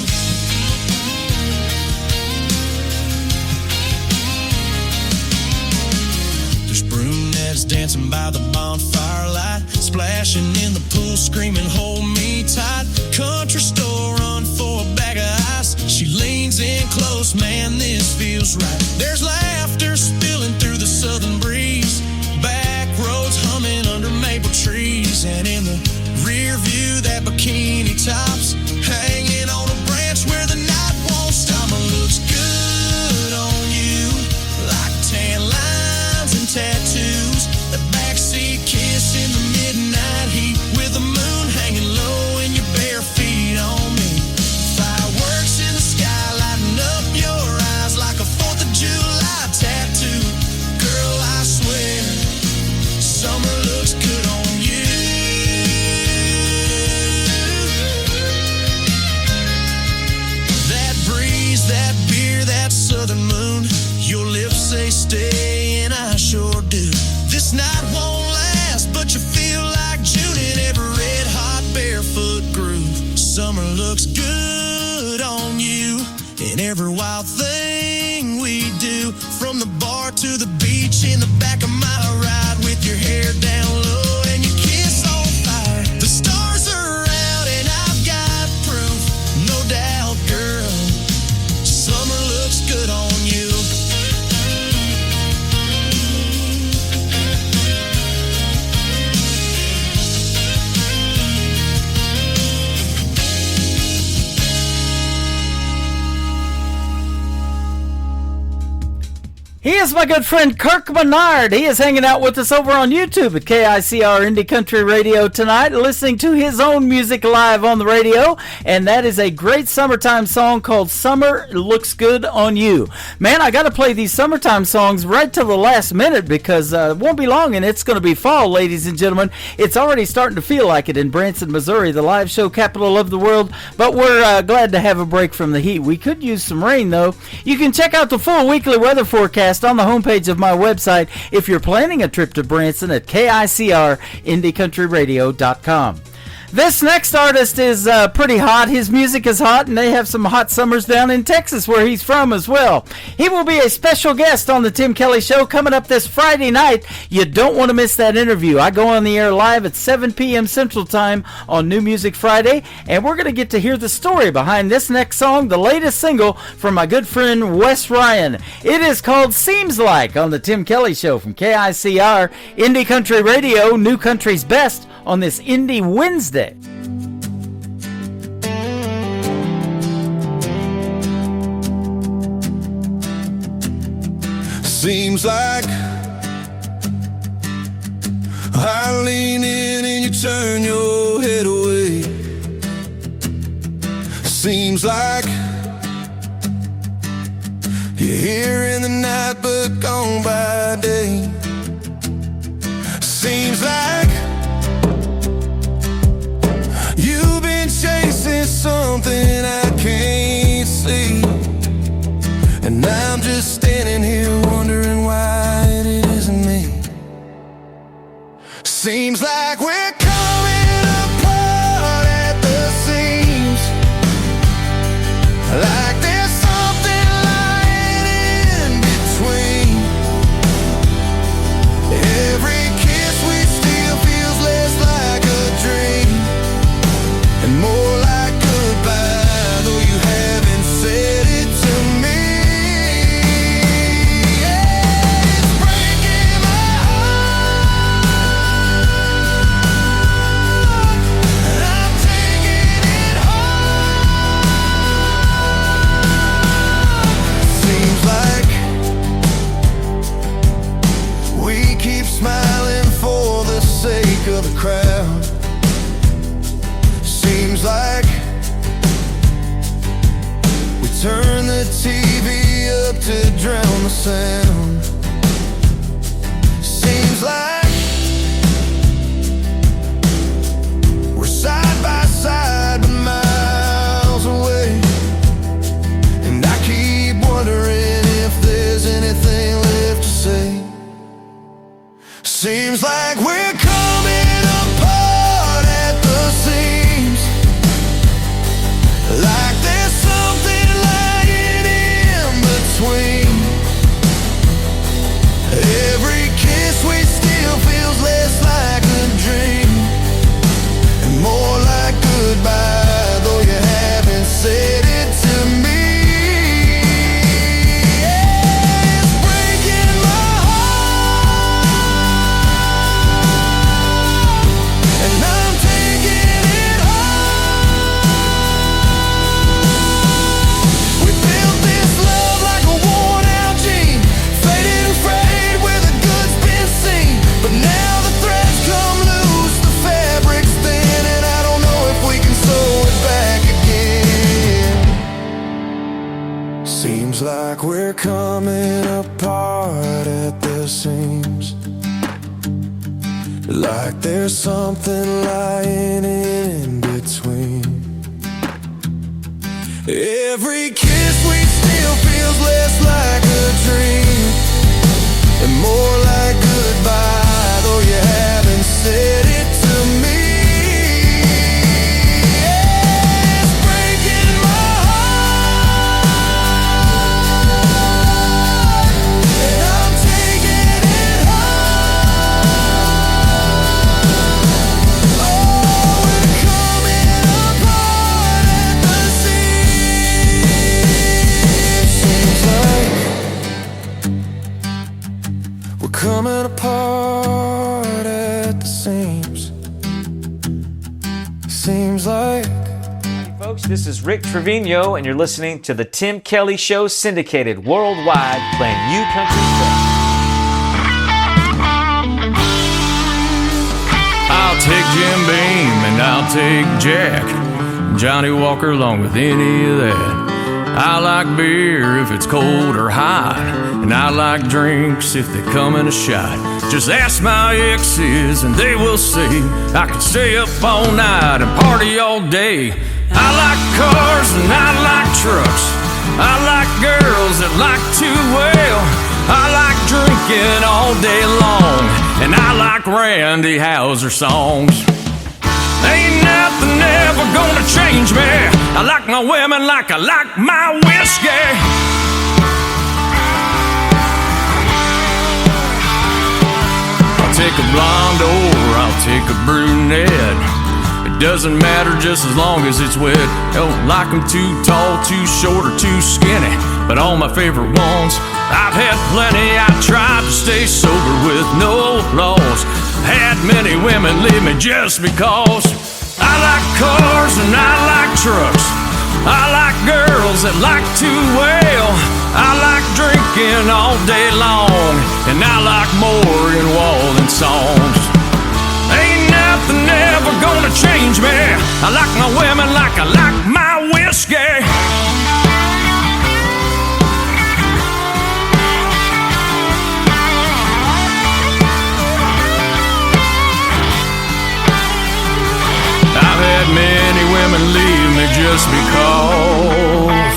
sitting by the bonfire light, splashing in the pool, screaming, hold me tight. Country store, run for a bag of ice. She leans in close, man, this feels right. There's laughter spilling through the southern breeze, back roads humming under maple trees, and in the rear view that bikini tops hanging on a branch where the night won't stop. Looks good on you, like tan lines and tattoos. The backseat kiss in the midnight heat, with the moon hanging low and your bare feet on me. Fireworks in the sky lighting up your eyes like a 4th of July tattoo. Girl, I swear, summer looks good on you. That breeze, that beer, that southern moon, your lips say stay and I sure do. This night won't last, but you feel like June in every red hot barefoot groove. Summer looks good on you in every wild thing we do, from the bar to the beach, in the back of my ride, with your hair down low and your kiss on fire. The stars are out and I've got proof, no doubt, girl, summer looks good on you.
He is my good friend Kirk Menard. He is hanging out with us over on YouTube at KICR Indie Country Radio tonight, listening to his own music live on the radio, and that is a great summertime song called Summer Looks Good on You. Man, I got to play these summertime songs right till the last minute because it won't be long and it's going to be fall, ladies and gentlemen. It's already starting to feel like it in Branson, Missouri, the live show capital of the world, but we're glad to have a break from the heat. We could use some rain, though. You can check out the full weekly weather forecast on the homepage of my website if you're planning a trip to Branson at KICRIndieCountryRadio.com. This next artist is pretty hot. His music is hot, and they have some hot summers down in Texas where he's from as well. He will be a special guest on the Tim Kelly Show coming up this Friday night. You don't want to miss that interview. I go on the air live at 7 p.m. Central Time on New Music Friday, and we're going to get to hear the story behind this next song, the latest single from my good friend Wes Ryan. It is called Seems Like on the Tim Kelly Show from KICR Indie Country Radio, New Country's Best, on this Indie Wednesday.
Seems like I lean in and you turn your head away. Seems like you're here in the night but gone by day. Seems like you've been chasing something I can't see, and I'm just standing here wondering why it isn't me. Seems like we're coming apart at the seams, like there's something lying in between. Every kiss we steal feels less like a dream and more like goodbye, though you haven't said it to me. Yeah, it's breaking my heart, and I'm taking it hard. Seems like we keep smiling for the sake of the crowd. Seems like we turn the TV up to drown the sound. Seems like we're side by side but miles away, and I keep wondering if there's anything left to say. Seems like we're coming apart at the seams, like there's something lying in between. Every kiss we steal feels like there's something lying in between. Every kiss we steal feels less like a dream and more like goodbye, though you haven't said it to me. It's breaking my heart, and I'm taking it home. Oh, we're coming apart at the seams. Seems like we're coming apart at the seams. Seems like.
Hey folks, this is Rick Trevino, and you're listening to the Tim Kelly Show, syndicated worldwide, playing you country stuff.
I'll take Jim Beam and I'll take Jack, Johnny Walker along with any of that. I like beer if it's cold or hot, and I like drinks if they come in a shot. Just ask my exes and they will say I can stay up all night and party all day. I like cars and I like trucks. I like girls that like to wail. I like drinking all day long, and I like Randy Houser songs. Ain't nothing ever gonna change me. I like my women like I like my whiskey. I'll take a blonde or I'll take a brunette. It doesn't matter just as long as it's wet. Don't like them too tall, too short, or too skinny, but all my favorite ones, I've had plenty. I tried to stay sober with no flaws. Had many women leave me just because. I like cars and I like trucks. I like girls that like to wail. I like drinking all day long, and I like Maureen Walden songs. Ain't nothing ever gonna change me. I like my women like I like my whiskey. I've had many women leave me just because.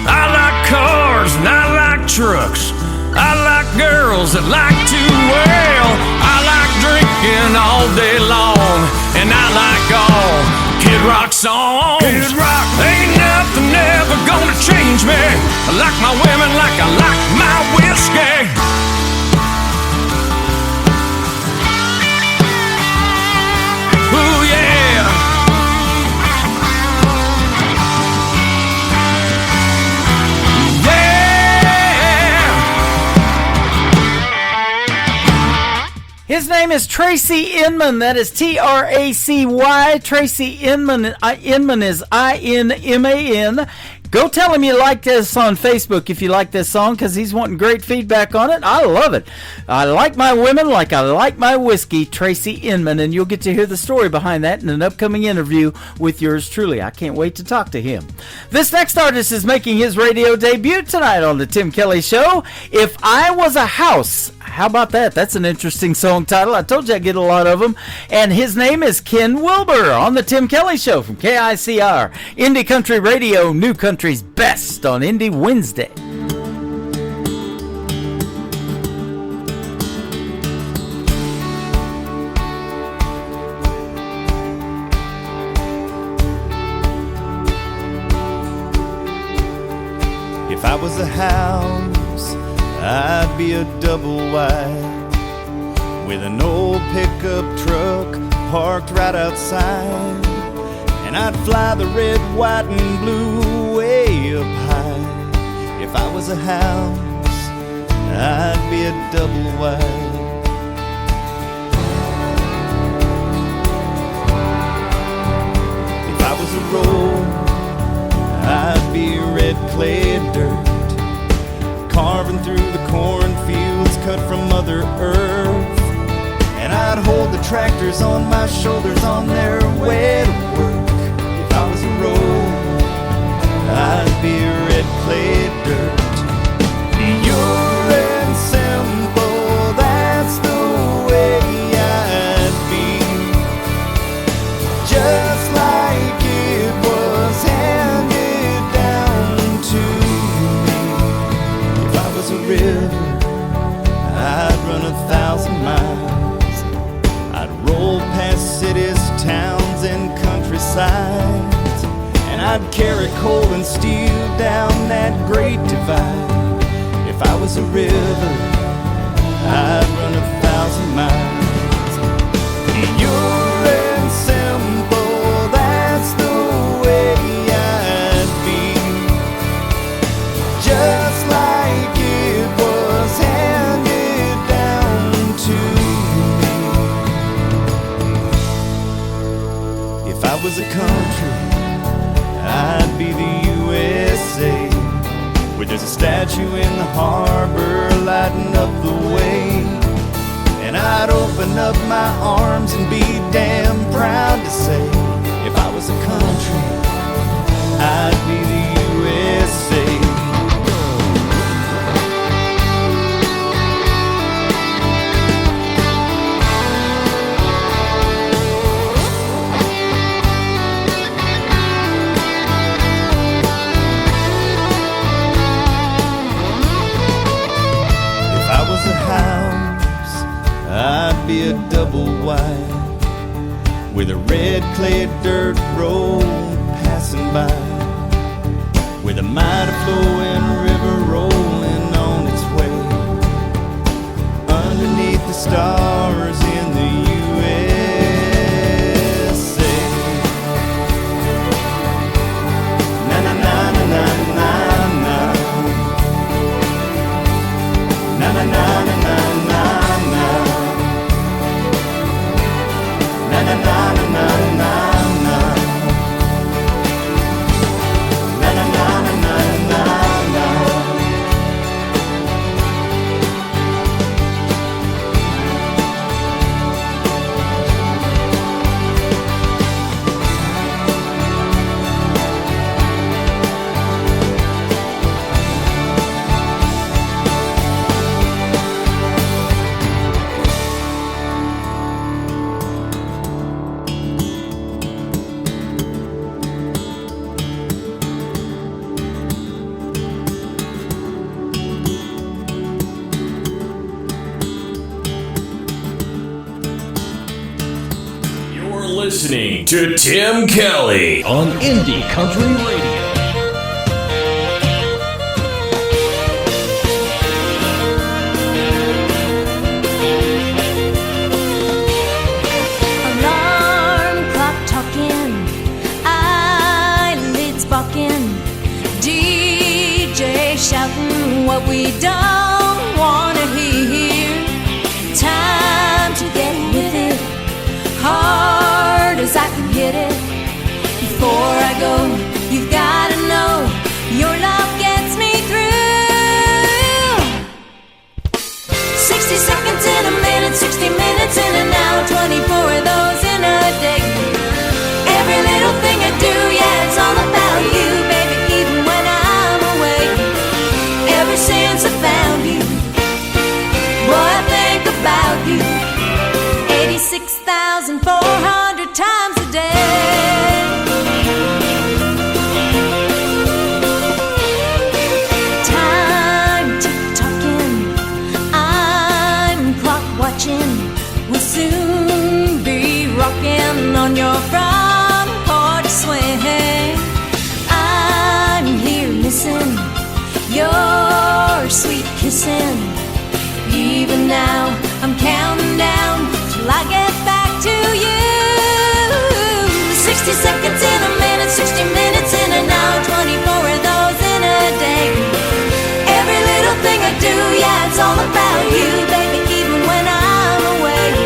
I like cars and I like trucks. I like girls that like to wail. I like drinking all day long, and I like all Kid Rock songs. Kid Rock. Ain't nothing ever gonna change me. I like my women like I like my whiskey. Ooh, yeah.
His name is Tracy Inman. That is Tracy. Tracy Inman. Inman is INMAN. Go tell him you like this on Facebook if you like this song, because he's wanting great feedback on it. I love it. I like my women like I like my whiskey, Tracy Inman, and you'll get to hear the story behind that in an upcoming interview with yours truly. I can't wait to talk to him. This next artist is making his radio debut tonight on the Tim Kelly Show. If I Was a House. How about that? That's an interesting song title. I told you I get a lot of them. And his name is Ken Wilber on the Tim Kelly Show from KICR. Indie Country Radio, New Country's best on Indie Wednesday.
If I was a house, I'd be a double wide with an old pickup truck parked right outside, and I'd fly the red, white, and blue way up high. If I was a house, I'd be a double wide. If I was a road, I'd be red clay dirt, carving through the cornfields cut from Mother Earth. And I'd hold the tractors on my shoulders on their way to work. If I was a road, I'd be red clay dirt. Pure and simple, that's the way I I'd carry coal and steel down that great divide. If I was a river, I'd run 1,000 miles. Pure and simple, that's the way I'd be. Just like it was handed down to me. If I was a country, I'd be the USA, where there's a statue in the harbor lighting up the way. And I'd open up my arms and be damn proud to say, if I was a country, I'd be the USA. I'd be a double wide with a red clay dirt road passing by, with a mighty flowing river rolling on its way, underneath the stars in the USA. Na na na na na na na na na na na na. Na na na na na na na. Na na na na na na na.
Listening to Tim Kelly on Indie Country Radio.
Alarm clock talking, eyelids bucking, DJ shouting what we don't want to hear. Time to get with it, hard as I can hit it. Before I go, you've gotta know your love gets me through. 60 seconds in a minute, 60 minutes in an hour, 24 of those in a day. Every little thing I do, yeah, it's all about you, baby, even when I'm away. Ever since I found you, boy, I think about you 86,400 times a day. Time tick-tocking, I'm clock watching. We'll soon be rocking on your front porch swing. I'm here missing your sweet kissing. Even now, I'm counting down till I get back to you. 60 seconds in a minute, 60 minutes in an hour, 24 of those in a day. Every little thing I do, yeah, it's all about you, baby, even when I'm away.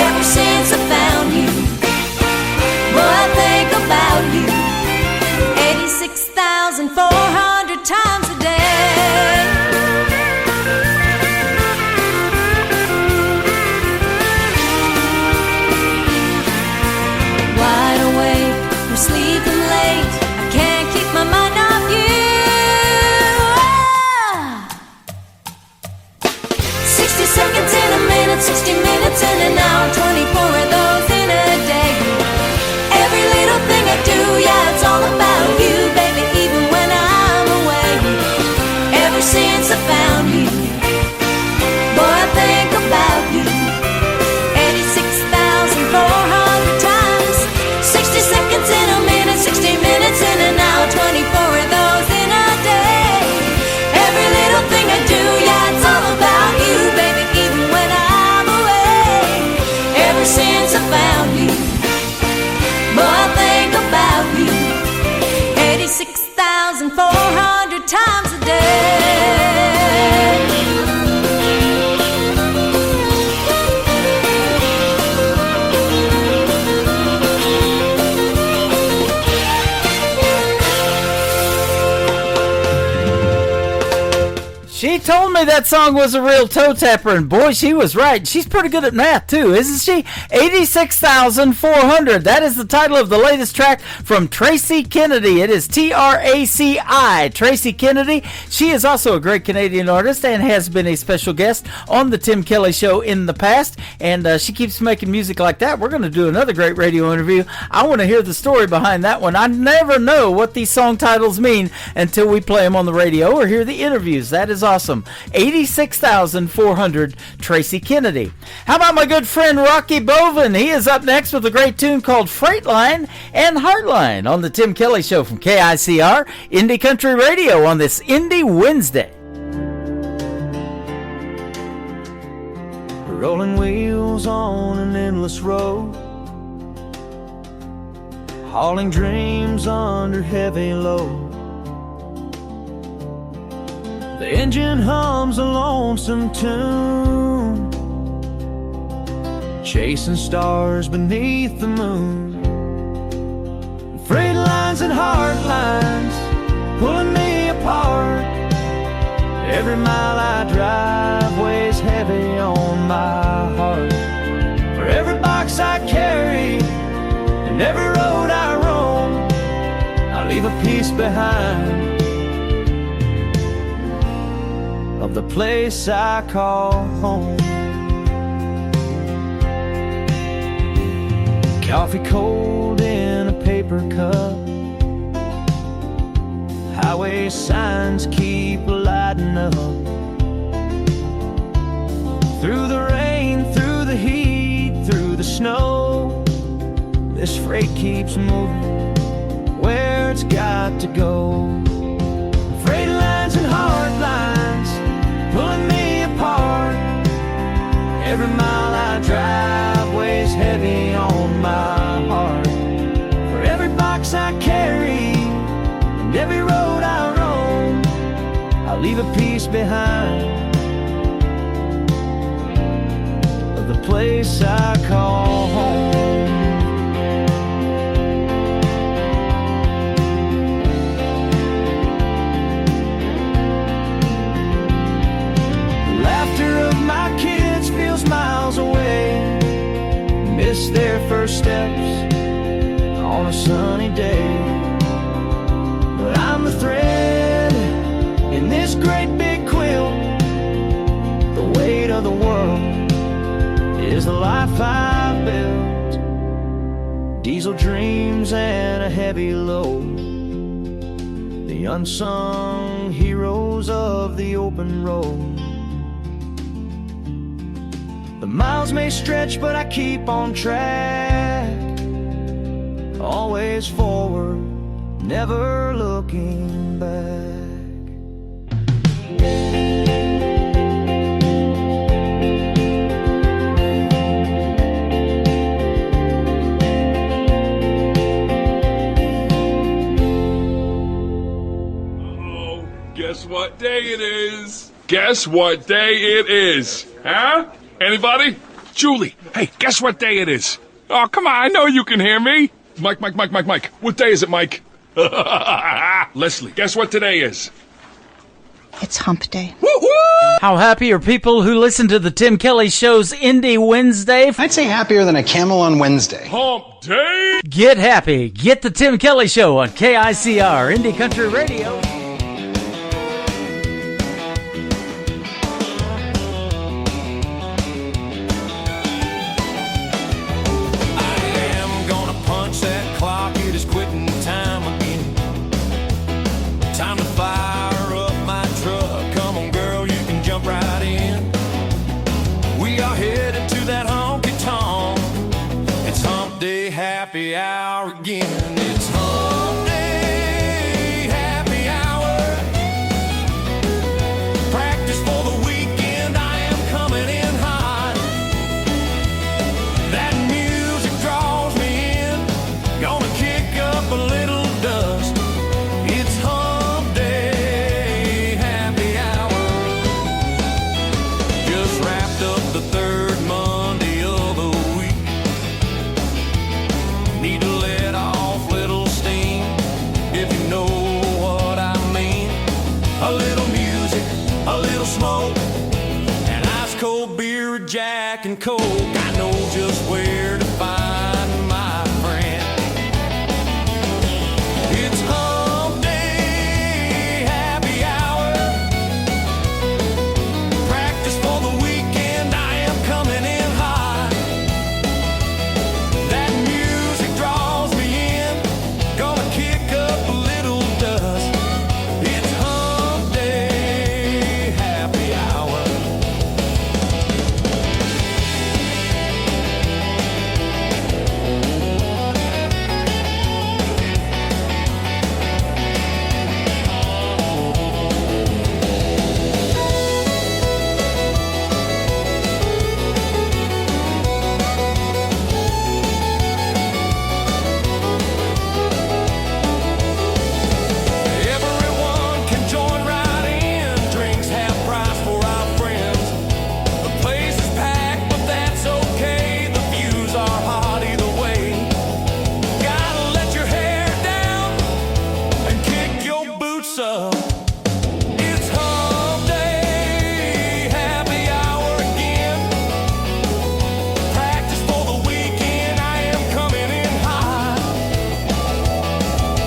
Ever since I found you, boy, I think about you 86,400 times a day. Wide awake
She told me that song was a real toe tapper, and boy, she was right. She's pretty good at math, too, isn't she? 86,400. That is the title of the latest track from Tracy Kennedy. It is Traci, Tracy Kennedy. She is also a great Canadian artist and has been a special guest on the Tim Kelly Show in the past, and she keeps making music like that. We're going to do another great radio interview. I want to hear the story behind that one. I never know what these song titles mean until we play them on the radio or hear the interviews. That is awesome. 86,400, Tracy Kennedy. How about my good friend Rocky Boven? He is up next with a great tune called Freightline and Heartline on the Tim Kelly Show from KICR, Indie Country Radio on this Indie Wednesday.
Rolling wheels on an endless road, hauling dreams under heavy load. The engine hums a lonesome tune, chasing stars beneath the moon. Freight lines and hard lines pulling me apart. Every mile I drive weighs heavy on my heart. For every box I carry and every road I roam, I leave a piece behind of the place I call home. Coffee cold in a paper cup, highway signs keep lighting up. Through the rain, through the heat, through the snow, this freight keeps moving where it's got to go. Freight lines and hard lines pulling me apart. Every mile I drive weighs heavy on my heart. For every box I carry and every road I roam, I leave a piece behind of the place I call home. My kids feels miles away, miss their first steps on a sunny day. But I'm the thread in this great big quilt. The weight of the world is the life I've built. Diesel dreams and a heavy load, the unsung heroes of the open road. The miles may stretch, but I keep on track, always forward, never looking back.
Oh, guess what day it is? Guess what day it is? Huh? Anybody? Julie, hey, guess what day it is? Oh, come on, I know you can hear me. Mike. What day is it, Mike? Leslie, guess what today is?
It's hump day.
Woo-hoo!
How happy are people who listen to the Tim Kelly Show's Indie Wednesday?
I'd say happier than a camel on Wednesday.
Hump day!
Get happy. Get the Tim Kelly Show on KICR, Indie Country Radio.
Happy hour again. It's hump day, happy hour. Practice for the weekend, I am coming in hot. That music draws me in, gonna kick up a little dust. It's hump day, happy hour. Just wrapped up the third Monday of the week. Need to let off
Jack and Coke, I know just where to find my friend. It's hump day, happy hour. Practice for the weekend, I am coming in hot. That music draws me in, gonna kick up a little dust. It's hump day, happy hour. Everyone can join right in. Drinks half price for our friends. The place is packed, but that's okay. The views are hot either way. Gotta let your hair down and kick your boots up. It's hump day, happy hour again. Practice for the weekend, I am coming in hot.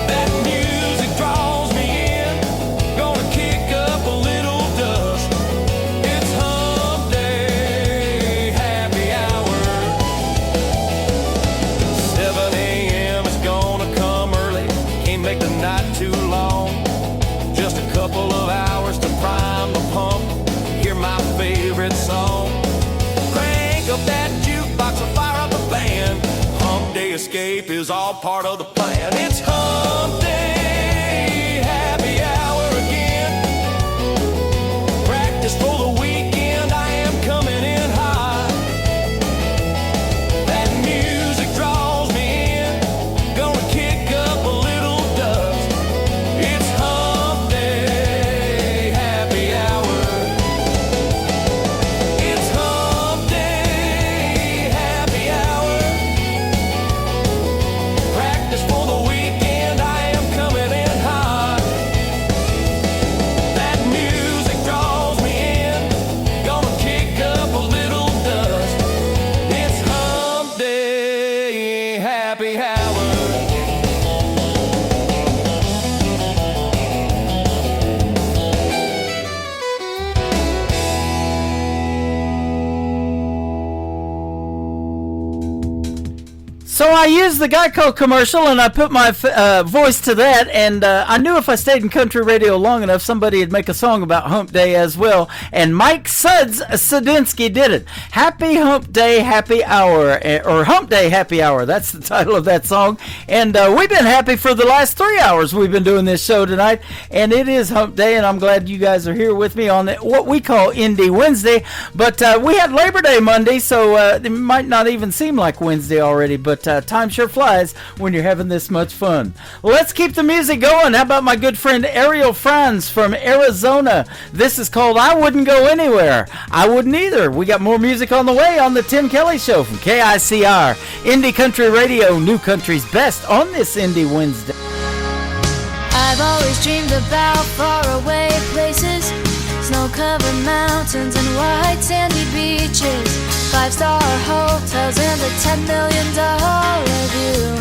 That music draws me in, gonna kick up a little dust. It's hump day, happy hour. 7 a.m. is gonna come early, can't make the night too long. Just a couple of hours to prime the pump, hear my favorite song. Crank up that jukebox and fire up the band. Hump day escape is all part of the plan. It's hump day, happy hour again. Practice for the weekend, I am coming in hot. That music draws me in, gonna kick up a little dust. It's hump day, happy hour. It's hump day, happy hour. Practice for the weekend, I am coming in hot. That music draws me in, gonna kick up a little dust. It's hump day, happy hour.
So I used the Geico commercial and I put my voice to that, and I knew if I stayed in country radio long enough, somebody would make a song about Hump Day as well. And Mike Sudinsky did it. Happy Hump Day, Happy Hour, or Hump Day, Happy Hour. That's the title of that song. And we've been happy for the last 3 hours we've been doing this show tonight, and it is Hump Day, and I'm glad you guys are here with me on what we call Indie Wednesday. But we had Labor Day Monday, so it might not even seem like Wednesday already, but time sure flies when you're having this much fun. Let's keep the music going. How about my good friend Ariel Franz from Arizona? This is called I Wouldn't Go Anywhere. I wouldn't either. We got more music on the way on the Tim Kelly Show from KICR, Indie Country Radio, New Country's best on this Indie Wednesday.
I've always dreamed about faraway places, snow-covered mountains and white sandy beaches, 5-star hotels and a $10 million view.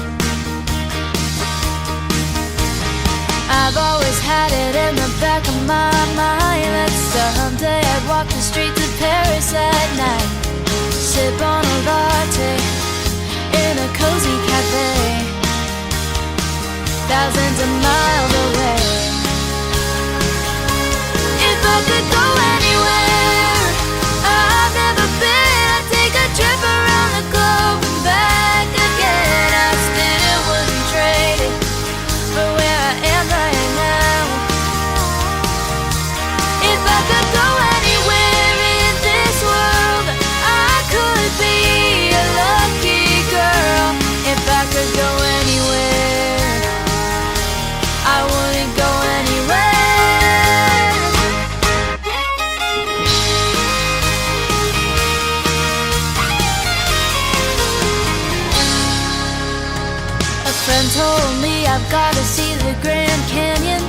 I've always had it in the back of my mind that someday I'd walk the streets of Paris at night, sip on a latte in a cozy cafe, thousands of miles away. If I could go anywhere I've never been, I'd take a trip around the globe and back again. I still wouldn't trade it for where I am right now. If I could go anywhere in this world, I could be a lucky girl. If I could go anywhere, I wouldn't go anywhere. A friend told me I've got to see the Grand Canyon,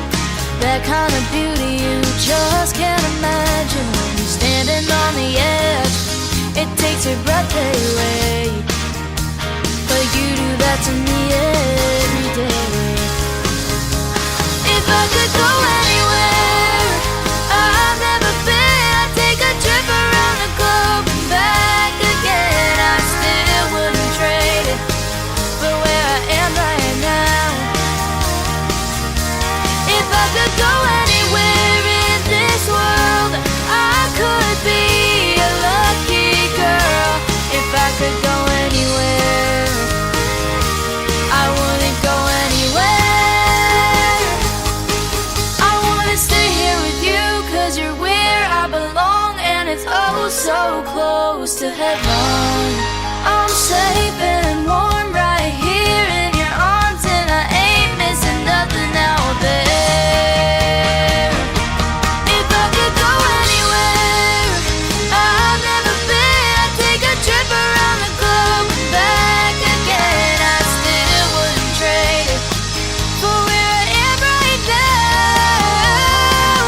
that kind of beauty you just can't imagine when you're standing on the edge it takes your breath away. But you do that to me every day. If I could go anywhere I've never been, I'd take a trip around the globe and back again. I still wouldn't trade it for where I am right now. If I could go anywhere in this world, I could be a lucky girl. If I could go anywhere, I wouldn't go anywhere. I wanna stay here with you, 'cause you're where I belong, and it's oh so close to heaven. I'm safe and warm right here in your arms, and I ain't missing nothing out there. If I could go anywhere I've never been, I'd take a trip around the globe and back again. I still wouldn't trade it for where I am right now.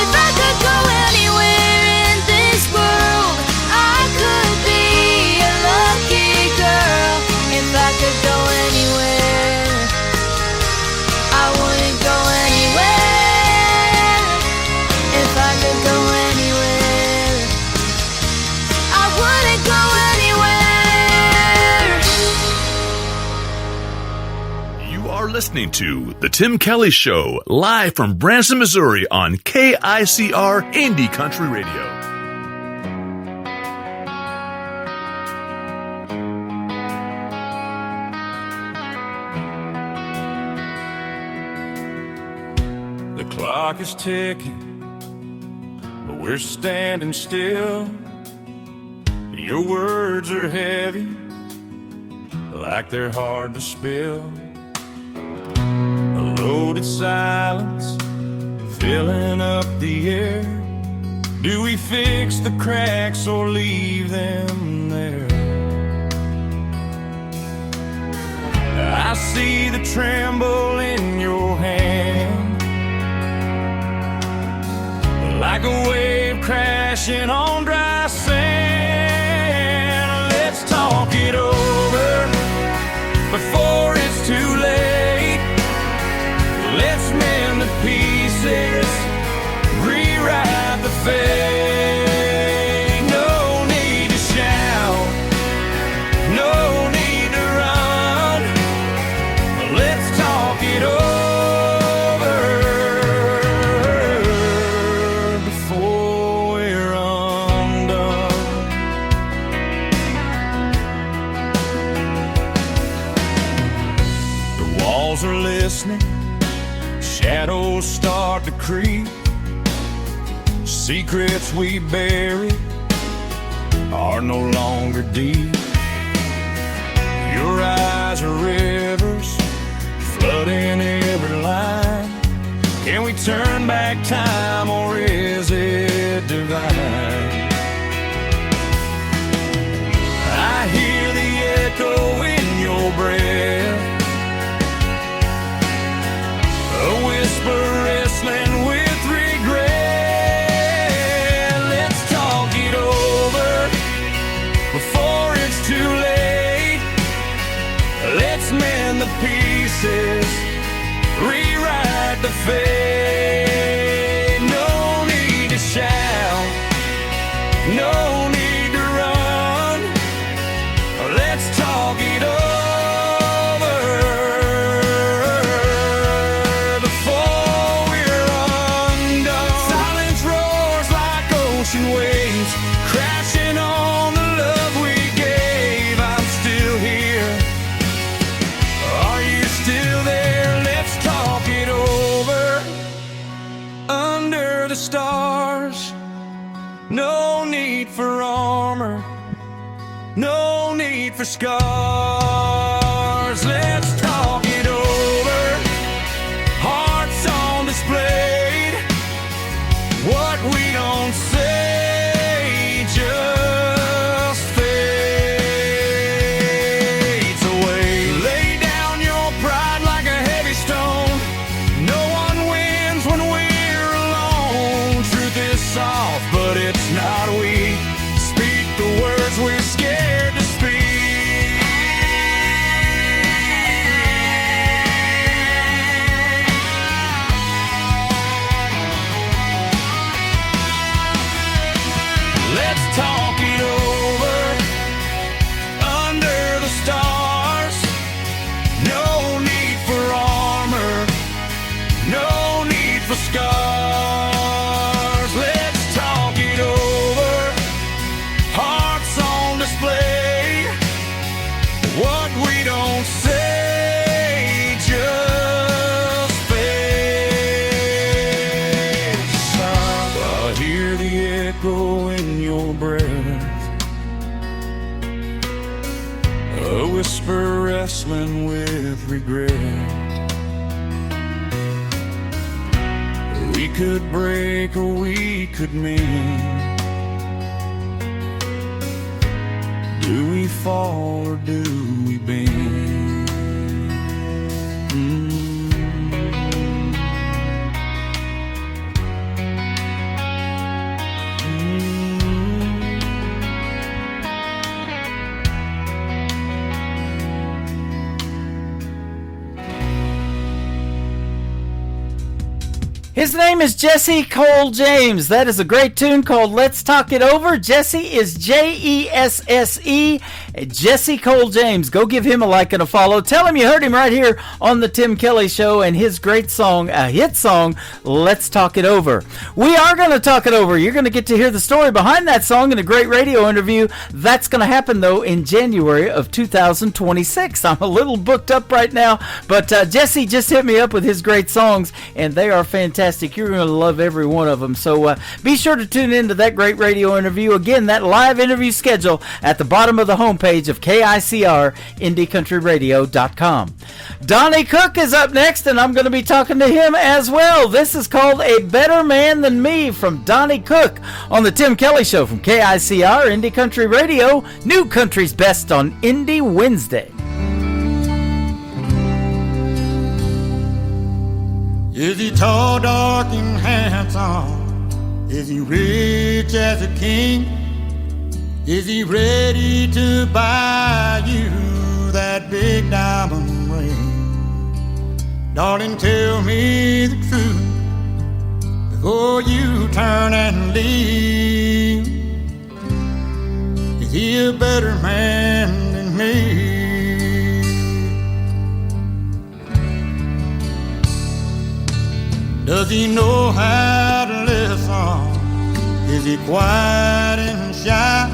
If I could go anywhere in this world, I could be a lucky girl. If I could go anywhere, I wouldn't go anywhere. If I could go anywhere, I wouldn't go anywhere.
You are listening to The Tim Kelly Show, live from Branson, Missouri on KICR Indie Country Radio.
The clock is ticking, but we're standing still. Your words are heavy, like they're hard to spill. A loaded silence filling up the air. Do we fix the cracks or leave them there? I see the tremble in your hand, like a wave crashing on dry sand. Let's talk it over before it's too late. Let's mend the pieces, rewrite the fate. No need to shout, no need to run. Let's talk it over before we're undone. The walls are listening, shadows start to creep. Secrets we bury are no longer deep. Your eyes are rivers flooding every line. Can we turn back time, or is it divine? I hear the echo in your breath, a whisper wrestling with regret. Let's talk it over before it's too late. Let's mend the pieces, rewrite the fate. No need to shout, no need to run. Let's talk it over before we're undone. Silence roars like ocean waves, crashing on the love we gave. I'm still here. Are you still there? Let's talk it over under the stars. No need for armor, no need for scars. Let's talk it over, hearts on display. What we don't say just fades away. Lay down your pride like a heavy stone. No one wins when we're alone. Truth is soft, but it's not weak. Speak the
What we don't say just fades. I hear the echo in your breath, a whisper wrestling with regret. We could break or we could mend. Do we fall or do we bend?
His name is Jesse Cole James. That is a great tune called Let's Talk It Over. Jesse is Jesse. Jesse Cole James. Go give him a like and a follow. Tell him you heard him right here on the Tim Kelly Show and his great song, a hit song, Let's Talk It Over. We are going to talk it over. You're going to get to hear the story behind that song in a great radio interview. That's going to happen, though, in January of 2026. I'm a little booked up right now, but Jesse just hit me up with his great songs, and they are fantastic. You're going to love every one of them. So be sure to tune in to that great radio interview. Again, that live interview schedule at the bottom of the homepage of KICR, IndieCountryRadio.com. Donnie Cook is up next, and I'm going to be talking to him as well. This is called A Better Man Than Me from Donnie Cook on the Tim Kelly Show from KICR, Indie Country Radio, New Country's Best on Indie Wednesday.
Is he tall, dark, and handsome? Is he rich as a king? Is he ready to buy you that big diamond ring? Darling, tell me the truth before you turn and leave. Is he a better man than me? Does he know how to listen? Is he quiet and shy?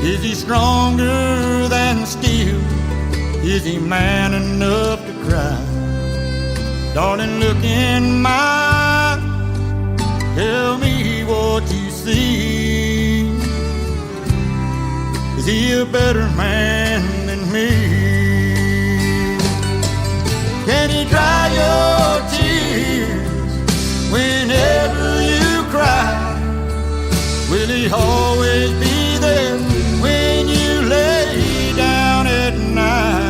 Is he stronger than steel? Is he man enough to cry? Darling, look in my eyes. Tell me what you see. Is he a better man than me? Can he dry your tears whenever you cry? Will he always be there when you lay down at night?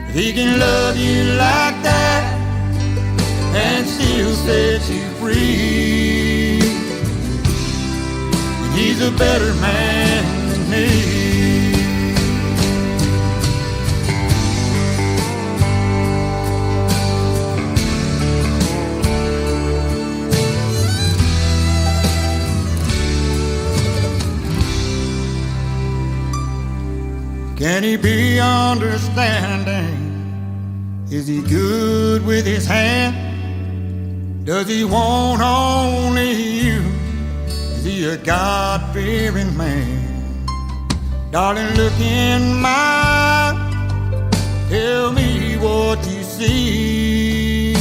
If he can love you like that and still set you free, then he's a better man than me. Can he be understanding? Is he good with his hand? Does he want only you? Is he a God-fearing man? Darling, look in my eyes. Tell me what you see.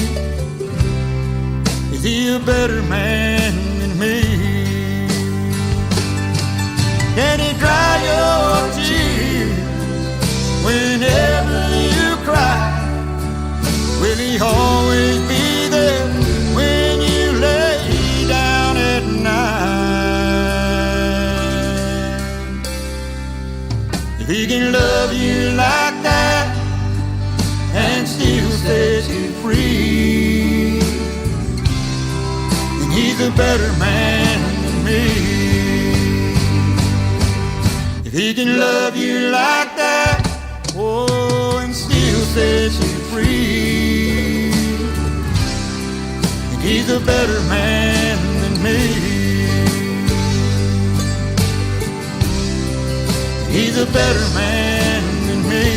Is he a better man than me? Can he dry your tears whenever you cry? Will he always be there when you lay down at night? If he can love you like that and still set you free, then he's a better man than me. If he can love you like that, oh, and still set you free, and he's a better man than me. He's a better man than me.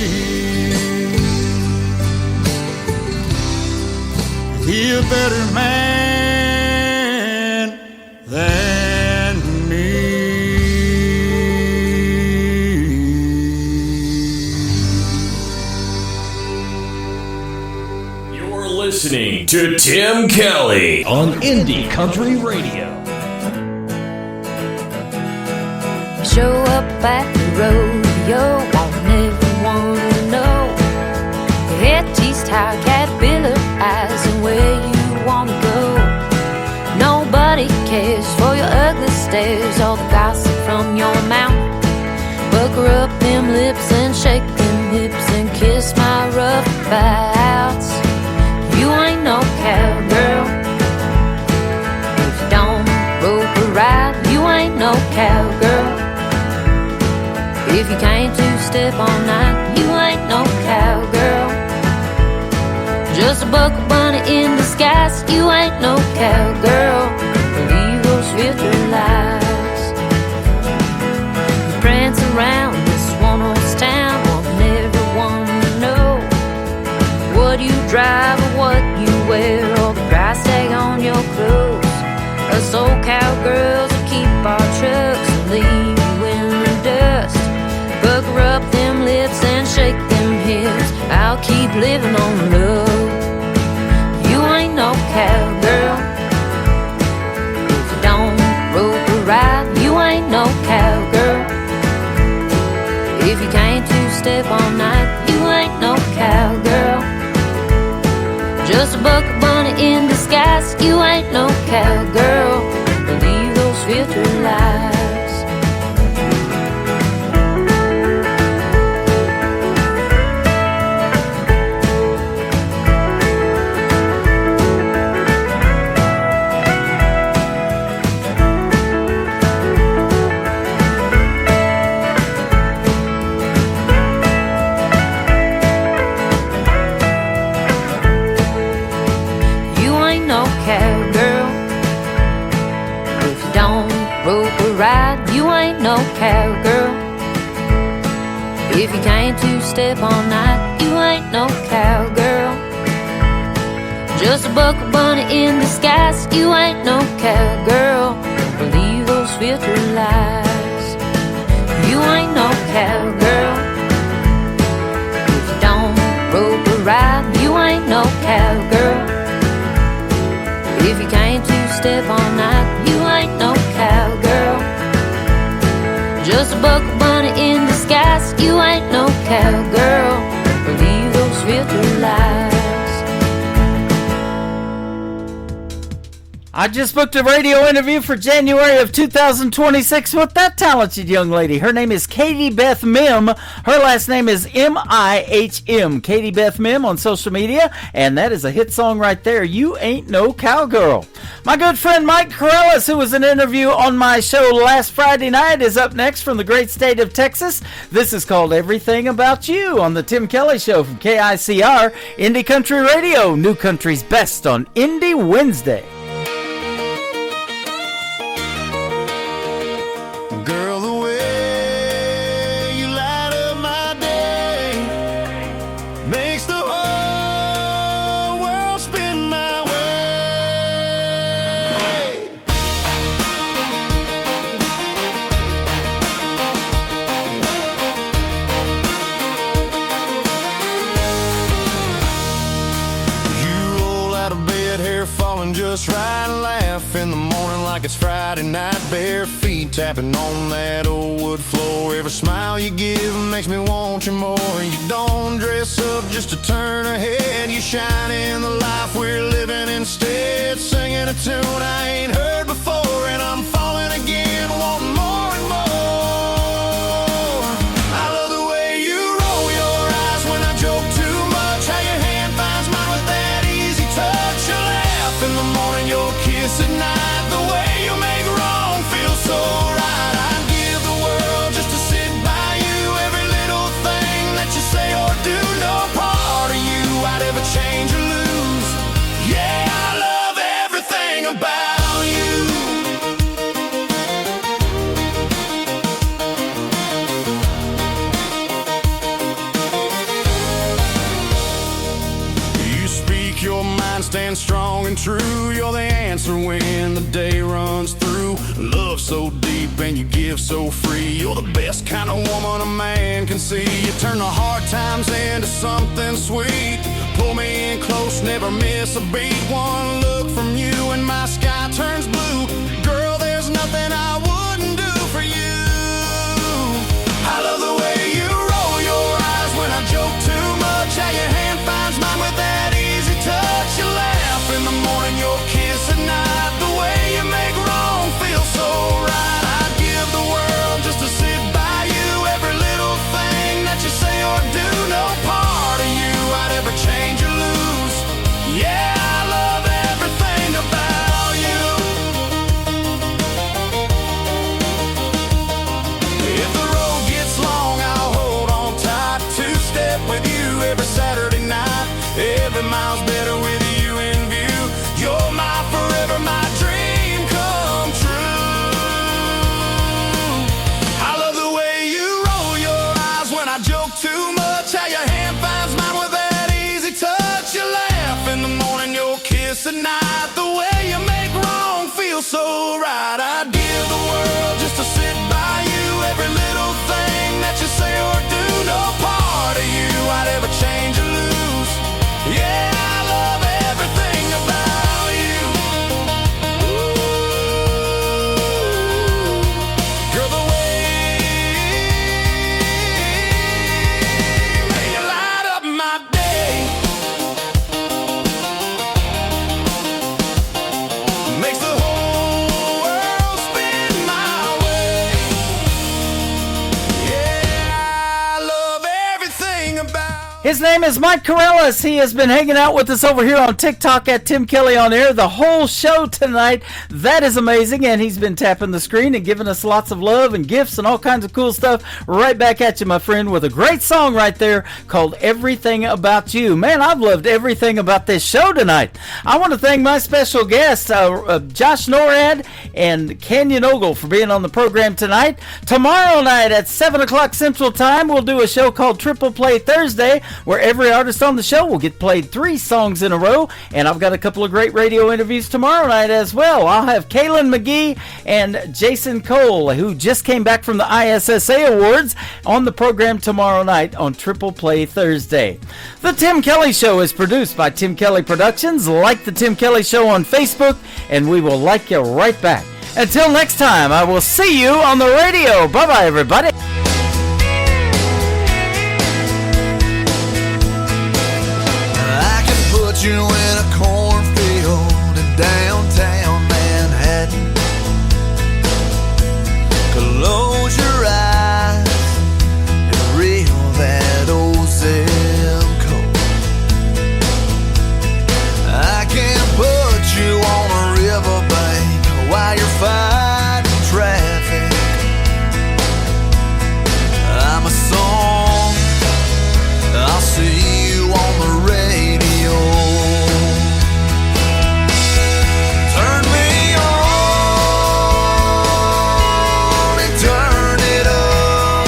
He's a better man than me.
listening to Tim Kelly on Indie Country Radio.
Show up at the rodeo, want everyone to know. Your head teased high, caterpillar eyes, and where you wanna go. Nobody cares for your ugly stares, all the gossip from your mouth. Pucker up them lips and shake them hips and kiss my rough bouts. You ain't no cowgirl if you don't rope or ride. You ain't no cowgirl if you can't two-step all night. You ain't no cowgirl, just a buckle bunny in disguise. You ain't no cowgirl, believe those filter lies. You prance around this one horse town, wanting everyone to know what you drive or what you wear, or the price tag on your clothes. Us old cowgirls will keep our trucks and leave you in the dust. Pucker up them lips and shake them hips, I'll keep living on love. You ain't no cowgirl if you don't rope or ride. You ain't no cowgirl if you can't two-step all night. You ain't no cowgirl, just a bucket bunny in disguise. You ain't no cowgirl, believe those filter lies. Ride. You ain't no cowgirl if you can't two-step all night. You ain't no cowgirl, just a buckle bunny in disguise. You ain't no cowgirl, believe those filter lies. You ain't no cowgirl if you don't rope or ride. You ain't no cowgirl if you can't two-step all night. You ain't no cowgirl, just a buckle bunny in disguise. You ain't no cowgirl, believe those filter lies.
I just booked a radio interview for January of 2026 with that talented young lady. Her name is Katie Beth Mim. Her last name is M-I-H-M. Katie Beth Mim on social media, and that is a hit song right there, You Ain't No Cowgirl. My good friend Mike Corellis, who was an interview on my show last Friday night, is up next from the great state of Texas. This is called Everything About You on the Tim Kelly Show from KICR, Indie Country Radio, New Country's best on Indie Wednesday.
Girl, the way you light up my day makes the whole world spin my way. You roll out of bed, hair falling just right, laugh in the morning like it's Friday night, bare feet tapping on that old wood floor. Every smile you give makes me want you more. You don't dress up just to turn a head, you shine in the life we're living instead. Singing a tune I ain't heard before, and I'm falling again, wanting more and more. I love the way you roll your eyes when I joke too much, how your hand finds mine with that easy touch. You laugh in the morning, your kiss at night, the way you make wrong feel so right. I'd give the world just to sit by you. Every little thing that you say or do, no part of you I'd ever change or lose. Yeah, I love everything about you. You speak your mind, stand strong and true. You're the answer when the day runs through. Love so deep and you give live so free. You're the best kind of woman a man can see. You turn the hard times into something sweet. Pull me in close, never miss a beat. One look from you and my sky turns blue. Girl, there's nothing I wouldn't do for you. I love the way you roll your eyes when I joke too much. How your hand finds mine with that easy touch. You laugh in the morning, your kiss at night. The way you make wrong feel so right. I'd give the world just to sit by you. Every little thing that you say or do, no part of you I'd ever change or lose. Yeah, I love everything about you. If the road gets long, I'll hold on tight. Two-step with you every Saturday night. Every mile's better with you in view. You're my forever, my dream come true. I love the way you roll your eyes when I joke too much. How your hand finds mine with that easy touch. You laugh in the morning, your kiss at night. The way you make wrong feel so right. I'd give the world just to sit by you. Every little thing that you say or do, no part of you I'd ever change or lose. Yeah, I love everything about you. Ooh, girl, the way you light up my day makes the whole world spin my way. Yeah, I love everything about.
His name is Mike Corellis. He has been hanging out with us over here on TikTok at Tim Kelly on Air the whole show tonight. That is amazing, and he's been tapping the screen and giving us lots of love and gifts and all kinds of cool stuff. Right back at you, my friend, with a great song right there called Everything About You. Man, I've loved everything about this show tonight. I want to thank my special guests, Josh Norad and Canyon Ogle, for being on the program tonight. Tomorrow night at 7 o'clock Central Time, we'll do a show called Triple Play Thursday, where every artist on the show will get played 3 songs in a row, and I've got a couple of great radio interviews tomorrow night as well. I'll have Kaylin McGee and Jason Cole, who just came back from the ISSA Awards, on the program tomorrow night on Triple Play Thursday. The Tim Kelly Show is produced by Tim Kelly Productions. Like the Tim Kelly Show on Facebook, and we will like you right back. Until next time, I will see you on the radio. Bye-bye, everybody.
Put you in a cornfield in downtown Manhattan. Close your eyes and reel that old zip code. I can put you on a riverbank while you're fighting traffic. I'm a song, I'll see you on the radio. Turn me on and turn it up.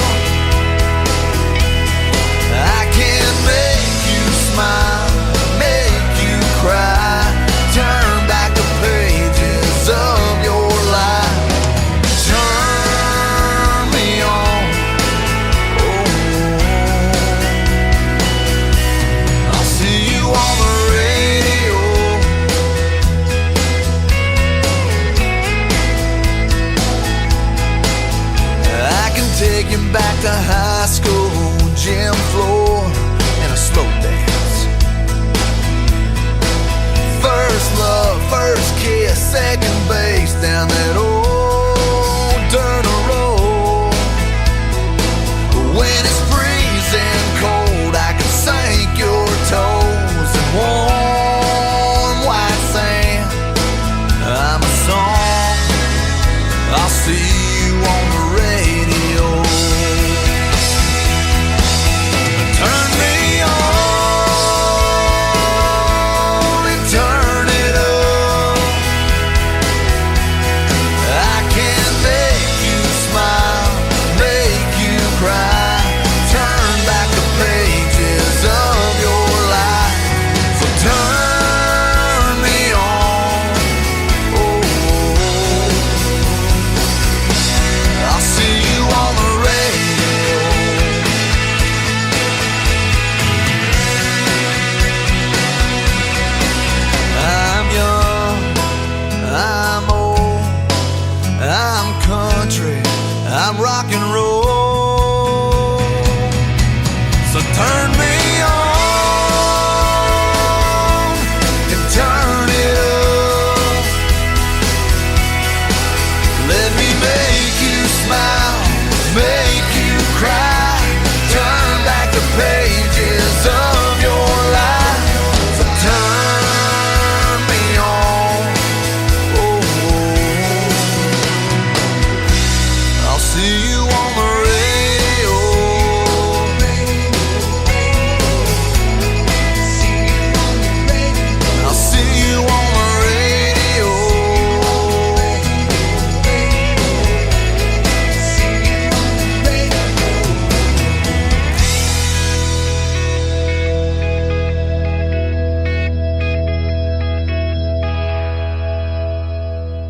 I can make you smile, make you cry, turn back the pages of your life. Turn me on, oh, I'll see you on the radio. I can take you back to high school, gym floor, and a slow dance. First love, first kiss, second base down that old dirt road. When it's freezing cold, I can sink your toes in warm white sand. I'm a song, I'll see you on the radio. Turn me on and turn it up. I
rock and roll.